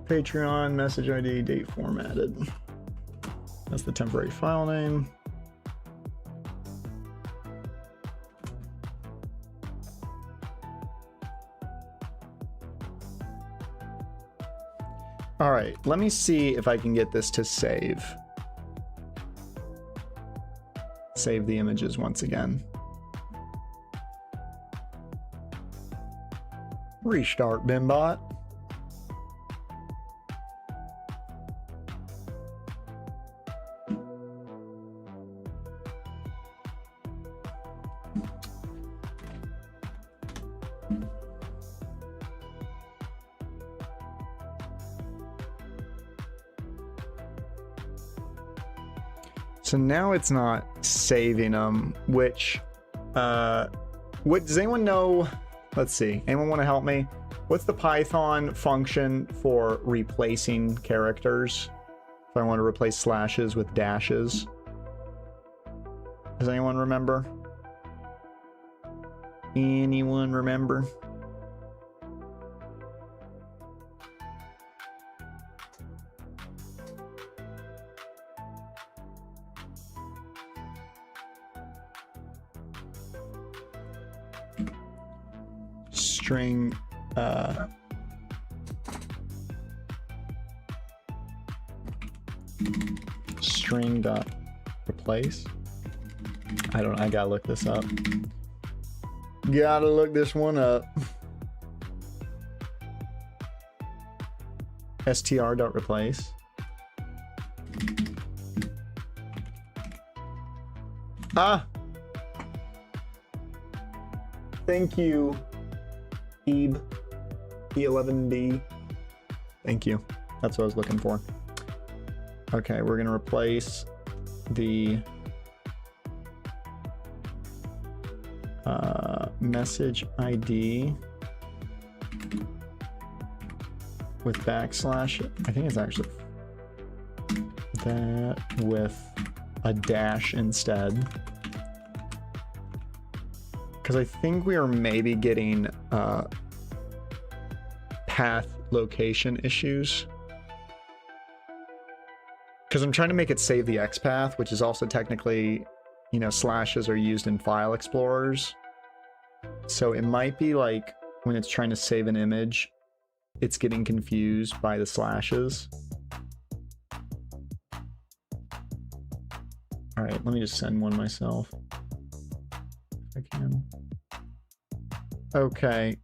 Patreon, message ID, date formatted. That's the temporary file name. All right, let me see if I can get this to save. Save the images once again. Restart Bimbot. So now it's not saving them, which, what does anyone know? Let's see. Anyone want to help me? What's the Python function for replacing characters? If I want to replace slashes with dashes. Does anyone remember? Anyone remember? String string dot replace. I gotta look this up. Gotta look this one up. str dot replace. Ah, thank you, Ebe E11B. Thank you. That's what I was looking for. Okay, we're gonna replace the message ID with backslash. I think it's actually that with a dash instead, because I think we are maybe getting path location issues, because I'm trying to make it save the XPath, which is also technically, you know, slashes are used in file explorers. So it might be like when it's trying to save an image, it's getting confused by the slashes. All right, let me just send one myself if I can. Okay.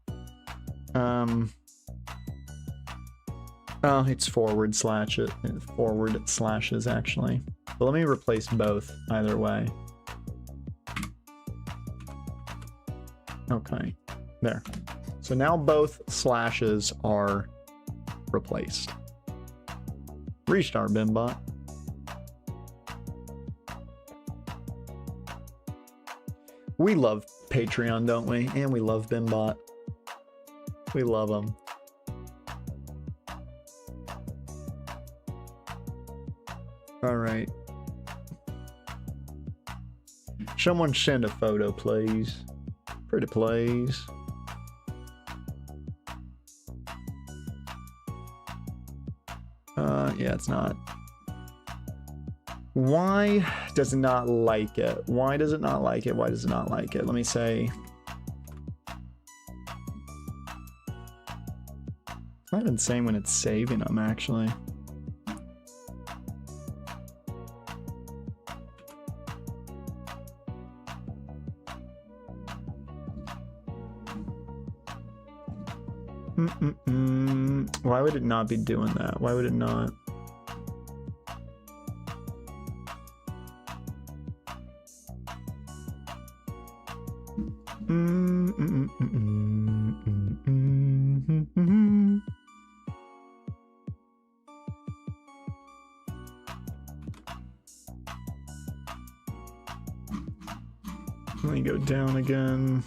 Oh, it's forward slashes actually. But let me replace both either way. Okay, there. So now both slashes are replaced. Restart Bimbot. We love Patreon, don't we? And we love Bimbot. We love them. All right. Someone send a photo, please. Pretty please. Yeah, it's not. Why does it not like it? Why does it not like it? Why does it not like it? Let me say. It's not even saying when it's saving them, actually. Why would it not be doing that? Why would it not? Let me go down again.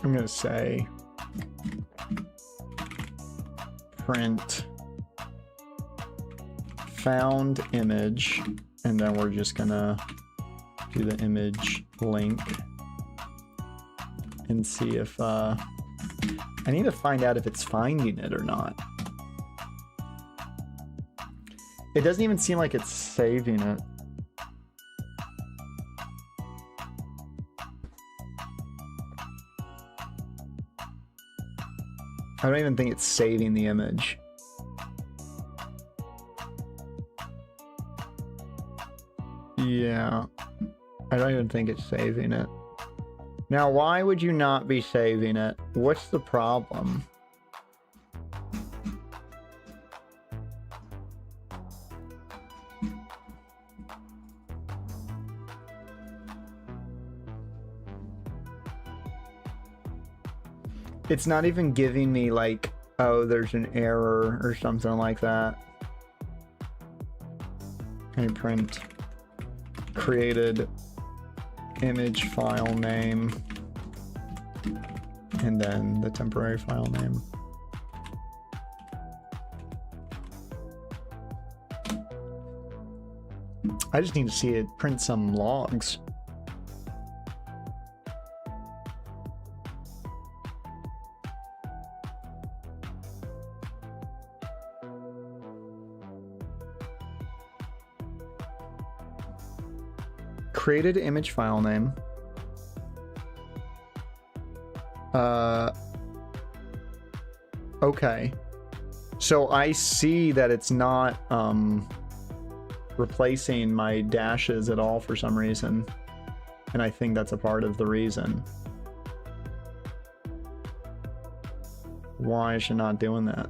I'm gonna say print found image, and then we're just gonna do the image link and see if I need to find out if it's finding it or not. It doesn't even seem like it's saving it. I don't even think it's saving the image. Yeah, I don't even think it's saving it. Now, why would you not be saving it? What's the problem? It's not even giving me like, oh, there's an error or something like that. I print created image file name and then the temporary file name. I just need to see it print some logs. Created image file name. Okay. So I see that it's not replacing my dashes at all for some reason. And I think that's a part of the reason why is it not doing that.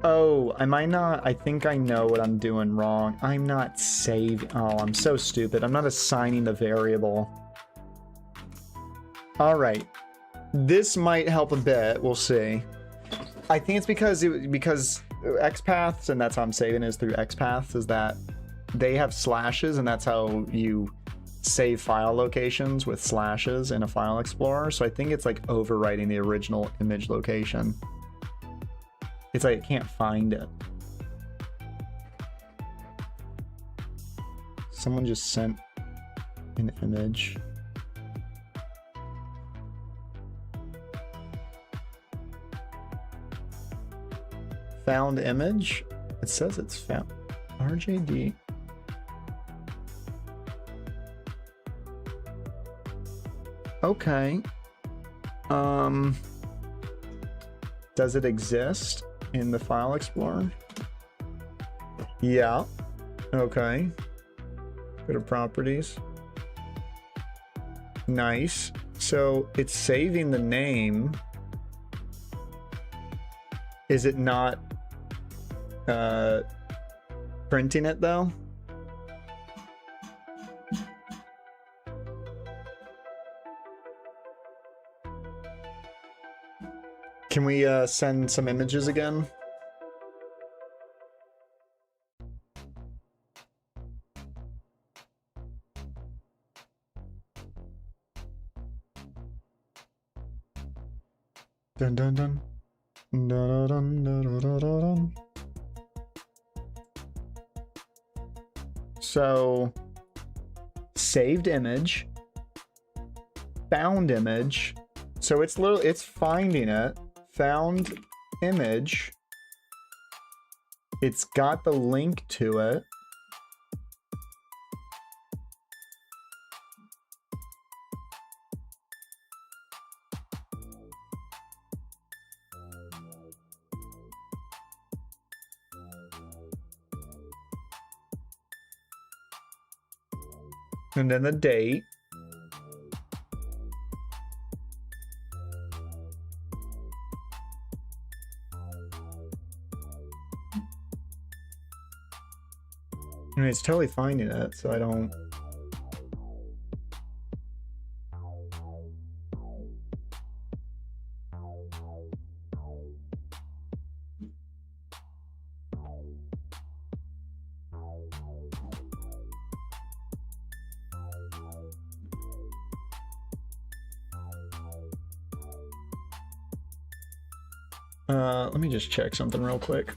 Oh, am I not? I think I know what I'm doing wrong. I'm not saving. Oh, I'm so stupid. I'm not assigning the variable. All right. This might help a bit. We'll see. I think it's because XPaths, and that's how I'm saving is through XPaths, is that they have slashes, and that's how you save file locations with slashes in a file explorer. So I think it's like overwriting the original image location. It's like it can't find it. Someone just sent an image. Found image? It says it's found. RJD. Okay. Does it exist in the file explorer? Yeah. Okay. Go to properties. Nice. So it's saving the name. Is it not printing it though? Can we send some images again? Dun dun dun. Dun dun dun dun dun dun dun. So, saved image, found image. So it's literally, it's finding it. Found image. It's got the link to it. And then the date. I mean, it's totally finding it, so I don't... Let me just check something real quick.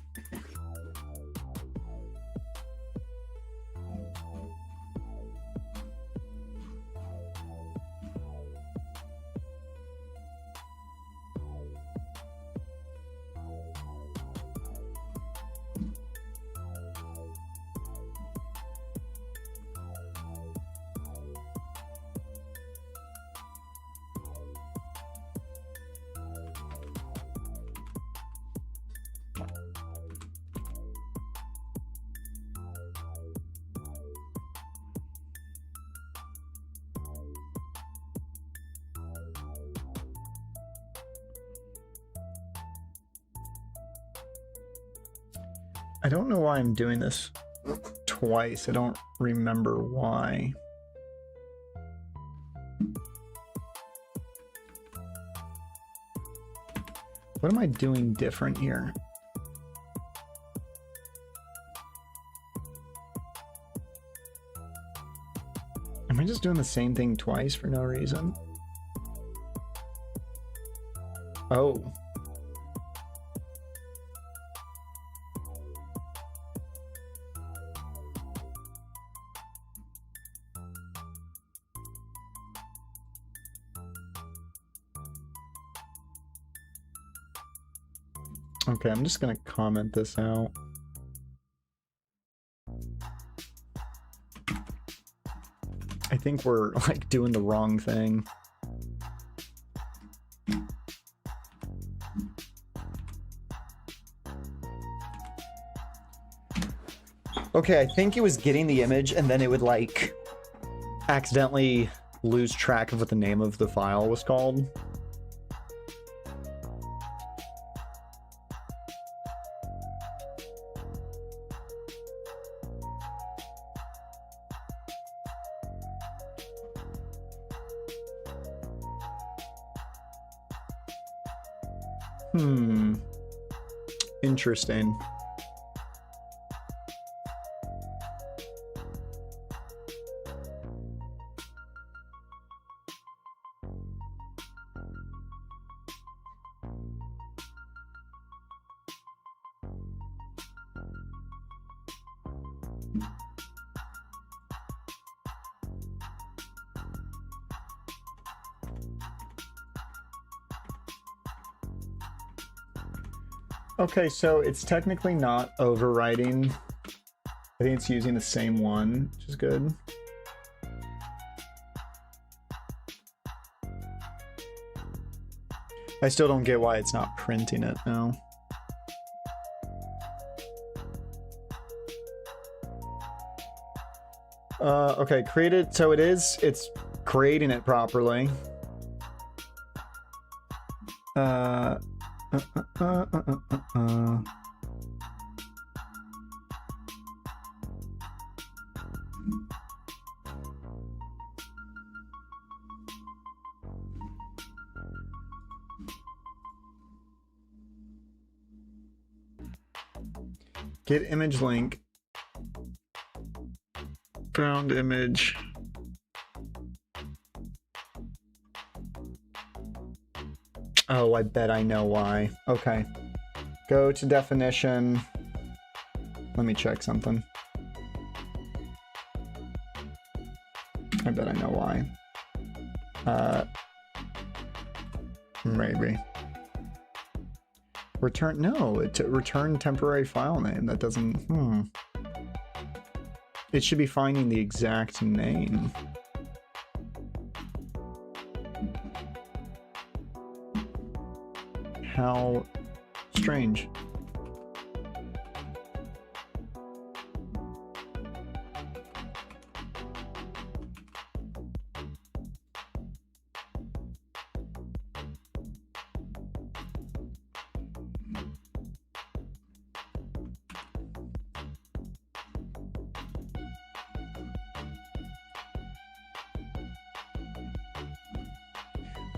I don't know why I'm doing this twice. I don't remember why. What am I doing different here? Am I just doing the same thing twice for no reason? Oh. Okay, I'm just gonna comment this out. I think we're like doing the wrong thing. Okay, I think it was getting the image and then it would like accidentally lose track of what the name of the file was called. Interesting. Okay, so it's technically not overwriting. I think it's using the same one, which is good. I still don't get why it's not printing it now. Okay, created, so it's creating it properly. Get image link. Found image. Oh, I bet I know why. Okay. Go to definition. Let me check something. I bet I know why. Maybe. Return, no, return temporary file name. That doesn't, It should be finding the exact name. How strange.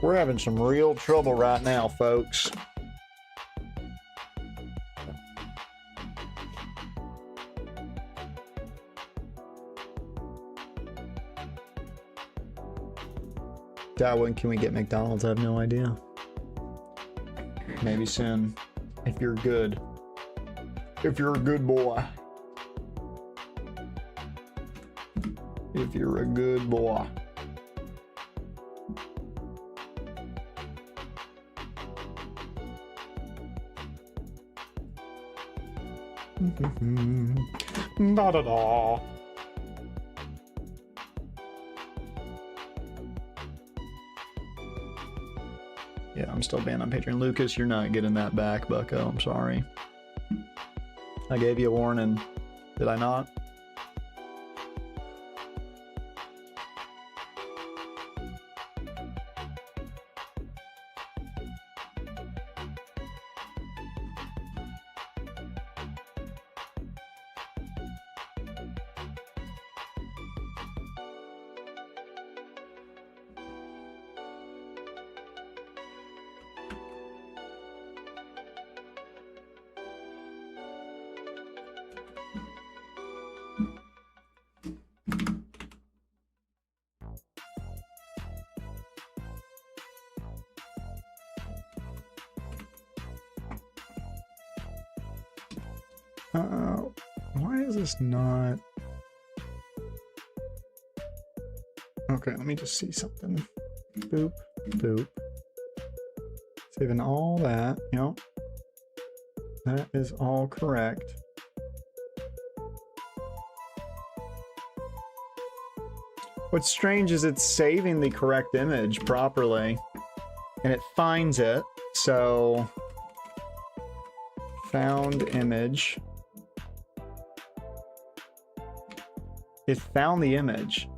We're having some real trouble right now, folks. God, when can we get McDonald's? I have no idea. Maybe soon. If you're good. If you're a good boy. If you're a good boy. Da da da. Yeah, I'm still banned on Patreon. Lucas, you're not getting that back, bucko. I'm sorry. I gave you a warning. Did I not? Why is this not? Okay, let me just see something. Boop, boop. Saving all that, yep. That is all correct. What's strange is it's saving the correct image properly, and it finds it, so found image. It found the image.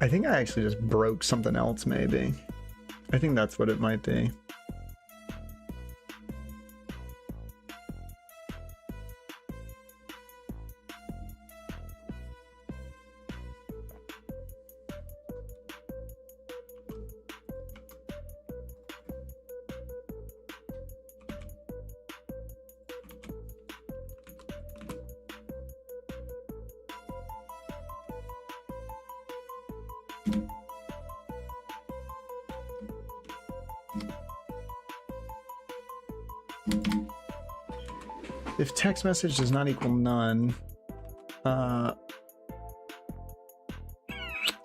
I think I actually just broke something else, maybe. I think that's what it might be. If text message does not equal none, let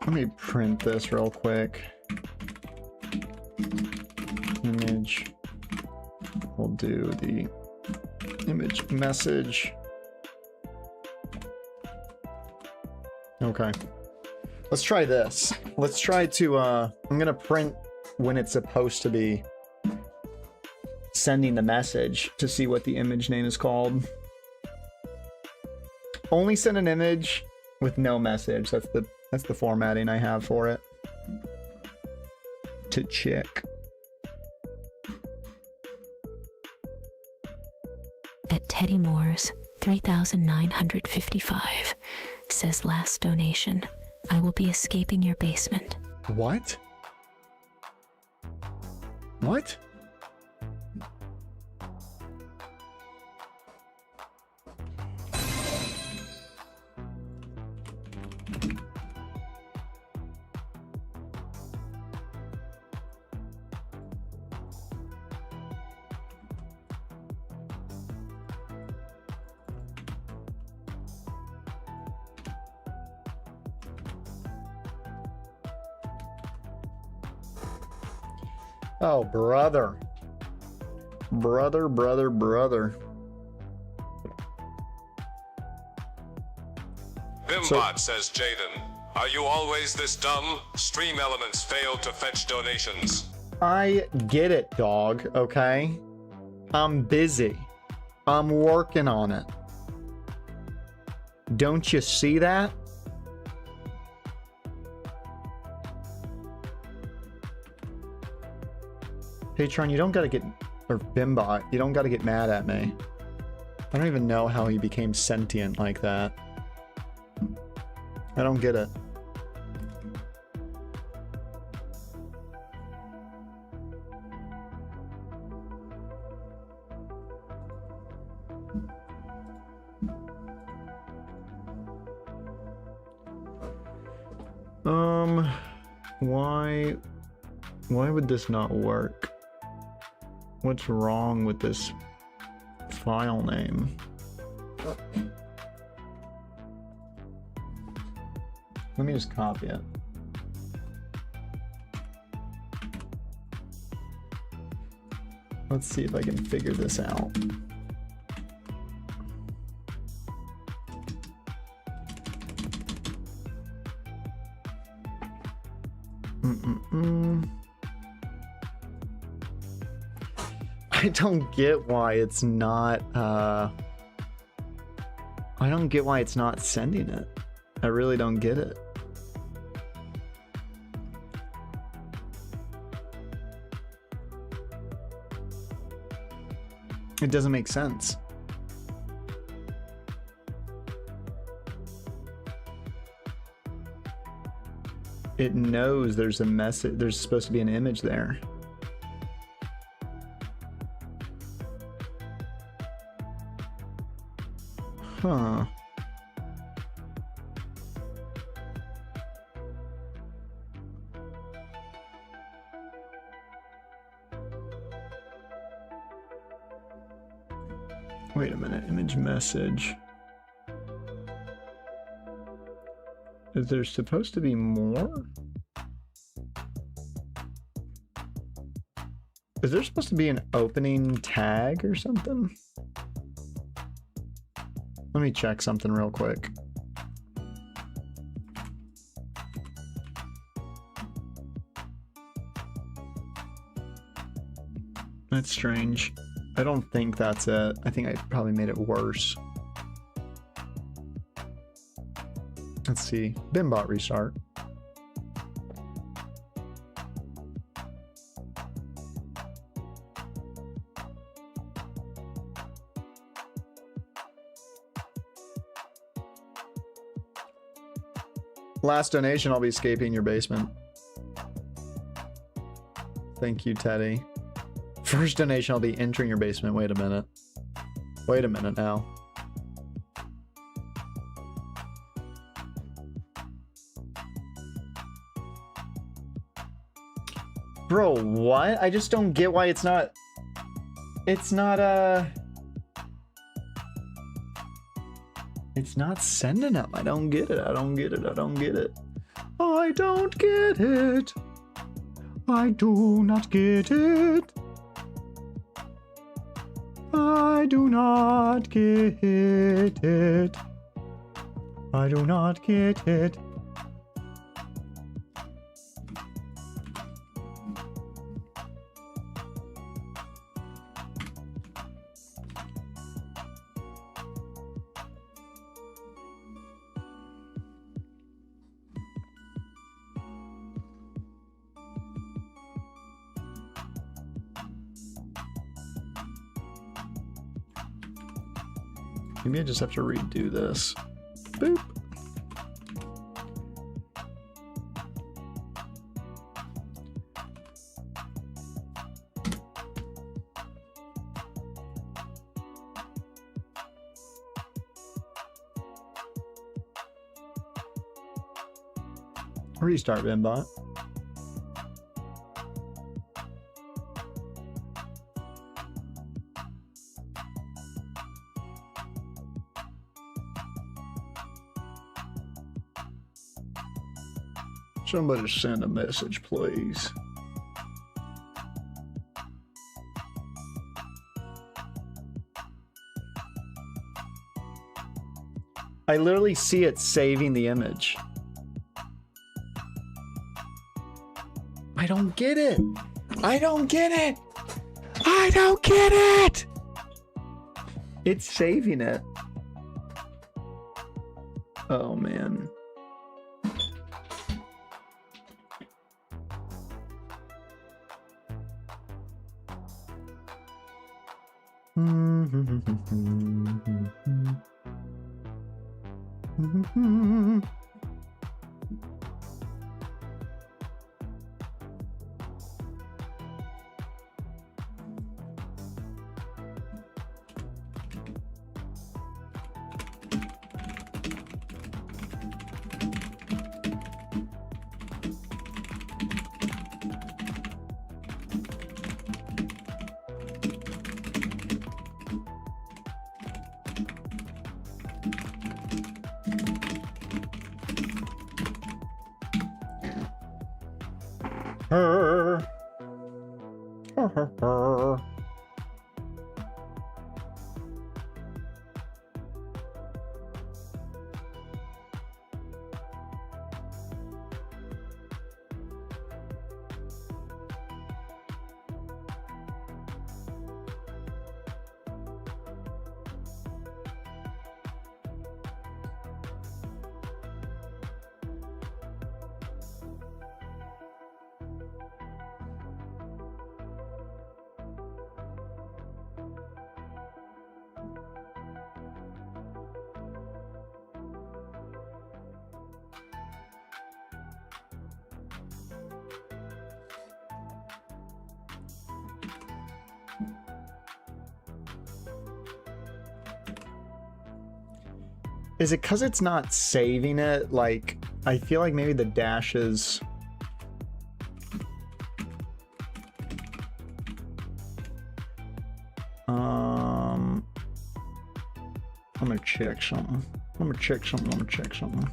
me print this real quick. Image. We'll do the image message. Okay. Let's try this. Let's try to, I'm gonna print when it's supposed to be sending the message to see what the image name is called. Only send an image with no message. That's the formatting I have for it. To check. At Teddy Moore's 3,955 says last donation. I will be escaping your basement. What? What? Oh, brother. Brother. Bimbot says, Jaden, are you always this dumb? Stream elements failed to fetch donations. I get it, dog, okay? I'm busy. I'm working on it. Don't you see that? Patreon, you don't gotta get or Bimbot, you don't gotta get mad at me. I don't even know how he became sentient like that. I don't get it. Why would this not work? What's wrong with this file name? Let me just copy it. Let's see if I can figure this out. I don't get why it's not, I don't get why it's not sending it. I really don't get it. It doesn't make sense. It knows there's a message, there's supposed to be an image there. Huh. Wait a minute, image message. Is there supposed to be more? Is there supposed to be an opening tag or something? Let me check something real quick. That's strange. I don't think that's it. I think I probably made it worse. Let's see. Bimbot restart. Last donation, I'll be escaping your basement. Thank you, Teddy. First donation, I'll be entering your basement. Wait a minute. Wait a minute now. Bro, what? I just don't get why it's not... It's not sending them. I don't get it. I don't get it. I don't get it. I don't get it. I do not get it. I do not get it. I do not get it. Maybe I just have to redo this. Boop. Restart Bimbot. Somebody send a message, please. I literally see it saving the image. I don't get it. I don't get it. I don't get it. It's saving it. Oh, man. Is it because it's not saving it? Like, I feel like maybe the dashes... I'm gonna check something. I'm gonna check something.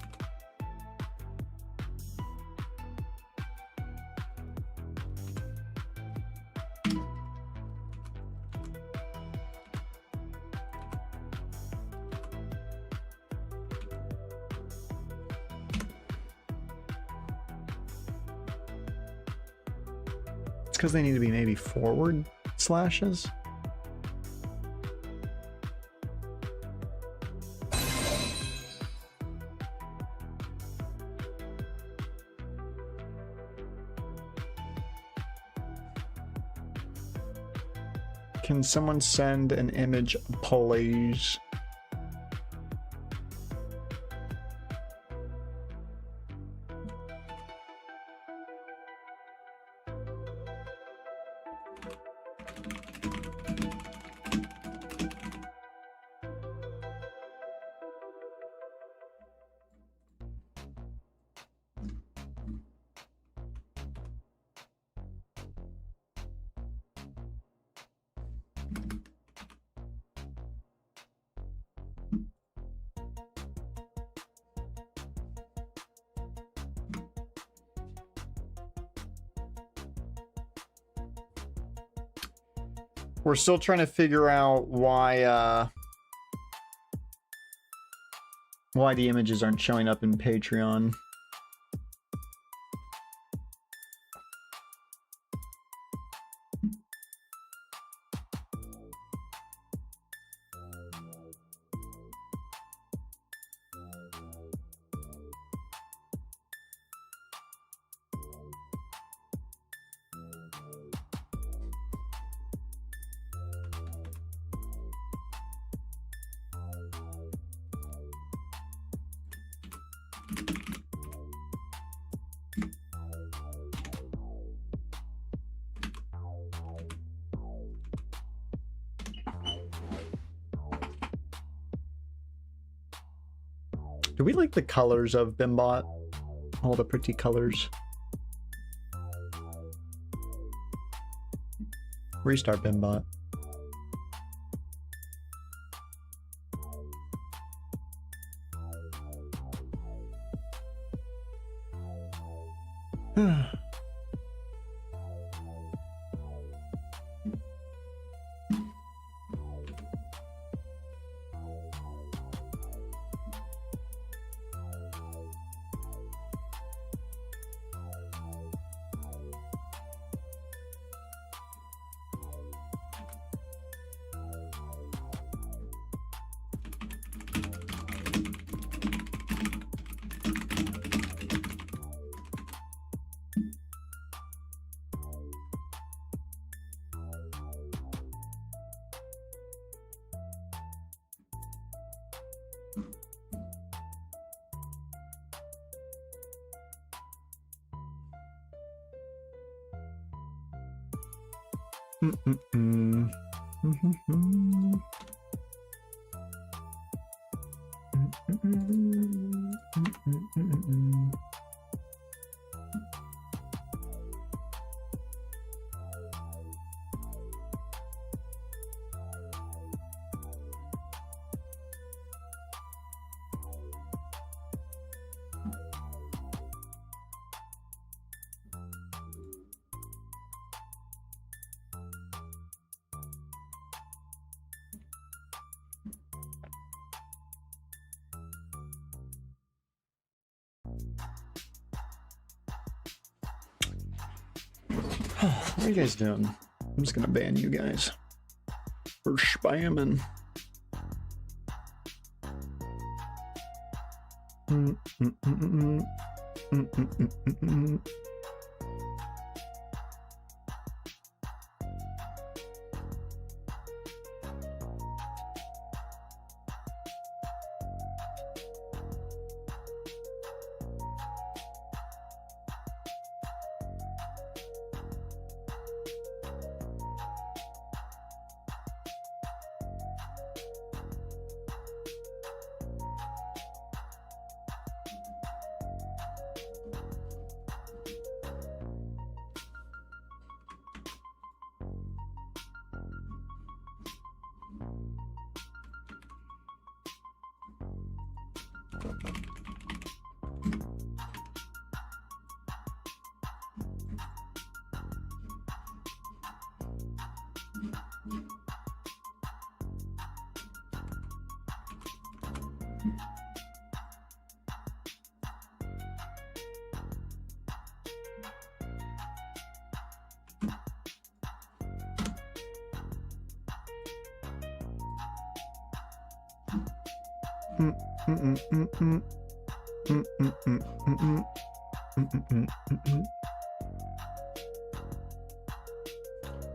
It's because they need to be maybe forward slashes. Can someone send an image, please? We're still trying to figure out why the images aren't showing up in Patreon. Do we like the colors of Bimbot? All the pretty colors. Restart Bimbot. What are you guys doing? I'm just gonna ban you guys for spamming.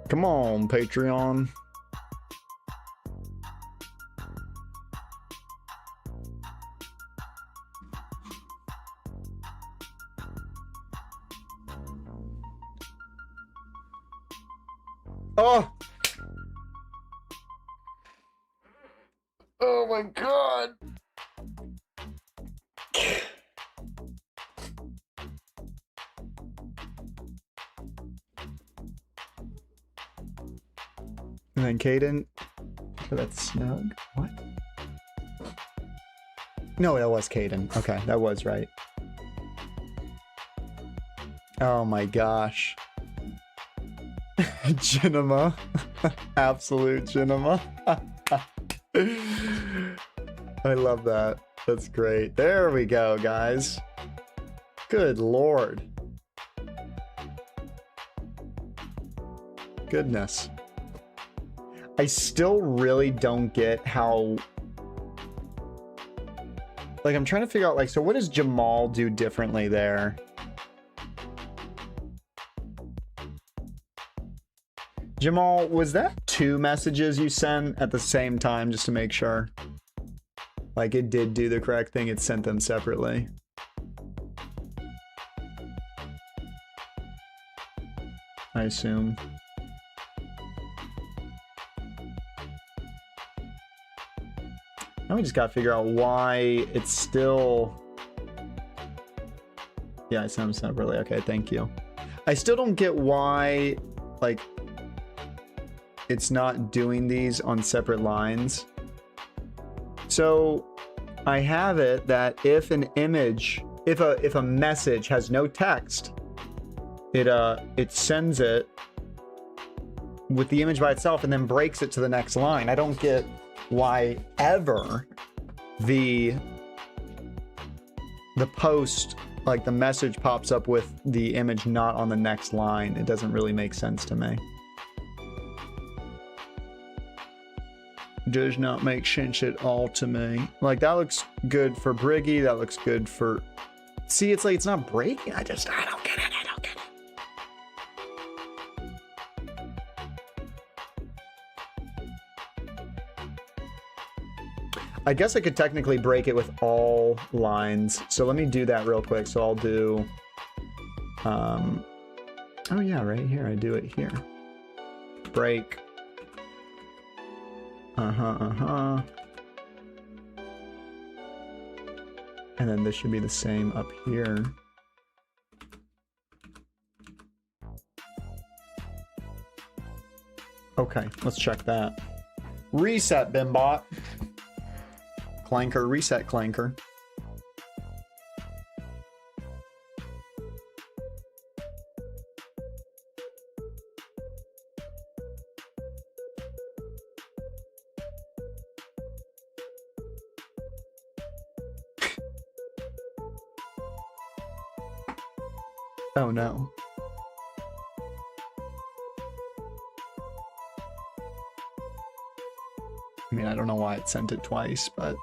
Come on, Patreon. Oh! Oh my god! And then Caden. Oh, that's Snug. What? No, that was Caden. Okay, that was right. Oh my gosh. Genema. Absolute Genema. I love that. That's great. There we go, guys. Good lord. Goodness. I still really don't get how... Like, I'm trying to figure out, like, so what does Jamal do differently there? Jamal, was that 2 messages you sent at the same time, just to make sure? Like, it did do the correct thing, it sent them separately. I assume. Now we just gotta figure out why it's still... Yeah, I sent them separately. Okay, thank you. I still don't get why, like, it's not doing these on separate lines. So I have it that if an image, if a message has no text, it sends it with the image by itself and then breaks it to the next line. I don't get why ever the post, like the message pops up with the image not on the next line. It doesn't really make sense to me. Does not make sense at all to me. Like, that looks good for Briggy, that looks good for... See, it's like, it's not breaking. I don't get it, I don't get it. I guess I could technically break it with all lines. So let me do that real quick. So I'll do... oh yeah, right here, I do it here. break. Uh-huh. And then this should be the same up here. Okay, let's check that. Reset, Bimbot. Clanker, reset, Clanker. Oh no. I mean, I don't know why it sent it twice, but...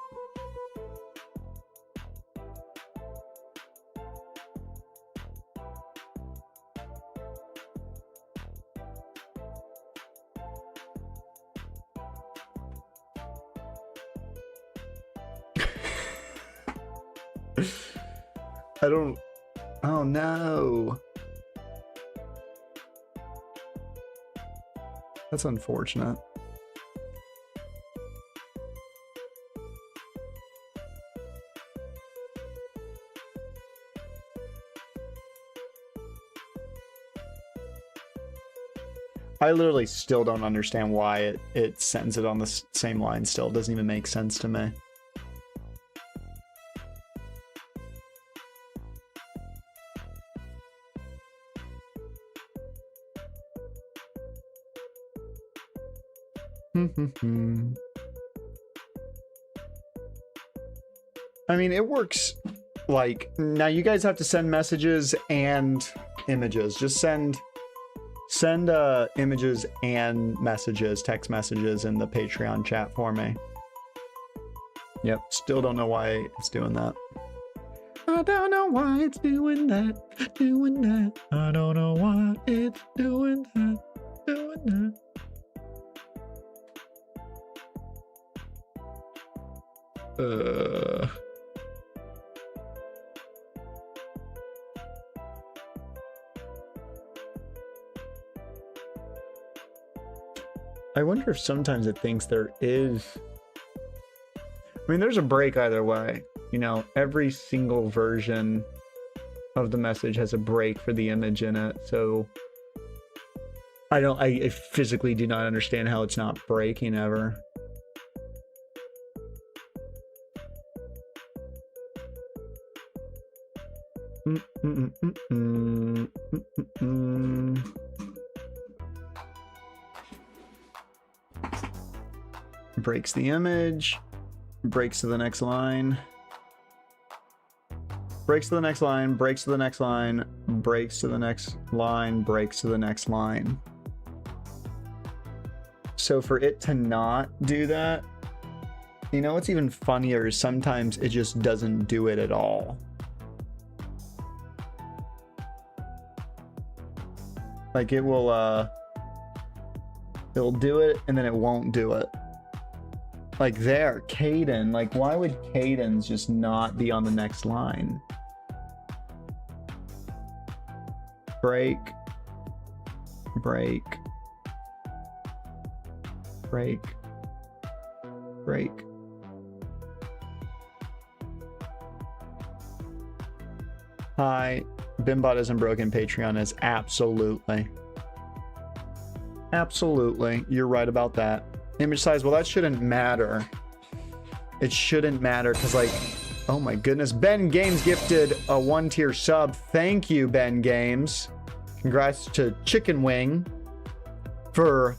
I don't... Oh no. That's unfortunate. I literally still don't understand why it sends it on the same line still. It doesn't even make sense to me. I mean, it works. Like, now you guys have to send messages and images. Just send images and messages, text messages in the Patreon chat for me. Yep, still don't know why it's doing that. I don't know why it's doing that. I don't know why it's doing that. I wonder if sometimes it thinks there is... I mean, there's a break either way. You know, every single version of the message has a break for the image in it, so... I physically do not understand how it's not breaking ever. Breaks the image, breaks to the next line, breaks to the next line, breaks to the next line, breaks to the next line, breaks to the next line. So for it to not do that, you know what's even funnier is sometimes it just doesn't do it at all. Like it will, it'll do it and then it won't do it. Like there, Caden, like why would Caden's just not be on the next line? Break, break, break, break. Hi, Bimbot isn't broken, Patreon is. Absolutely. Absolutely, you're right about that. Image size, well that shouldn't matter. It shouldn't matter because like, oh my goodness, Ben Games gifted a 1-tier sub. Thank you, Ben Games. Congrats to Chicken Wing for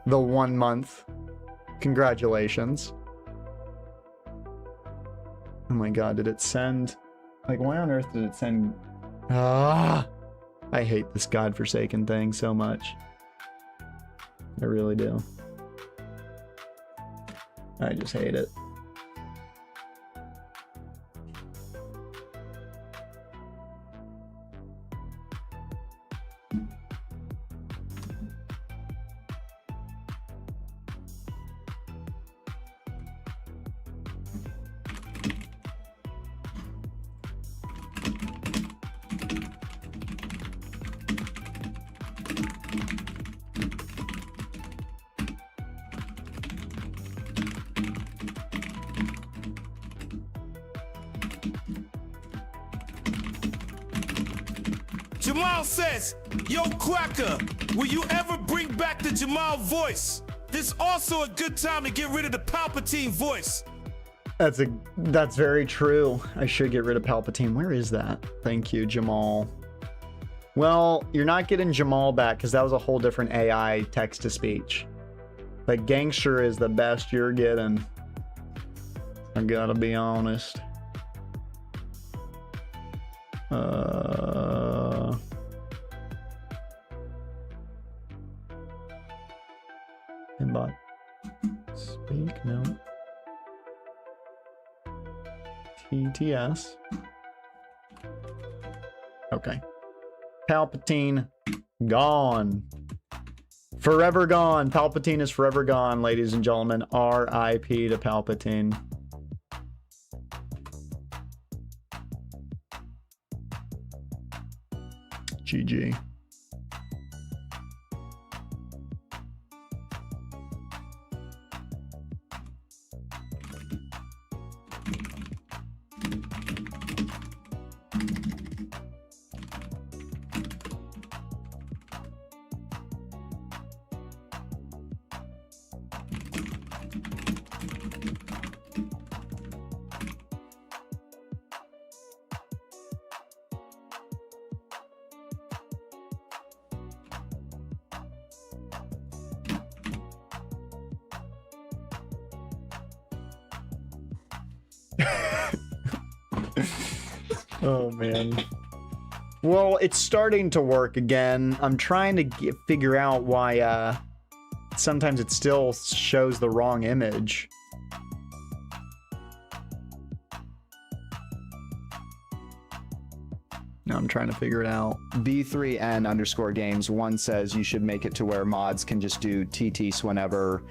the 1 month. Congratulations. Oh my god, did it send? Like why on earth did it send? Ah, I hate this godforsaken thing so much. I really do. I just hate it. Jamal says, yo, Quacker, will you ever bring back the Jamal voice? This also a good time to get rid of the Palpatine voice. That's very true. I should get rid of Palpatine. Where is that? Thank you, Jamal. Well, you're not getting Jamal back because that was a whole different AI text-to-speech. But Gangster is the best you're getting. I gotta be honest. Bimbot. Speak, no. TTS. Okay. Palpatine gone. Forever gone. Palpatine is forever gone, ladies and gentlemen. R.I.P. to Palpatine. GG. Oh man. Well, it's starting to work again. I'm trying to figure out why sometimes it still shows the wrong image. No, I'm trying to figure it out. B3N_games. One says you should make it to where mods can just do TTs whenever.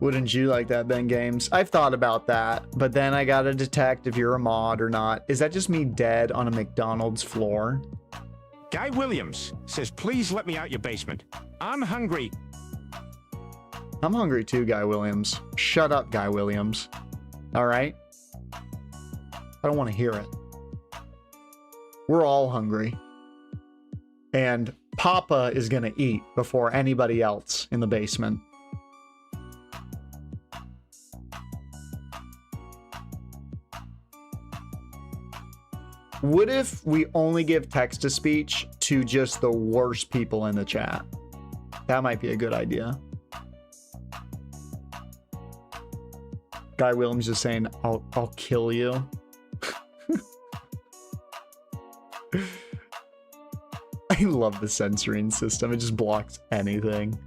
Wouldn't you like that, Ben Games? I've thought about that, but then I gotta detect if you're a mod or not. Is that just me dead on a McDonald's floor? Guy Williams says, please let me out your basement. I'm hungry. I'm hungry too, Guy Williams. Shut up, Guy Williams. All right? I don't want to hear it. We're all hungry. And Papa is gonna eat before anybody else in the basement. What if we only give text-to-speech to just the worst people in the chat? That might be a good idea. Guy Williams is saying, I'll kill you. I love the censoring system. It just blocks anything.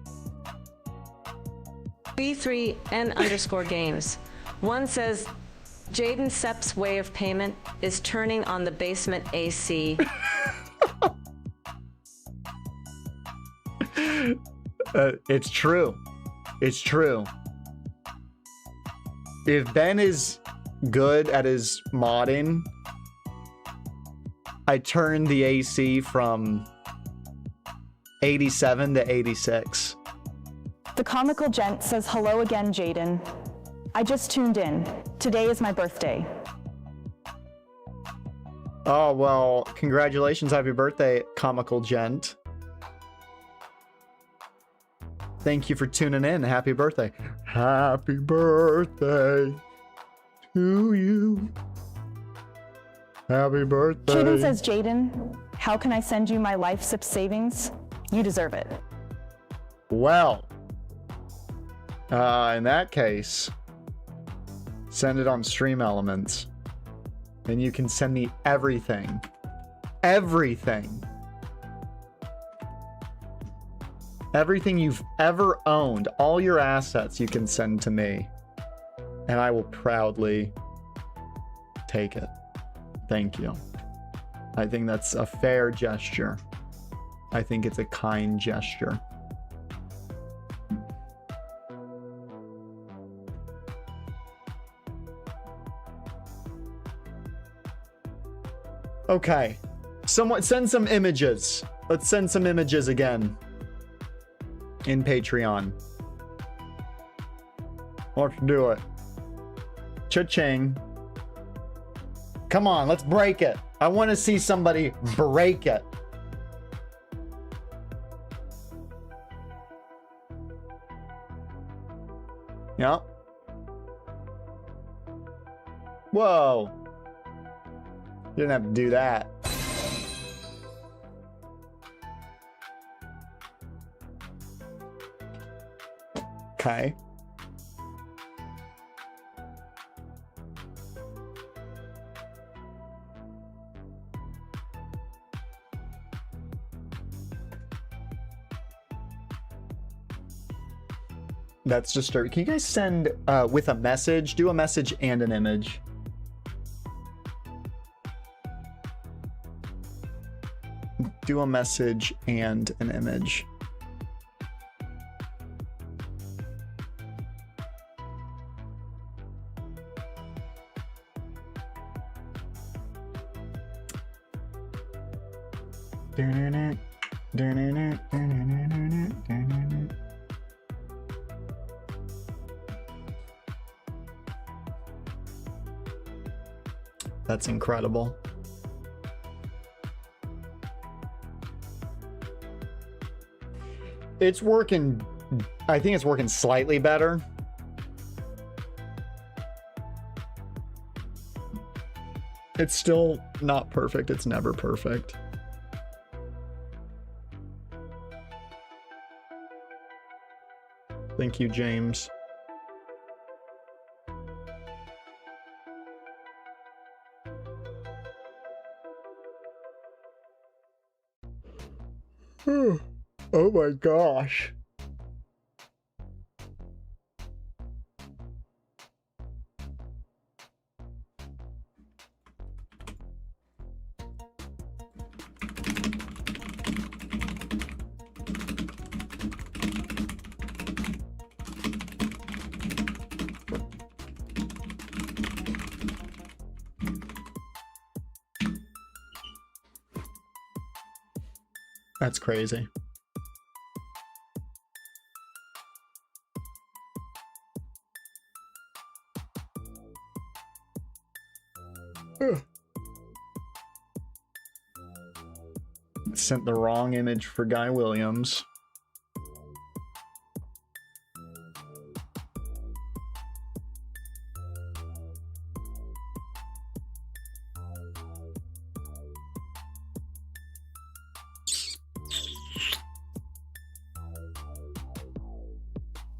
B3N_games. One says, Jaden Sepp's way of payment is turning on the basement AC. It's true. It's true. If Ben is good at his modding, I turn the AC from 87 to 86. The comical gent says hello again, Jaden. I just tuned in. Today is my birthday. Oh, well, congratulations. Happy birthday, comical gent. Thank you for tuning in. Happy birthday. Happy birthday to you. Happy birthday. Jaden says, Jaden, how can I send you my life SIP savings? You deserve it. Well, in that case, send it on Stream Elements. And you can send me everything. Everything. Everything you've ever owned, all your assets you can send to me. And I will proudly take it. Thank you. I think that's a fair gesture. I think it's a kind gesture. Okay. Someone send some images. Let's send some images again. In Patreon. Let's do it. Cha-ching. Come on, let's break it. I want to see somebody break it. Yep. Whoa. You didn't have to do that. Okay. That's disturbing. Can you guys send with a message? Do a message and an image. Do a message and an image. That's incredible. It's working. I think it's working slightly better. It's still not perfect. It's never perfect. Thank you, James. Oh my gosh. That's crazy. Sent the wrong image for Guy Williams.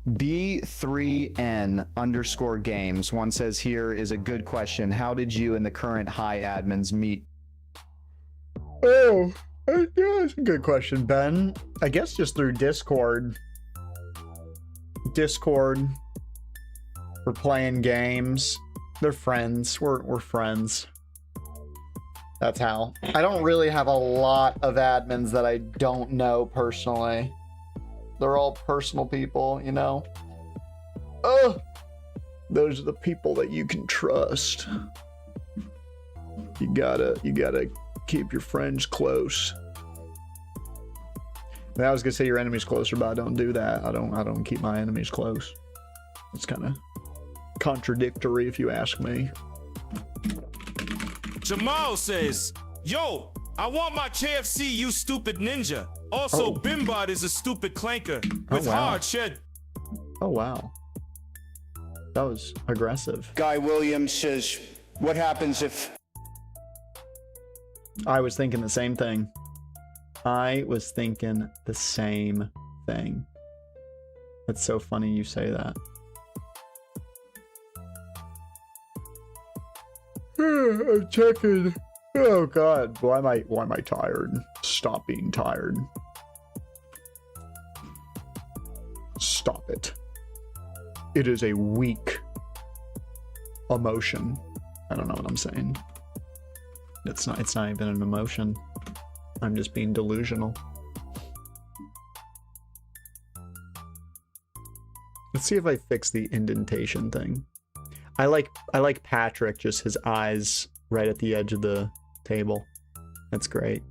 B3N_games. One says, here is a good question. How did you and the current high admins meet? Oh, that's a good question, Ben. I guess just through Discord. Discord. We're playing games. They're friends. We're friends. That's how. I don't really have a lot of admins that I don't know personally. They're all personal people, you know? Oh, those are the people that you can trust. You gotta keep your friends close. I was gonna say your enemies closer, but I don't do that. I don't keep my enemies close. It's kind of contradictory if you ask me. Jamal says, yo, I want my KFC, you stupid ninja. Also, Bimbot is a stupid clanker with hard shed. Oh, wow. That was aggressive. Guy Williams says, what happens if... I was thinking the same thing. I was thinking the same thing. That's so funny you say that. I'm checking. Oh God, why am I tired? Stop being tired. Stop it. It is a weak emotion. I don't know what I'm saying. It's not even an emotion. I'm just being delusional. Let's see if I fix the indentation thing. I like Patrick, just his eyes right at the edge of the table. That's great.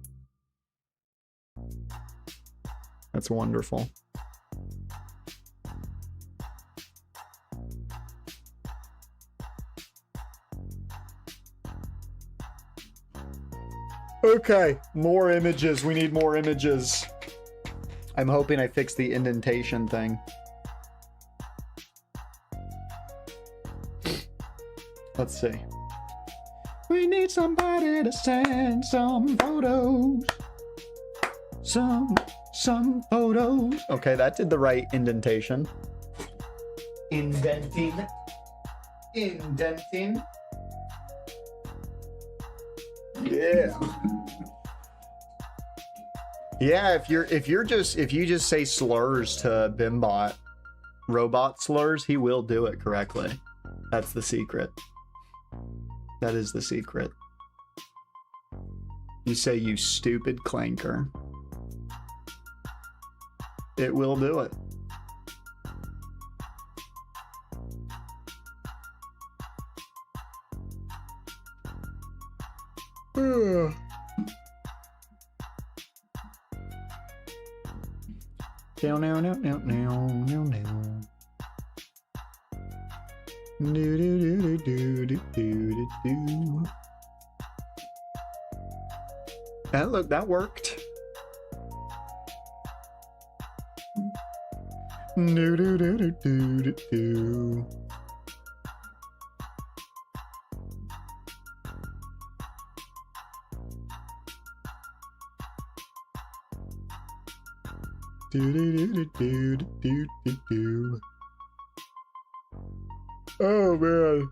That's wonderful. Okay, more images. We need more images. I'm hoping I fixed the indentation thing. Let's see. We need somebody to send some photos. Some photos. Okay, that did the right indentation. Indenting. Yeah. Yeah, if you just say slurs to Bimbot, robot slurs, he will do it correctly. That's the secret. That is the secret. You say, you stupid clanker. It will do it. Look, that worked. Oh man.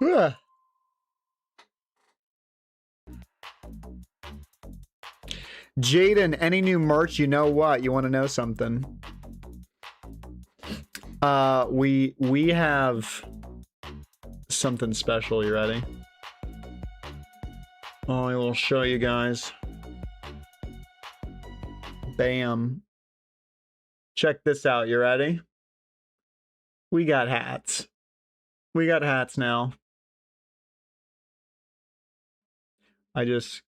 Ah. Jaden, any new merch? You know what? You want to know something? We have something special. You ready? Oh, I will show you guys. Bam. Check this out. You ready? We got hats. We got hats now. I just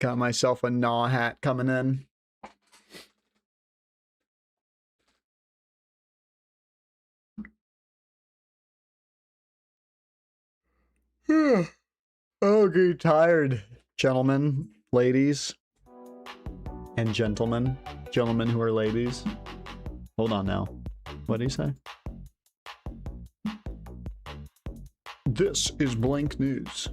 got myself a gnaw hat coming in. Oh, getting tired, gentlemen, ladies, and gentlemen. Gentlemen who are ladies. Hold on now. What did he say? This is Blank News.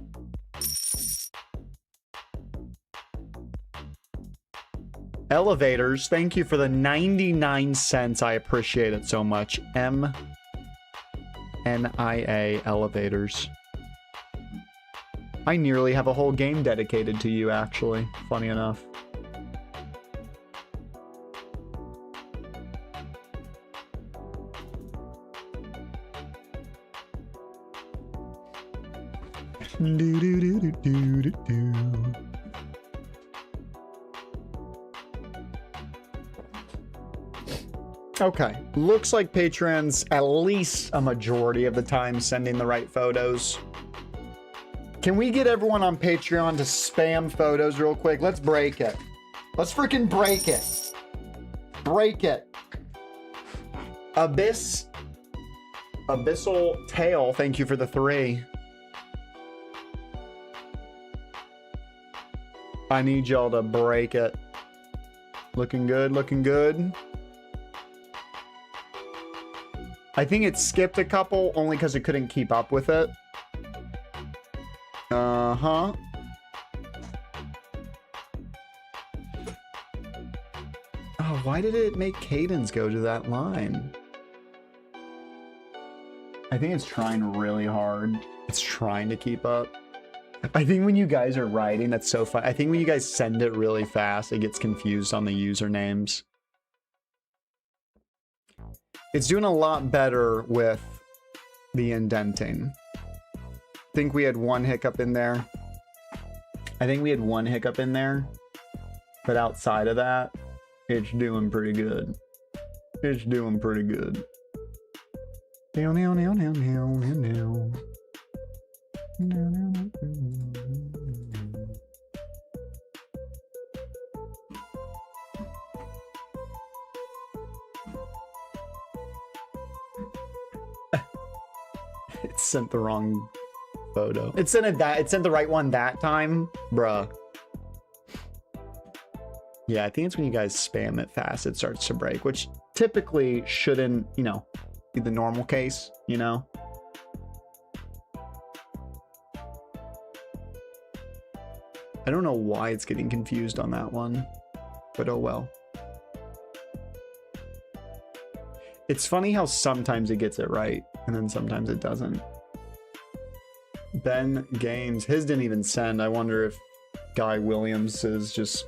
Elevators, thank you for the 99 cents. I appreciate it so much. M-N-I-A elevators. I nearly have a whole game dedicated to you, actually. Funny enough. Okay, looks like patrons at least a majority of the time sending the right photos. Can we get everyone on Patreon to spam photos real quick? Let's break it. Let's freaking break it. Break it. Abyssal Tail, thank you for the 3. I need y'all to break it. Looking good, looking good. I think it skipped a couple only because it couldn't keep up with it. Uh-huh. Oh, why did it make cadence go to that line? I think it's trying really hard. It's trying to keep up. I think when you guys are writing, that's so fun. I think when you guys send it really fast, it gets confused on the usernames. It's doing a lot better with the indenting. I think we had one hiccup in there. But outside of that, it's doing pretty good. It's doing pretty good. It sent the wrong photo. It sent the right one that time, bruh. Yeah, I think it's when you guys spam it fast, it starts to break, which typically shouldn't, you know, be the normal case, you know? I don't know why it's getting confused on that one, but oh well. It's funny how sometimes it gets it right, and then sometimes it doesn't. Ben Games, his didn't even send. I wonder if Guy Williams has just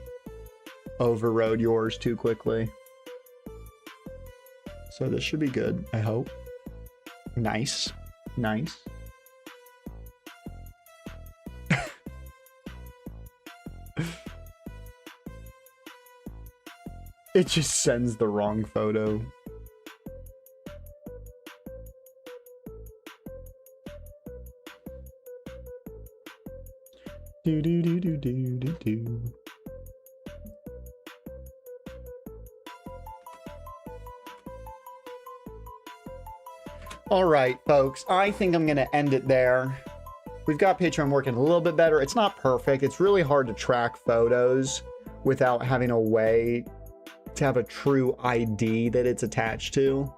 overrode yours too quickly. So this should be good, I hope. Nice. Nice. It just sends the wrong photo. Do do do do do do do. All right, folks, I think I'm going to end it there. We've got Patreon working a little bit better. It's not perfect. It's really hard to track photos without having a way to have a true ID that it's attached to.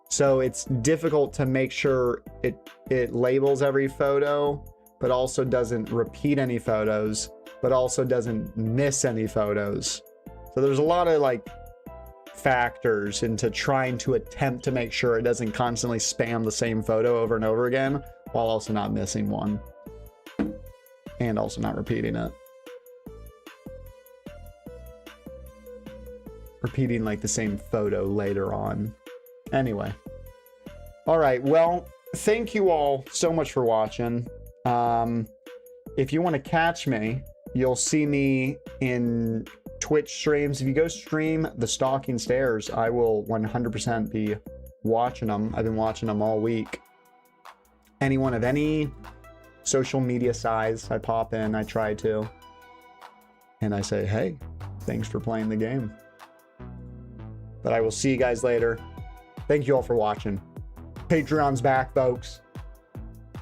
So it's difficult to make sure it labels every photo, but also doesn't repeat any photos, but also doesn't miss any photos. So there's a lot of like factors into trying to attempt to make sure it doesn't constantly spam the same photo over and over again, while also not missing one and also not repeating it. Repeating like the same photo later on. Anyway. All right. Well, thank you all so much for watching. If you want to catch me, you'll see me in Twitch streams. If you go stream the Stalking Stairs, I will 100% be watching them. I've been watching them all week. Anyone of any social media size, I pop in, I try to, and I say, hey, thanks for playing the game. But I will see you guys later. Thank you all for watching. Patreon's back, folks.